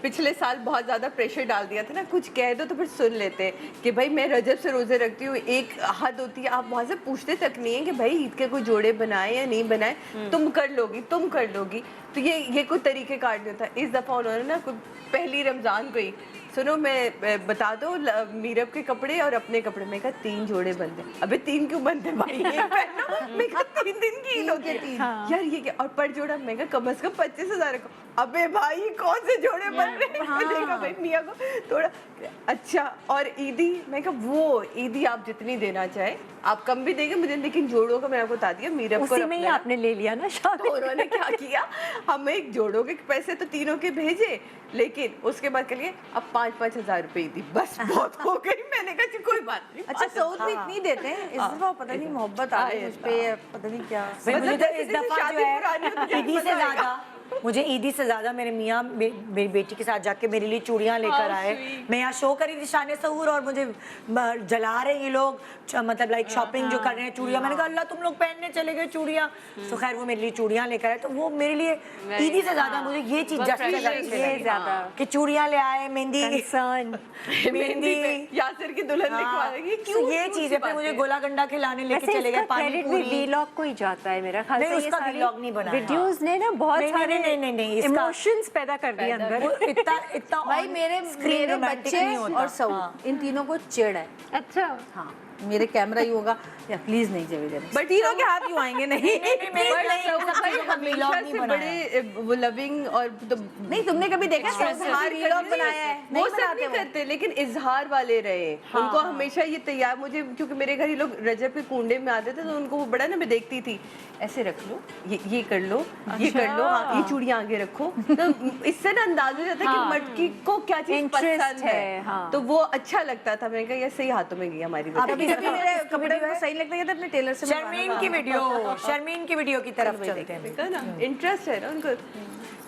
पिछले साल बहुत ज्यादा प्रेशर डाल दिया था ना, कुछ कह दो तो फिर सुन लेते कि भाई मैं रजब से रोजे रखती हूँ, एक हद होती है, आप वहां से पूछते तक नहीं है कि भाई ईद के कोई जोड़े बनाए या नहीं बनाए, तुम कर लोगी, तो ये कोई तरीके कार नहीं होता। इस दफा उन्होंने ना पहली रमजान को ही सुनो मैं बता दो मीरब के कपड़े और अपने कपड़े, मैं कहा 3 जोड़े बनते, अबे 3 क्यों बनते भाई, एक पहनो, मैं कहा 3 दिन की ईद होती है यार ये क्या, और पर जोड़ा मैं कहा कम से कम 25,000 को, अबे भाई कौन से जोड़े बन रहे हैं, मैंने कहा भाई मियाँ को थोड़ा अच्छा। और ईदी मैं कहा वो ईदी आप जितनी देना चाहे आप कम भी देंगे मुझे, लेकिन जोड़ों का मैंने आपको बता दिया मीरब को उसी में ही आपने ले लिया ना शादी। तो उन्होंने क्या किया, हमें एक जोड़ों के पैसे तो तीनों के भेजे, लेकिन उसके बाद के लिए अब 5-5 हजार रुपए दी, बस बहुत हो गई। मैंने कहा कोई बात नहीं। अच्छा सऊद भी इतनी देते हैं इस दफा, पता नहीं मोहब्बत आ गई उस पे, पता नहीं क्या। मुझे तो इस दफा जो है ईदी से ज्यादा मुझे ईदी से ज्यादा मेरे मियाँ मेरी बेटी के साथ जाके मेरे लिए चूड़ियाँ लेकर आए। मैं यहाँ शो करी थी शान सहूर और मुझे जला रहे हैं ये लोग, मतलब लाइक शॉपिंग जो कर रहे हैं चूड़ियाँ। मैंने कहा अल्लाह तुम लोग पहनने चले गए चूड़ियाँ। तो खैर वो मेरे लिए चूड़ियाँ लेकर आए, तो वो मेरे लिए ईदी से ज्यादा मुझे ये चीज ज्यादा कि चूड़ियाँ ले आए, मेहंदी यासिर की दुल्हन लिखवा देंगे। क्यों ये चीज है? फिर मुझे गोला गंडा खिलाने लेके चले गए, पानी पूरी। व्लॉग को ही जाता है मेरा ख्याल से। उसका व्लॉग नहीं बना, वीडियोस ने ना बहुत सारे इमोशंस पैदा कर दिए अंदर। इतना भाई मेरे बच्चे और सऊद इन तीनों को चिढ़ है। अच्छा हाँ मेरे कैमरा ही होगा या प्लीज नहीं जवेद, बट तीनों के हाथ क्यों आएंगे? नहीं बड़े वो लविंग और नहीं, तुमने कभी देखा इजहार व्लॉग बनाया है? वो सब नहीं करते, लेकिन इजहार वाले रहे। उनको हमेशा ये तैयार, मुझे क्योंकि मेरे घर ये लोग रजब के कुंडे में आते थे तो उनको वो बड़ा ना मैं देखती थी, ऐसे रख लो, ये कर लो, ये कर लो, हाँ ये चूड़ियाँ आगे रखो, तो इससे ना अंदाजा हो जाता है कि मटकी को क्या चीज पसंद है। तो वो अच्छा लगता था। मैंने कहा ये सही हाथों में गई हमारी। कपड़े को सही लगता है अपने टेलर से। शर्मीन की वीडियो की तरफ चलते हैं। इंटरेस्ट है ना उनको।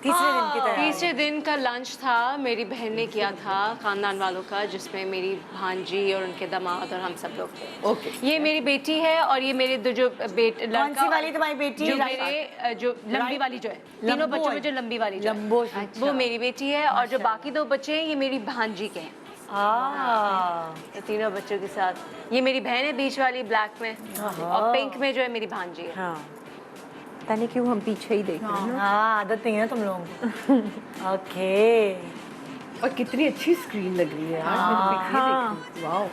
तीसरे दिन का लंच था, मेरी बहन ने किया था खानदान वालों का, जिसमें मेरी भांजी और उनके दामाद और हम सब लोग थे। ओके, ये मेरी बेटी है और ये मेरे दो जो लड़का वाली तुम्हारी बेटी, जो मेरे जो लंबी वाली जो है, तीनों बच्चों में जो लंबी वाली जो है, वो मेरी बेटी है। और जो बाकी दो बच्चे हैं ये मेरी भांजी के हैं। तो तीनों बच्चों के साथ ये मेरी बहन है बीच वाली ब्लैक में, और पिंक में जो है मेरी भांजी है। पता नहीं क्यों हम पीछे ही देख रहे हैं। हाँ आदत नहीं है तुम लोगों को। ओके, और कितनी अच्छी स्क्रीन लग रही है यार। वाओ,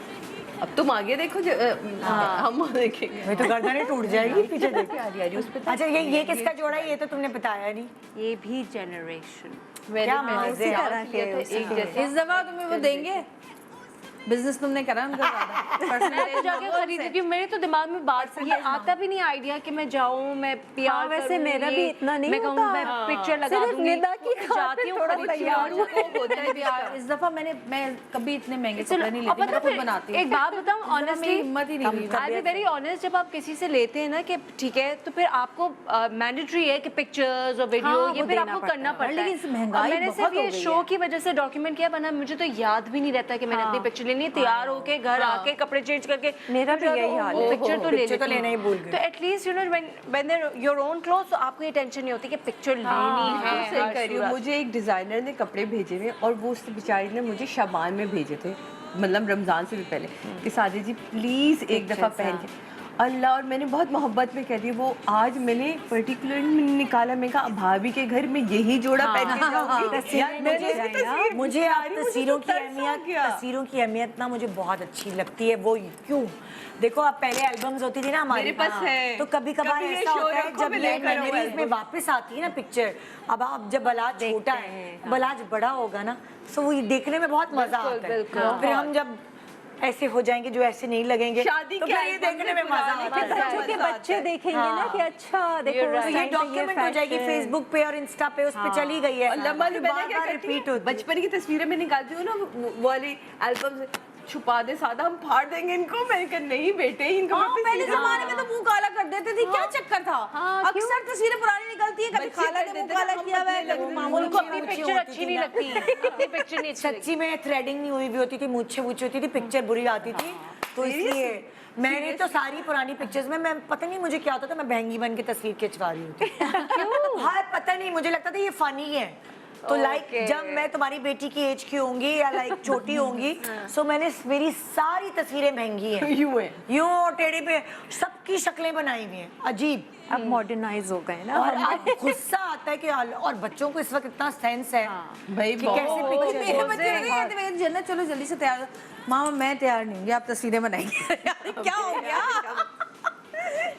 अब तुम आगे देखो, हम देखेंगे। मैं तो गर्दन ही टूट जाएगी पीछे देख के। उस पे अच्छा ये किसका जोड़ा है? ये तो तुमने बताया नहीं। ये भी जनरेशन क्या मजे इस दफा तुम्हें वो देंगे? बिजनेस तुमने करा उनका ज्यादा? मैं तो जाके खरीदी थी। मेरे तो दिमाग में बात ये आता भी नहीं आइडिया कि मैं जाऊं, मैं PR वैसे मेरा भी इतना नहीं मैं कहूं मैं पिक्चर लगा दूंगी, जाती हूँ तैयार होता है। इस दफा मैं कभी इतने महंगे कपड़े नहीं लेती, मैं खुद बनाती हूँ। एक बात बताऊं ऑनेस्टली, हिम्मत ही नहीं हुई। आई बी वेरी ऑनेस्ट, जब आप किसी से लेते हैं ना कि ठीक है, तो फिर आपको मैंडेटरी है कि पिक्चर्स और वीडियो ये फिर आपको करना पड़ता है। लेकिन महंगाई मैंने सिर्फ ये शो की वजह से डॉक्यूमेंट किया, वरना मुझे तो याद भी नहीं रहता कि मैंने अपनी पिक्चर लेनी है। तैयार होके घर आके कपड़े चेंज करके मेरा भी यही हाल है। पिक्चर तो लेना ही भूल गए। तो at least you know when they're your own clothes, तो आपको ये टेंशन नहीं होती कि पिक्चर लेनी है। सही कर रही हो। मुझे एक डिजाइनर ने कपड़े भेजे हुए और वो उस बेचारी ने मुझे शाबान में भेजे थे, मतलब रमजान से भी पहले, कि सादी जी प्लीज एक दफा पहन के अल्लाह। और मैंने बहुत मोहब्बत में कह दी, वो आज मैंने पर्टिकुलरली निकाला। मैं कहा भाभी के घर में यही जोड़ा पहन के जाऊंगी। मुझे आप तस्वीरों की अहमियत ना मुझे बहुत अच्छी लगती है। वो क्यों देखो, आप पहले एल्बम्स होती थी ना हमारे मेरे पास है, तो कभी कभार ऐसा होता है जब ये मेमोरीज में वापस आती है ना पिक्चर। अब आप जब बलाज छोटा है, बलाज बड़ा होगा ना, तो वो देखने में बहुत मजा आता है। फिर हम जब ऐसे हो जाएंगे जो ऐसे नहीं लगेंगे, शादी तो फिर ये देखने में मजा आता है। बच्चों के बच्चे देखेंगे ना कि अच्छा देखो, तो ये डॉक्यूमेंट हो जाएगी फेसबुक पे और इंस्टा पे, उस पे चली गई है। लंबा क्या रिपीट हो, बचपन की तस्वीरें मैं निकालती हूँ ना, वो वाली एल्बम से छुपा दे सादा, हम फाड़ देंगे इनको। मैंने कहा नहीं बेटे, इनको पहले जमाने में तो मुंह काला कर देते थे, क्या चक्कर था? अक्सर तस्वीरें पुरानी निकलती है, कभी खाला ने मुंह काला किया हुआ है, कभी मामूली उनको अपनी पिक्चर अच्छी नहीं लगती, अपनी पिक्चर नहीं अच्छी। सच्ची में थ्रेडिंग नहीं हुई भी होती थी, मूछें होती थी, पिक्चर बुरी आती थी। तो इसलिए मैंने तो सारी पुरानी पिक्चर्स में, मैं पता नहीं मुझे क्या होता था, मैं बहंगी बन के तस्वीर खिंचवा रही होती। हाँ पता नहीं, मुझे लगता था ये फनी है। तो लाइक जब मैं तुम्हारी बेटी की एज की होंगी या लाइक छोटी होंगी, सो मैंने मेरी सारी तस्वीरें महंगी हैं, यूं टेढ़ी पे सबकी शक्लें बनाई हुई हैं अजीब। अब मॉडर्नाइज हो गए ना, और अब गुस्सा आता है कि और बच्चों को इस वक्त इतना सेंस है भाई कि कैसे मेरे बच्चे नहीं कहते मेरे जन्नत चलो जल्दी से तैयार हो। मामा मैं तैयार नहीं हूँ, आप तस्वीरें बनाएंगे। क्या हो गया?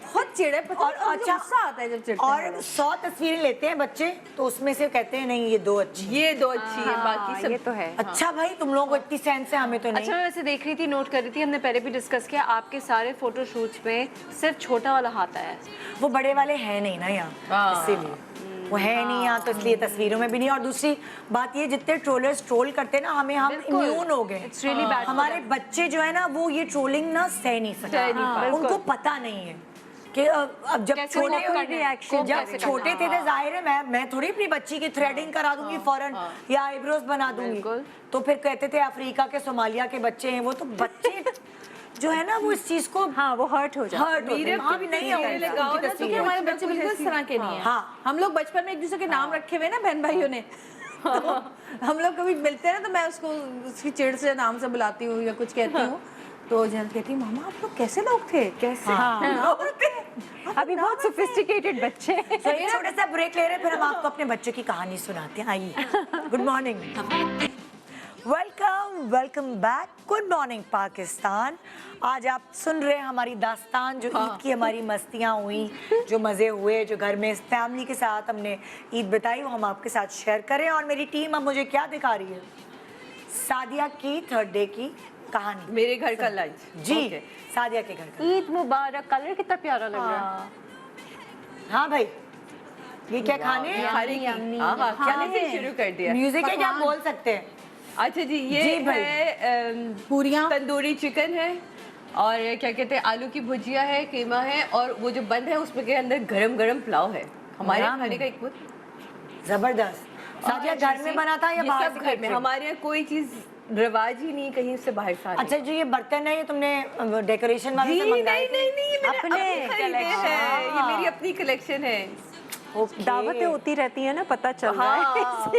बहुत चिड़े, और अच्छा गुस्सा आता है जब चिढ़ते हैं। और 100 तस्वीरें लेते हैं बच्चे, तो उसमें से कहते हैं नहीं ये दो अच्छी है, बाकी सब ये तो है। अच्छा भाई तुम लोगों को इतनी सेंस है, हमें तो नहीं। अच्छा मैं वैसे देख रही थी, नोट कर रही थी, हमने पहले भी डिस्कस किया, आपके सारे फोटो शूट्स में सिर्फ छोटा वाला हाथ आया है, वो बड़े वाले हैं नहीं ना यहाँ, इसीलिए वो है नहीं यहाँ, तो इसलिए तस्वीरों में भी नहीं। और दूसरी बात ये, जितने ट्रोलर्स ट्रोल करते हैं ना हमें, हम इम्यून हो गए। really हमारे बच्चे जो है ना, वो ये ट्रोलिंग ना सह नहीं सकते, उनको पता नहीं है। कि अब जब कैसे छोटे cope करना है, reaction cope जब कैसे छोटे करना थे जाहिर है मैं थोड़ी अपनी बच्ची की थ्रेडिंग करा दूंगी फौरन या आईब्रोज बना दूंगी। बिल्कुल। तो फिर कहते थे अफ्रीका के सोमालिया के बच्चे हैं वो, तो बच्चे जो है ना वो इस चीज को हाँ वो हर्ट हो जाता है। हर्ट मेरे हम नहीं होंगे लगाओ ना, क्योंकि हमारे बच्चे बिल्कुल इस तरह के नहीं है। हाँ। हम लोग बचपन में एक दूसरे के नाम रखे हुए ना बहन भाइयों ने, तो हम लोग कभी मिलते हैं ना तो मैं उसको उसकी चिड़ से नाम से बुलाती हूँ या कुछ कहती हूँ, तो जन कहती मामा आप लोग कैसे लोग थे, कैसे नाम रखे? अभी बहुत सोफिस्टिकेटेड बच्चे हैं। तो ये छोटा सा ब्रेक ले रहे हैं, फिर हम आपको अपने बच्चों की कहानी सुनाते हैं। आइए, good morning, welcome welcome back, good morning Pakistan. आज आप सुन रहे हैं हमारी दास्तान, जो ईद की हमारी मस्तियाँ हुई, जो मज़े हुए, जो घर में फैमिली के साथ हमने ईद बिताई, वो हम आपके साथ शेयर करें। और मेरी टीम अब मुझे क्या दिखा रही है? सादिया की थर्ड डे की कहानी, मेरे घर का लंच जी। Okay. सादिया के घर का। ईद मुबारक, कलर कितना प्यारा लग रहा है। हाँ भाई, ये क्या खाने हैं? खाने की हाँ खाने से शुरू कर दिया। म्यूजिक है, क्या आप बोल सकते हैं? अच्छा जी, ये जी भाई। है पूरियाँ, तंदूरी चिकन है, और क्या कहते हैं आलू की भुजिया है, कीमा है, और वो जो बंद है उसमें के अंदर गरम गरम पुलाव है। हमारे वाह। खाने का एक बहुत जबरदस्त। सादिया घर में बना था या ये बाहर सब से घर में? खरीद? हमारे यहाँ कोई चीज रिवाज ही नहीं कहीं से बाहर से आने अच्छा जो ये बर्तन है, ये तुमने डेकोरेशन वाले जी से मंगाए थे? नहीं, ये मैंने अपने अपनी खरीदे हैं, ये मेरी अपनी कलेक्शन है। दावतें होती रहती है ना, पता चल रहा है। हाँ।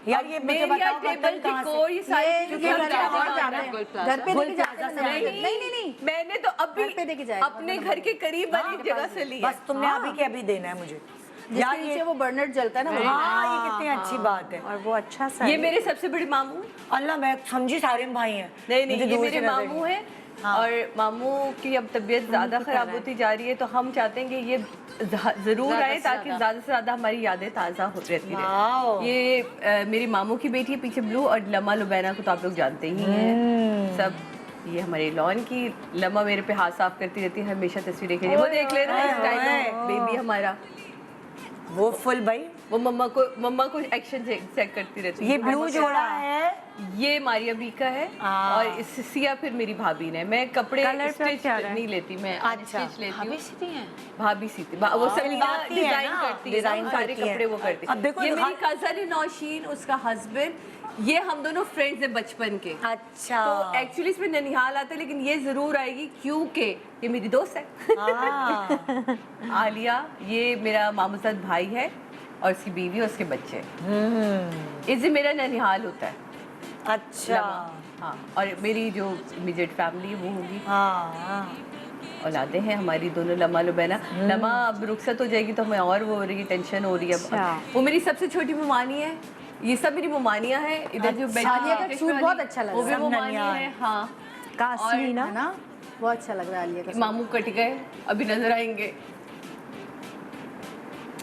यार ये मुझे बताओ बर्तन कहाँ से? ये सारी चीजें घर पे घर और पे जाते हैं, घर पे लेके जाते हैं। नहीं मैंने तो अभी घर पे देके जाएगा। अपने घर के करीब वाली जगह से लिया। बस तुमने अभी के अभी देना है मुझे। यार जिसके ये नीचे वो बर्नर जलता है ना, वो हाँ, ये कितनी अच्छी बात है। और वो अच्छा सा ये है। मेरे सबसे बड़े मामू हैं। अल्लाह, मैं समझी सारे भाई हैं। नहीं मुझे ये दूर मेरे से नजर मामू नहीं। हैं। और मामू की अब तबीयत ज़्यादा ख़राब होती जा रही है, तो हम चाहते हैं कि ये ज़रूर आए ताकि ज़्यादा से ज़्यादा हमारी यादें ताज़ा हो रहती वाओ। रहे। ये मेरी मामू की बेटी है पीछे ब्लू, और लम्मा लुबैना को तो आप लोग जानते ही हैं सब। ये हमारे लॉन की लम्मा मेरे पे हाथ साफ करती रहती है हमेशा, तस्वीरें खींचे। वो देख लेना इस टाइम बेबी हमारा, वो फुल भाई, वो मम्मा को एक्शन चेक करती रहती है। ये ब्लू जोड़ा है, ये मारिया बी का है, और इस सिया फिर मेरी भाभी ने। मैं कपड़े कलर स्टिच प्यारा है। नहीं लेती, मैं अच्छा। स्टिच लेती हूँ। सीती हैं। भाभी सीती, वो सब सिलवाती है डिजाइन ना, करती है, डिजाइन सारे करती है। कपड़े वो करती है। अब देखो ये दिखा- मेरी कजन है नौशीन, उसका हस्बैंड, ये हम दोनों फ्रेंड्स हैं बचपन के। अच्छा। तो एक्चुअली इसमें ननिहाल आता है, लेकिन ये जरूर आएगी क्योंकि ये मेरी दोस्त है हाँ। आलिया। ये मेरा मामूजाद भाई है, और उसकी बीवी और उसके बच्चे। इससे मेरा ननिहाल होता है। अच्छा। हाँ, और मेरी जो इमीडिएट फैमिली है वो होगी। हाँ। औलादे हैं हमारी दोनों, लम्मा लुबैना। लम्मा अब रुखसत हो जाएगी तो हमें और वो हो रही है, टेंशन हो रही है। अच्छा। वो मेरी सबसे छोटी मुमानी है, ये सब मेरी मुमानियाँ हैं। इधर जो बैठी सादिया का है, सूट बहुत अच्छा लग वो रहा भी है। मुमानी ननिहाल। है। हाँ, कासमी ना, है ना, बहुत अच्छा लग रहा है आलिया का मामू कट गए, अभी नजर आएंगे।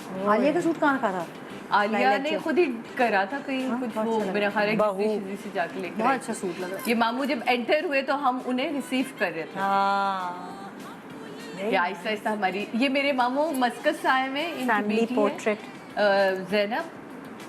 सूट। आलिया का सूट कहाँ का था? आलिया ने खुद ही करा था कहीं कुछ, वो मेरा ख्याल है बहू। किसी से जाके लेकर बहुत आई। अच्छा सूट लग रहा है। ये मामू जब एंटर हुए तो हम उन्हें रिसीव कर रहे थे। हाँ। ये आहिस्ता आहिस्ता हमारी, ये मेरे मामू मस्कत से आए हुए हैं, इनकी फैमिली बेटी है, पोर्ट्रेट। ज़ैनब,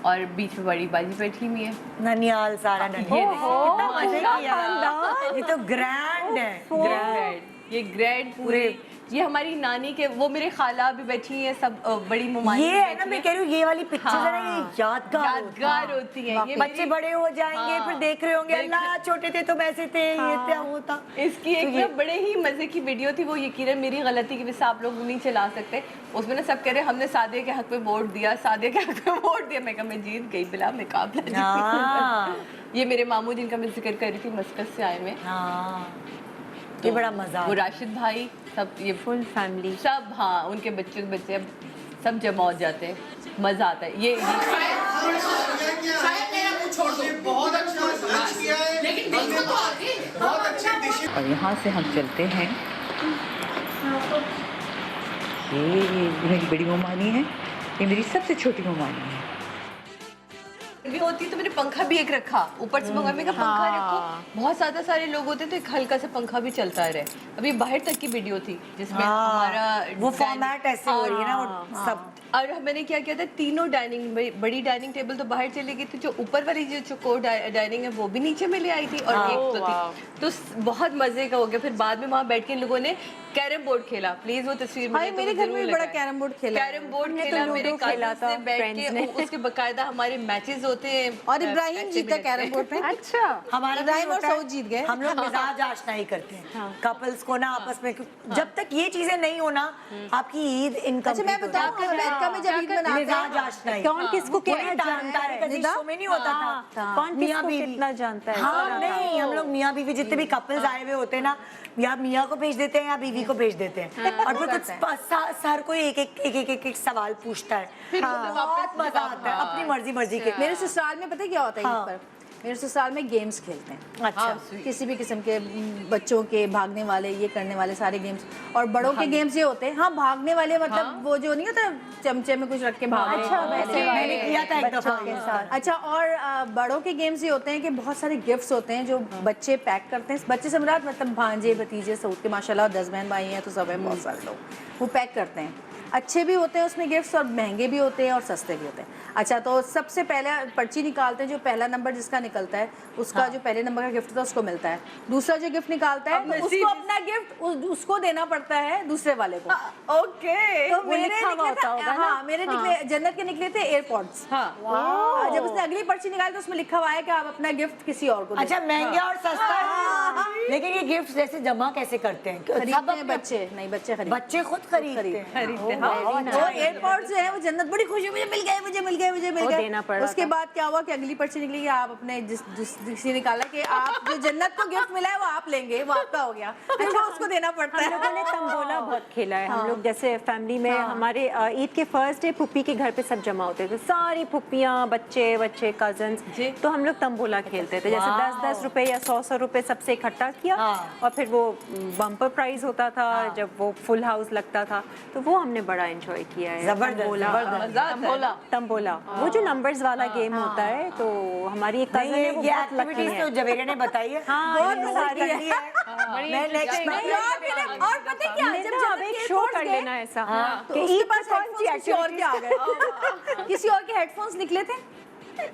और बीच में बड़ी बाजी बैठी हुई है। ननियाल सारा ननियाल। ये देखो, कितना मजे किया। खानदान। ये तो ग्रैंड है, ग्रैंड। ये ग्रैंड पूरे, ये हमारी नानी के, वो मेरे खाला भी बैठी हैं, सब बड़ी मुमानी ये भी है ना, बैठी मैं हैं। कह रही हूँ ये वाली पिक्चर है ना, ये यादगार होती है। ये बच्चे मेरी- बड़े हो जाएंगे, हाँ। फिर देख रहे होंगे, देख- अल्लाह छोटे थे तो वैसे थे, ये क्या होता। इसकी एक ना बड़े ही मजे की वीडियो थी, वो यकीनन मेरी गलती की वजह से आप लोग नहीं चला सकते। उसमें ना सब कह रहे हमने सादिया के हक में वोट दिया, सादिया के हक में वोट दिया। मैं कहा मैं जीत गई, बिला मुकाबला जीत हाँ। गई। ये मेरे मामू जिनका मैं जिक्र कर रही थी, मस्कत से आए में। हाँ, ये बड़ा मजा वो राशिद भाई, सब ये फुल फैमिली। सब, हाँ, उनके बच्चे अब सब जमा हो जाते हैं, मजा आता है। ये और यहाँ से हम चलते हैं, ये मेरी बड़ी मुमानी है, ये मेरी सबसे छोटी मुमानी है। भी होती तो मैंने पंखा भी एक रखा ऊपर से, पंखा में का पंखा रखो, बहुत ज्यादा सारे लोग होते तो एक हल्का सा पंखा भी चलता रहे। अभी बाहर तक की वीडियो थी जिसमें हमारा वो फॉर्मेट ऐसे हो रही है ना, वो सब और मैंने क्या किया था, तीनों डाइनिंग, बड़ी डाइनिंग टेबल तो बाहर चली गई थी, जो ऊपर वाली जो चौकोर डाइनिंग है वो भी नीचे में ले आई थी, और एक तो थी, तो बहुत मजे का हो गया। फिर बाद में वहाँ बैठ के इन लोगों ने कैरम बोर्ड खेला। प्लीज वो तस्वीर मेरे घर में भी बड़ा कैरम बोर्ड खेला, कैरम बोर्ड खेला, मेरे कजिन्स ने बैठ के, उसके बकायदा हमारे मैचेस होते हैं, और इब्राहिम जीता कैरम बोर्ड पे। अच्छा, हमारा इब्राहिम और सऊद जीत गए। हम लोग मिजाज आशना ही करते हैं कपल्स को ना आपस में, जब तक ये चीजें नहीं होना आपकी ईद इनकम। अच्छा मैं बताऊं कि अमेरिका में जब ईद मनाते मिजाज आशना ही, कौन किसको क्या जानता है, कभी शो में नहीं होता था कौन मियाँ किसको बीवी कितना जानता है। हाँ नहीं, हम लोग मियाँ बीवी जितने भी कपल्स आए हुए होते हैं ना, या मियाँ को भेज देते हैं या बीवी को भेज देते हैं, और फिर कुछ हर कोई एक सवाल पूछता है, बहुत मजा आता है अपनी मर्जी के। मेरे ससुराल में पता है क्या होता है ईद पर? मेरे ससुराल में गेम्स खेलते हैं। अच्छा, किसी भी किस्म के बच्चों के भागने वाले, ये करने वाले सारे गेम्स, और बड़ों के गेम्स ये होते हैं। हाँ, भागने वाले मतलब वो जो नहीं होता चमचे में कुछ रख के भाग। अच्छा, मैंने किया था एक दफा के साथ। अच्छा, और बड़ों के गेम्स ये होते हैं कि बहुत सारे गिफ्ट्स होते हैं जो बच्चे पैक करते हैं। बच्चे से मुराद मतलब भांजे भतीजे सऊद के माशाल्लाह 10 बहन भाई हैं तो सब हैं, बहुत सारे लोग, वो पैक करते हैं। अच्छे भी होते हैं उसमें गिफ्ट्स, और महंगे भी होते हैं और सस्ते भी होते हैं। अच्छा, तो सबसे पहले पर्ची निकालते हैं, जो पहला नंबर जिसका निकलता है उसका जो पहले नंबर का गिफ्ट होता है उसको मिलता है। दूसरा जो गिफ्ट निकालता है तो उसको अपना गिफ्ट उसको देना पड़ता है दूसरे वाले को। ओके, तो मेरे निकले थे, हाँ मेरे निकले जन्नत के निकले थे एयरपोर्ट्स। हाँ, जब उसने अगली पर्ची निकाली तो उसमें लिखा हुआ है कि आप अपना गिफ्ट किसी और को दें। अच्छा, महंगा और सस्ता है, लेकिन ये गिफ्ट जैसे जमा कैसे करते हैं? खरीदते हैं बच्चे, नहीं बच्चे खरीदते, बच्चे खुद खरीदते हैं। वो एयरपोर्ट जो है वो जन्नत बड़ी खुशी, मुझे मिल गए, मुझे मिल गए, मुझे मिल गए। देना पड़ा उसके बाद क्या हुआ कि अगली पर्ची निकली कि आप अपने जिस निकाला कि आप जो जन्नत को गिफ्ट मिला है वो आप लेंगे, वो आपका हो गया। अच्छा, उसको देना पड़ता है। हम लोगों ने तंबोला बहुत खेला है। हम लोग जैसे फैमिली में हमारे ईद के फर्स्ट डे पुप्पी के घर पे सब जमा होते थे, सारी पुप्पियाँ, बच्चे कजन्स, तो हम लोग तंबोला खेलते थे। जैसे 10-10 रुपए या 100-100 रुपए सबसे इकट्ठा किया, और फिर वो बम्पर प्राइज होता था जब वो फुल हाउस लगता था, तो वो हमने बड़ा एंजॉय किया है। तंबोला वो जो नंबर्स वाला गेम होता है, तो हमारी एक कजन है वो बहुत लकी है। तो जवेरिया ने बताई है, बहुत सारी है। मैं नेक्स्ट और पता क्या, जब एक शो कर लेना ऐसा तो उसके पास हेडफोन्स किसी और के आ गए, किसी और के हेडफोन्स निकले थे,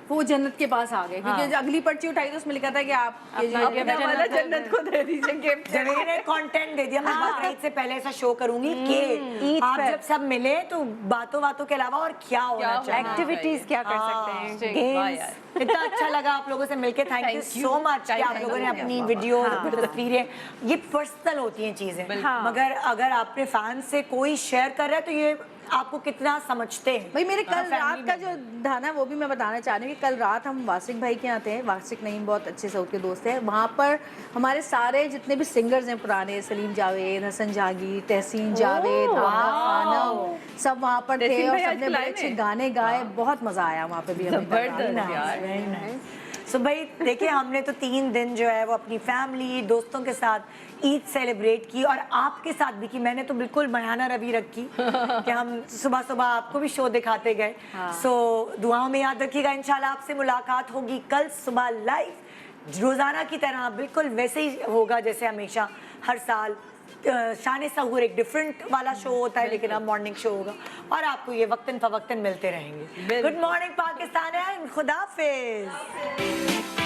वो जन्नत के पास आ गए, क्योंकि अगली पर्ची उठाई तो उसमें लिखा था कि आप जन्नत को दे दीजिए गिफ्ट। जवेरिया ने कंटेंट दे दिया। मैं बकरीद से पहले ऐसा शो करूंगी कि आप जब सब मिले तो बातों के अलावा और क्या होना चाहिए, एक्टिविटीज क्या कर सकते हैं, गेम्स। इतना अच्छा लगा आप लोगों से मिलके, थैंक यू सो मच कि आप लोगों ने अपनी वीडियो, तस्वीरें, ये पर्सनल होती हैं चीजें, मगर अगर आपने फैंस से कोई शेयर कर रहा है तो ये आपको कितना समझते हैं। भाई मेरे कल रात का जो धाना वो भी मैं बताना चाह रही हूँ कि कल रात हम वासिक भाई के यहाँ थे। वासिक नईम बहुत अच्छे सऊद के दोस्त हैं। वहाँ पर हमारे सारे जितने भी सिंगर्स हैं पुराने, सलीम जावेद, हसन जहांगीर, तहसीन जावेद, खानम, सब वहाँ पर थे और सबने बड़े अच्छे गाने गाए। बहुत मजा आया वहाँ पे भी हमें। सो भाई देखिए, हमने तो 3 दिन जो है वो अपनी फैमिली दोस्तों के साथ ईद सेलिब्रेट की, और आपके साथ भी की। मैंने तो बिल्कुल मयाना रवि रखी कि हम सुबह आपको भी शो दिखाते गए। सो दुआओं में याद रखिएगा, इंशाल्लाह आपसे मुलाकात होगी कल सुबह लाइव रोज़ाना की तरह, बिल्कुल वैसे ही होगा जैसे हमेशा हर साल। शान सहूर एक डिफरेंट वाला शो होता है, लेकिन अब मॉर्निंग शो होगा और आपको ये वक्तन फवक्तन मिलते रहेंगे। गुड मॉर्निंग पाकिस्तान, खुदा हाफिज़।